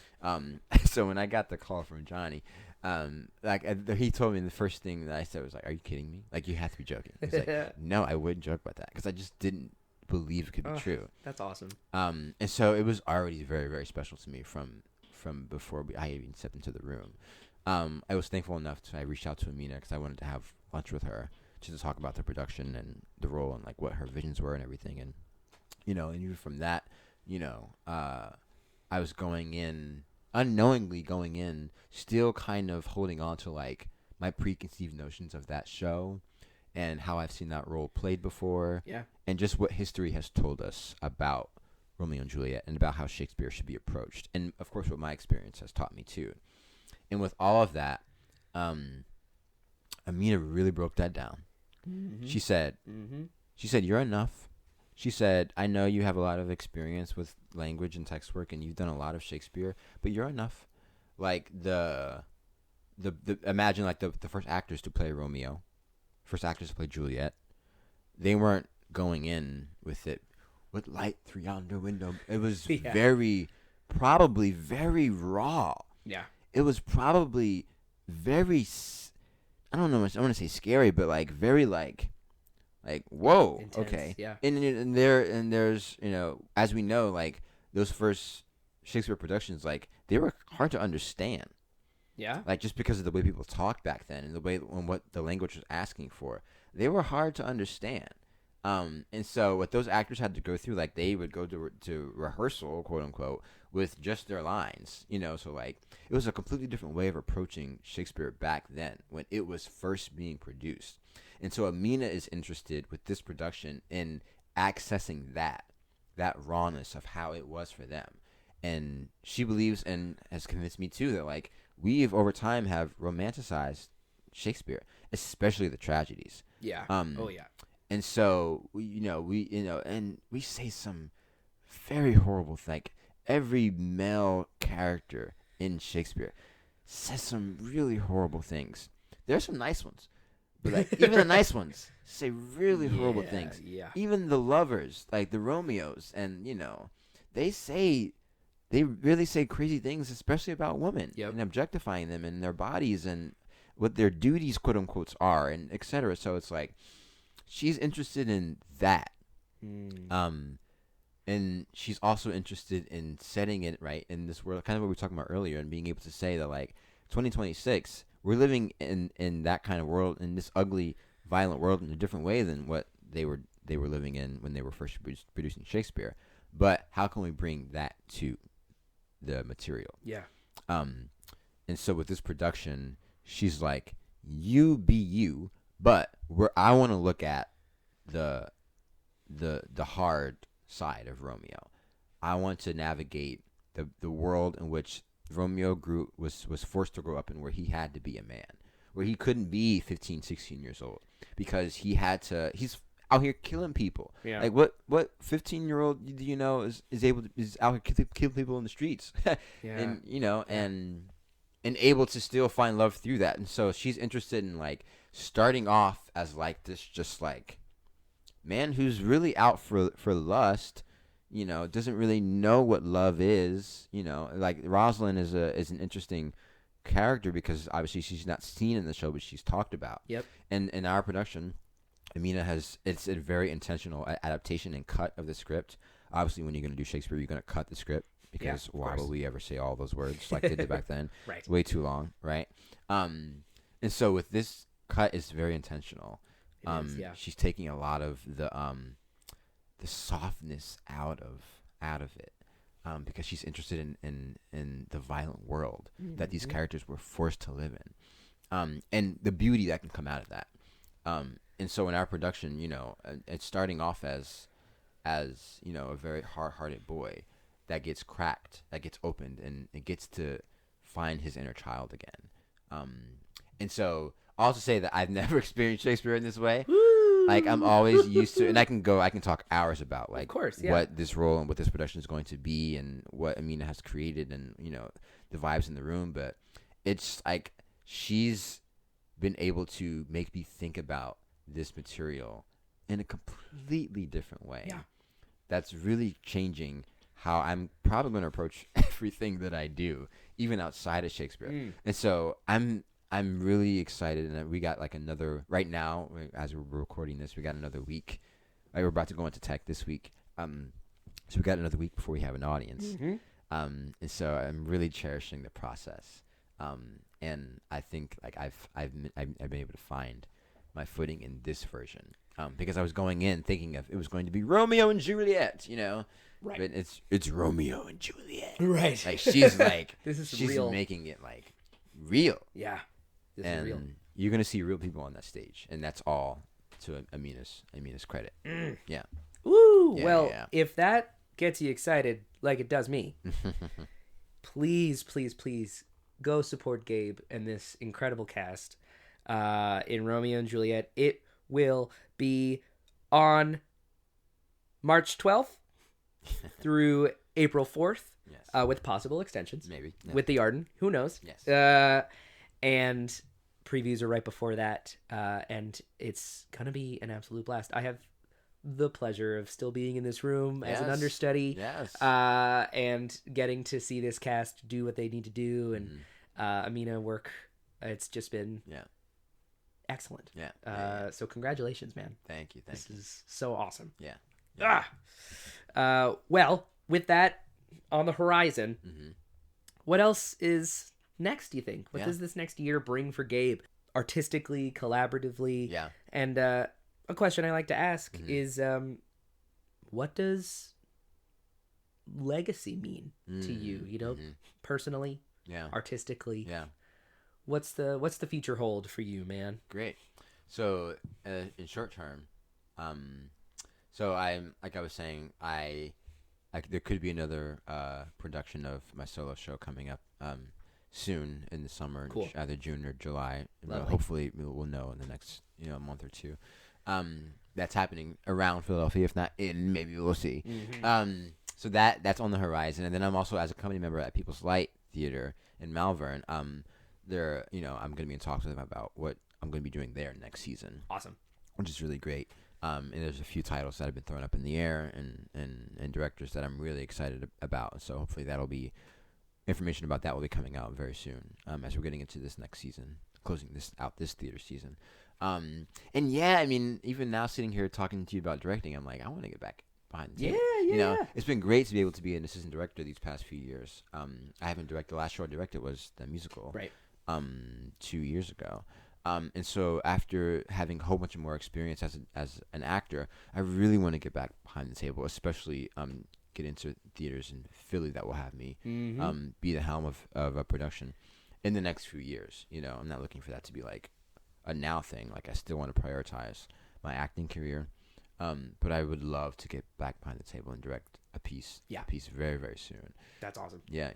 Speaker 2: So when I got the call from Johnny, he told me the first thing that I said was like, "Are you kidding me? Like you have to be joking." He's like, "No, I wouldn't joke about that," because I just didn't believe it could be true.
Speaker 1: That's awesome.
Speaker 2: And so it was already very, very special to me from before I even stepped into the room. I was thankful enough I reached out to Amina because I wanted to have lunch with her just to talk about the production and the role and like what her visions were and everything. And and even from that, I was unknowingly going in, still kind of holding on to like my preconceived notions of that show and how I've seen that role played before.
Speaker 1: Yeah. And
Speaker 2: just what history has told us about Romeo and Juliet and about how Shakespeare should be approached. And, of course, what my experience has taught me, too. And with all of that, Amina really broke that down. Mm-hmm. She said, "You're enough." She said, "I know you have a lot of experience with language and text work, and you've done a lot of Shakespeare, but you're enough." Like, imagine, like, the first actors to play Romeo, first actors to play Juliet, they weren't going in with it with light through yonder window. It was probably very raw. Yeah. It was probably very, I don't know, I want to say scary, but like very like whoa, intense, okay. Yeah. And there's, as we know, like those first Shakespeare productions, like they were hard to understand. Yeah. Like just because of the way people talked back then and the way and what the language was asking for, they were hard to understand. And so what those actors had to go through, like they would go to rehearsal, quote unquote, with just their lines, so like it was a completely different way of approaching Shakespeare back then when it was first being produced. And so Amina is interested with this production in accessing that rawness of how it was for them. And she believes and has convinced me too that like we've over time have romanticized Shakespeare, especially the tragedies. Yeah. Oh yeah. And so we say some very horrible thing. Like every male character in Shakespeare says some really horrible things. There are some nice ones, But like even the nice ones say really horrible things.
Speaker 1: Yeah.
Speaker 2: Even the lovers, like the Romeos, and they really say crazy things, especially about women and objectifying them and their bodies and what their duties, quote unquote, are, and etc. So it's like she's interested in that. And she's also interested in setting it right in this world, kind of what we were talking about earlier, and being able to say that like 2026, we're living in that kind of world, in this ugly, violent world, in a different way than what they were living in when they were first producing Shakespeare. But how can we bring that to the material?
Speaker 1: Yeah.
Speaker 2: And so with this production, she's like, you be you, but I want to look at the hard side of Romeo. I want to navigate the world in which Romeo was forced to grow up in, where he had to be a man, where he couldn't be 15, 16 years old because he's out here killing people.
Speaker 1: Yeah.
Speaker 2: Like what 15-year-old is out here killing people in the streets.
Speaker 1: Yeah.
Speaker 2: And able to still find love through that. And so she's interested in like starting off as like this just like man who's really out for lust, doesn't really know what love is, like Rosalind is an interesting character because obviously she's not seen in the show, but she's talked about.
Speaker 1: Yep.
Speaker 2: And in our production, Amina it's a very intentional adaptation and cut of the script. Obviously, when you're going to do Shakespeare, you're going to cut the script because why would we ever say all those words like they did back then?
Speaker 1: Right.
Speaker 2: Way too long, right? And so with this cut, it's very intentional. She's taking a lot of the softness out of it, because she's interested in the violent world that these characters were forced to live in, and the beauty that can come out of that. And so in our production, it's starting off as a very hard-hearted boy that gets cracked, that gets opened, and it gets to find his inner child again. And so I'll also say that I've never experienced Shakespeare in this way.
Speaker 1: Woo!
Speaker 2: Like I'm always used to, and I can talk hours about like
Speaker 1: of course, yeah.
Speaker 2: what this role and what this production is going to be and what Amina has created and the vibes in the room. But it's like she's been able to make me think about this material in a completely different way.
Speaker 1: Yeah.
Speaker 2: That's really changing how I'm probably going to approach everything that I do, even outside of Shakespeare. And so I'm really excited, and we got like another right now as we're recording this. We got another week. Like we're about to go into tech this week, so we got another week before we have an audience. And so I'm really cherishing the process, and I think like I've been able to find my footing in this version, because I was going in thinking of it was going to be Romeo and Juliet,
Speaker 1: Right.
Speaker 2: But it's Romeo and Juliet,
Speaker 1: right?
Speaker 2: Like she's like
Speaker 1: she's
Speaker 2: real, making it like real.
Speaker 1: Yeah. This
Speaker 2: and
Speaker 1: is real.
Speaker 2: You're gonna see real people on that stage, and that's all to Amina's credit. Yeah.
Speaker 1: Woo!
Speaker 2: Yeah,
Speaker 1: well,
Speaker 2: yeah.
Speaker 1: if that gets you excited, like it does me, please, please, please go support Gabe and this incredible cast in Romeo and Juliet. It will be on March 12th through April 4th,
Speaker 2: Yes.
Speaker 1: with possible extensions.
Speaker 2: Maybe. Yeah.
Speaker 1: With the Arden. Who knows?
Speaker 2: Yes.
Speaker 1: And previews are right before that, and it's gonna be an absolute blast. I have the pleasure of still being in this room as an understudy,
Speaker 2: Yes.
Speaker 1: and getting to see this cast do what they need to do, and Amina work. It's just been excellent.
Speaker 2: Yeah.
Speaker 1: So congratulations, man.
Speaker 2: Thank you.
Speaker 1: This is so awesome.
Speaker 2: Yeah.
Speaker 1: Well, with that on the horizon,
Speaker 2: Mm-hmm.
Speaker 1: what else is next, do you think? What does this next year bring for Gabe? Artistically, collaboratively?
Speaker 2: Yeah.
Speaker 1: And a question I like to ask is, what does legacy mean to you? Personally, artistically?
Speaker 2: Yeah.
Speaker 1: What's the future hold for you, man?
Speaker 2: Great. So in short term, so I'm like I was saying, there could be another production of my solo show coming up soon in the summer,
Speaker 1: Cool.
Speaker 2: either June or July.
Speaker 1: Lovely.
Speaker 2: Hopefully we'll know in the next month or two. That's happening around Philadelphia, if not in, maybe we'll see. So that's on the horizon, and then I'm also as a company member at People's Light Theater in Malvern. I'm going to be in talks with them about what I'm going to be doing there next season.
Speaker 1: Awesome.
Speaker 2: Which is really great. And there's a few titles that have been thrown up in the air and directors that I'm really excited about. So hopefully that'll be information about that will be coming out very soon as we're getting into this next season, closing this theater season. And yeah, I mean, even now sitting here talking to you about directing, I'm like, I want to get back behind the table.
Speaker 1: Yeah.
Speaker 2: You know, it's been great to be able to be an assistant director these past few years. I haven't directed. The last show I directed was the musical.
Speaker 1: Right.
Speaker 2: 2 years ago. And so after having a whole bunch of more experience as an actor, I really want to get back behind the table, especially get into theaters in Philly that will have me be the helm of a production in the next few years. You know, I'm not looking for that to be like a now thing. Like I still want to prioritize my acting career, but I would love to get back behind the table and direct a piece.
Speaker 1: Yeah.
Speaker 2: A piece very, very soon.
Speaker 1: That's awesome.
Speaker 2: Yeah.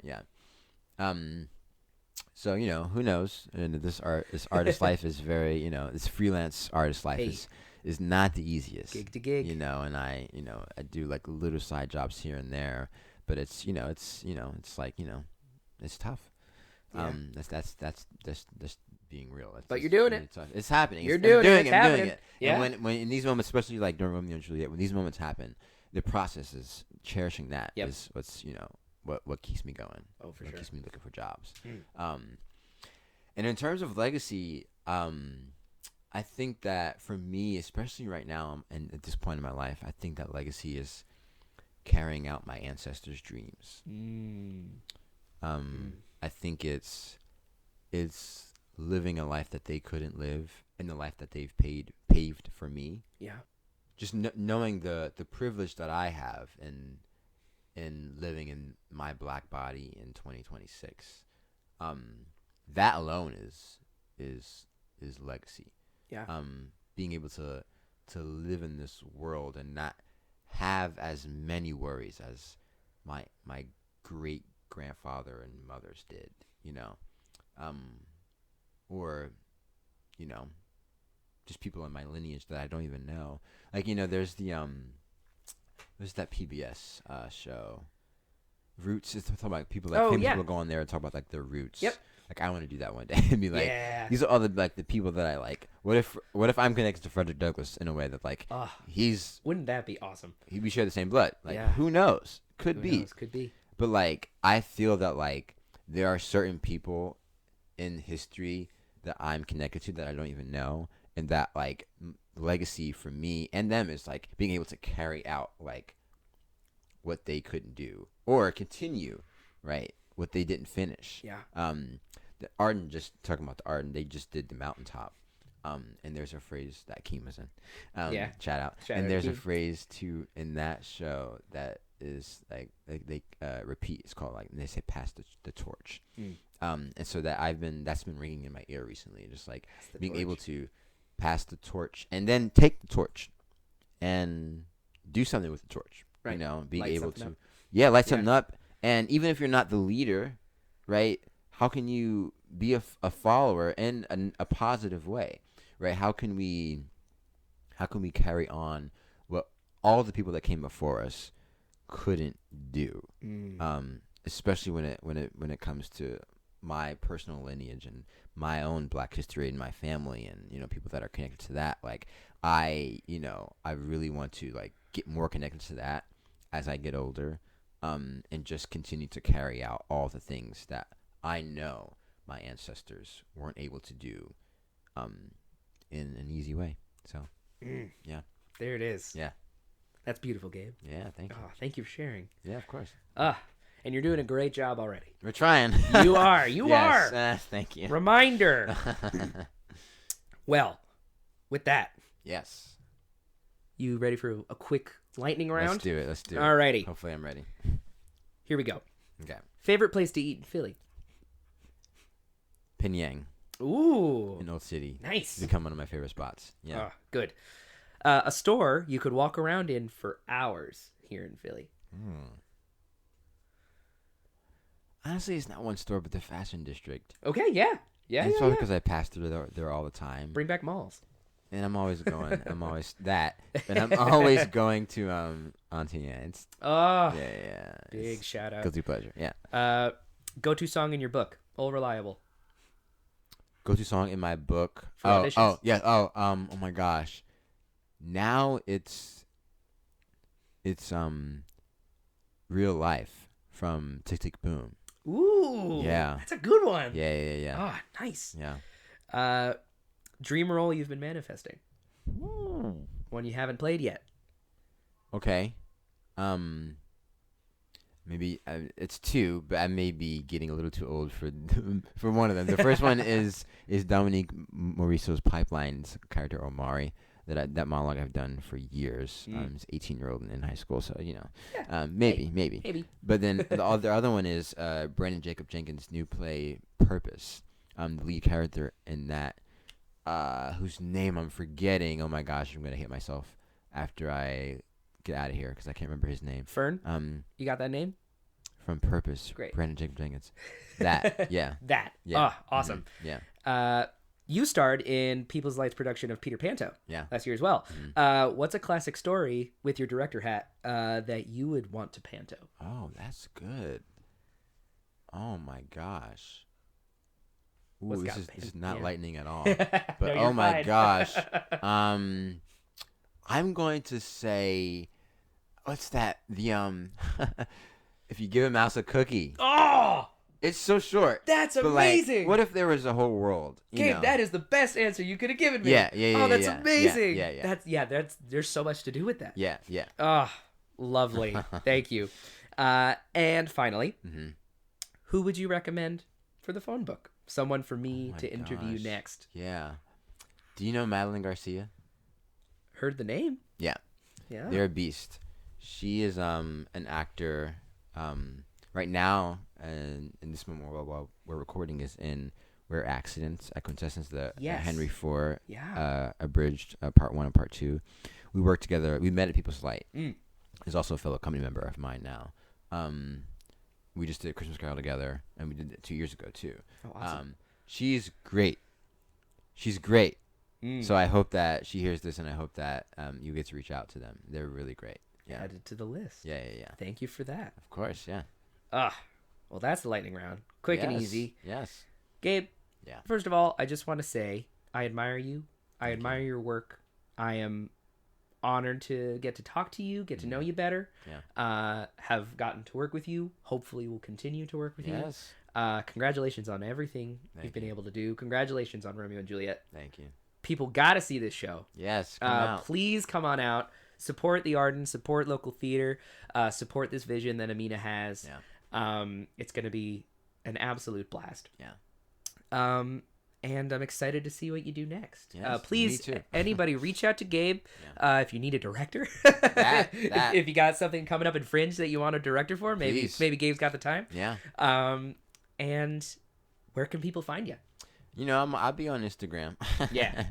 Speaker 2: So, you know, who knows? And this artist life is very, you know, this freelance artist life is not the easiest.
Speaker 1: Gig to gig.
Speaker 2: You know, and I do like little side jobs here and there, but it's like, it's tough.
Speaker 1: Yeah.
Speaker 2: That's just being real.
Speaker 1: But you're doing it.
Speaker 2: Tough. It's happening.
Speaker 1: You're doing it.
Speaker 2: I'm doing it.
Speaker 1: Yeah.
Speaker 2: And when in these moments, especially like during Romeo and Juliet, when these moments happen, the process is cherishing that is what's, what keeps me going.
Speaker 1: Oh, for sure.
Speaker 2: Keeps me looking for jobs. And in terms of legacy, I think that for me, especially right now and at this point in my life, I think that legacy is carrying out my ancestors' dreams. I think it's living a life that they couldn't live and the life that they've paved for me.
Speaker 1: Yeah.
Speaker 2: Just knowing the privilege that I have in living in my black body in 2026, that alone is legacy.
Speaker 1: Yeah.
Speaker 2: Being able to live in this world and not have as many worries as my great grandfather and mothers did, or just people in my lineage that I don't even know. Like, there's that PBS show, Roots. It's talking about people famous people go on there and talk about like their roots.
Speaker 1: Yep.
Speaker 2: Like I want to do that one day and be like, these are all the people that I like. What if I'm connected to Frederick Douglass in a way that like
Speaker 1: wouldn't that be awesome?
Speaker 2: We share the same blood. Like who knows? Could be. But like I feel that like there are certain people in history that I'm connected to that I don't even know, and that like legacy for me and them is like being able to carry out like what they couldn't do or continue what they didn't finish. The Arden, just talking about the Arden, they just did the mountaintop, and there's a phrase that Keem was in, shout out, and there's a phrase too in that show that is like they repeat. It's called like they say pass the torch, and so that's been ringing in my ear recently, just like being able to pass the torch and then take the torch and do something with the torch. Right. Being light able to light something up. And even if you're not the leader, right, how can you be a follower in a positive way, right? How can we carry on what all the people that came before us couldn't do, especially when it comes to my personal lineage and my own Black history and my family and people that are connected to that. Like I really want to like get more connected to that as I get older, and just continue to carry out all the things that I know my ancestors weren't able to do in an easy way. So yeah,
Speaker 1: there it is.
Speaker 2: Yeah,
Speaker 1: that's beautiful, Gabe.
Speaker 2: Yeah, thank you.
Speaker 1: Thank you for sharing.
Speaker 2: Yeah, of course.
Speaker 1: And you're doing a great job already.
Speaker 2: We're trying.
Speaker 1: You are. You are.
Speaker 2: Thank you.
Speaker 1: Reminder. Well, with that.
Speaker 2: Yes.
Speaker 1: You ready for a quick lightning round?
Speaker 2: Let's do it.
Speaker 1: Alrighty.
Speaker 2: Hopefully I'm ready.
Speaker 1: Here we go.
Speaker 2: Okay.
Speaker 1: Favorite place to eat in Philly?
Speaker 2: Pinyin.
Speaker 1: Ooh.
Speaker 2: In Old City.
Speaker 1: Nice.
Speaker 2: It's become one of my favorite spots. Yeah.
Speaker 1: Good. A store you could walk around in for hours here in Philly.
Speaker 2: Honestly, it's not one store, but the Fashion District.
Speaker 1: Okay, yeah. Yeah,
Speaker 2: and it's probably because I pass through there all the time.
Speaker 1: Bring back malls.
Speaker 2: And I'm always going. I'm always going to Auntie Anne's.
Speaker 1: Oh.
Speaker 2: Yeah.
Speaker 1: Big shout out.
Speaker 2: Guilty pleasure. Yeah.
Speaker 1: Go-to song in your book. All Reliable.
Speaker 2: go-to song in my book.
Speaker 1: For auditions?
Speaker 2: Yeah. Oh my gosh. Now it's Real Life from Tick Tick Boom.
Speaker 1: Ooh.
Speaker 2: Yeah.
Speaker 1: That's a good one.
Speaker 2: Yeah.
Speaker 1: Ah, nice.
Speaker 2: Yeah.
Speaker 1: Dream role you've been manifesting. One you haven't played yet.
Speaker 2: Okay. Maybe it's two, but I may be getting a little too old for for one of them. The first one is Dominique Morisseau's Pipeline's character Omari that monologue I've done for years. He's 18-year-old in high school, so maybe. But then the other one is Brandon Jacob Jenkins' new play Purpose. The lead character in that, whose name I'm forgetting. Oh my gosh, I'm gonna hit myself after I get out of here because I can't remember his name.
Speaker 1: Fern? You got that name?
Speaker 2: From Purpose.
Speaker 1: Great.
Speaker 2: Brandon Jacob Jenkins. That, yeah.
Speaker 1: That.
Speaker 2: Yeah.
Speaker 1: Oh, awesome.
Speaker 2: Mm-hmm. Yeah.
Speaker 1: You starred in People's Light's production of Peter Panto last year as well. What's a classic story with your director hat that you would want to panto?
Speaker 2: Oh, that's good. Oh my gosh. Ooh, this is not lightning at all. But
Speaker 1: no,
Speaker 2: oh my
Speaker 1: fine.
Speaker 2: gosh. I'm going to say, what's that? The if you give a mouse a cookie.
Speaker 1: Oh,
Speaker 2: it's so short.
Speaker 1: that's
Speaker 2: but
Speaker 1: amazing.
Speaker 2: Like, what if there was a whole world?
Speaker 1: Gabe, that is the best answer you could have given me.
Speaker 2: Yeah.
Speaker 1: Oh, that's amazing.
Speaker 2: Yeah.
Speaker 1: That's there's so much to do with that.
Speaker 2: Yeah.
Speaker 1: Oh, lovely. Thank you. And finally, who would you recommend for the phone book? Someone for me to interview next.
Speaker 2: Yeah. Do you know Madeline Garcia?
Speaker 1: Heard the name.
Speaker 2: Yeah. They're a beast. She is an actor right now, and in this moment while we're recording is in Rare Accidents at Quintessence, the Henry IV abridged part 1 and part 2. We worked together. We met at People's Light. He's also a fellow company member of mine now. We just did a Christmas Carol together, and we did it 2 years ago too.
Speaker 1: Oh, awesome.
Speaker 2: She's great. So I hope that she hears this, and I hope that you get to reach out to them. They're really great. Yeah.
Speaker 1: Added to the list.
Speaker 2: Yeah.
Speaker 1: Thank you for that.
Speaker 2: Of course, yeah.
Speaker 1: Well, that's the lightning round. Quick and easy.
Speaker 2: Yes.
Speaker 1: Gabe.
Speaker 2: Yeah.
Speaker 1: First of all, I just want to say I admire you. I admire your work. I am honored to get to talk to you, get to know you better.
Speaker 2: Yeah.
Speaker 1: Have gotten to work with you. Hopefully, we'll continue to work with you.
Speaker 2: Yes.
Speaker 1: Congratulations on everything you've been able to do. Congratulations on Romeo and Juliet.
Speaker 2: Thank you.
Speaker 1: People got to see this show.
Speaker 2: Yes. Come out.
Speaker 1: Please come on out. Support the Arden. Support local theater. Support this vision that Amina has.
Speaker 2: Yeah.
Speaker 1: It's going to be an absolute blast.
Speaker 2: Yeah.
Speaker 1: And I'm excited to see what you do next.
Speaker 2: Yes,
Speaker 1: please,
Speaker 2: me too.
Speaker 1: anybody reach out to Gabe if you need a director.
Speaker 2: That.
Speaker 1: If you got something coming up in Fringe that you want a director for, maybe Gabe's got the time.
Speaker 2: Yeah.
Speaker 1: And where can people find you?
Speaker 2: You know, I'll be on Instagram.
Speaker 1: Yeah.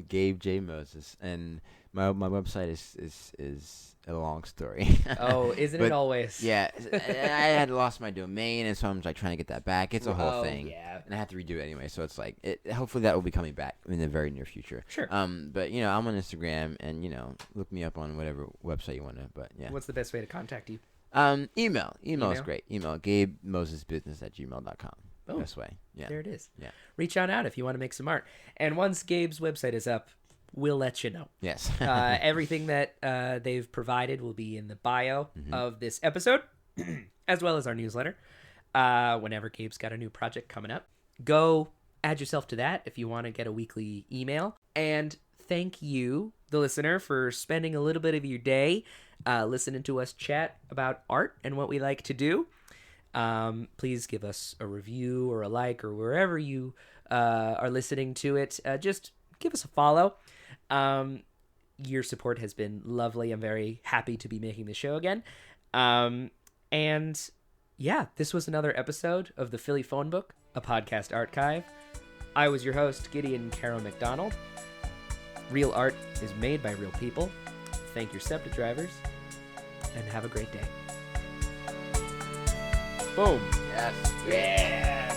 Speaker 2: Gabe J Moses, and my website is a long story.
Speaker 1: Oh, isn't it always?
Speaker 2: Yeah, I had lost my domain, and so I'm like trying to get that back. It's a whole thing.
Speaker 1: Yeah.
Speaker 2: And I have to redo it anyway, so it's like hopefully that will be coming back in the very near future.
Speaker 1: Sure.
Speaker 2: But you know, I'm on Instagram, and you know, look me up on whatever website you want to. But yeah.
Speaker 1: What's the best way to contact you?
Speaker 2: Email is great. Email GabeMosesBusiness@gmail.com.
Speaker 1: Oh,
Speaker 2: Best way. Yeah.
Speaker 1: There it is.
Speaker 2: Yeah.
Speaker 1: Reach on out if you want to make some art. And once Gabe's website is up, we'll let you know.
Speaker 2: Yes.
Speaker 1: Everything that they've provided will be in the bio of this episode, as well as our newsletter. Whenever Gabe's got a new project coming up, go add yourself to that if you want to get a weekly email. And thank you, the listener, for spending a little bit of your day listening to us chat about art and what we like to do. Please give us a review or a like or wherever you are listening to it. Just give us a follow. Your support has been lovely. I'm very happy to be making the show again. And yeah, this was another episode of the Philly Phone Book, a podcast archive. I was your host, Gideon Caro McDonald. Real art is made by real people. Thank your SEPTA drivers, and have a great day. Boom.
Speaker 2: Yes.
Speaker 1: Yeah.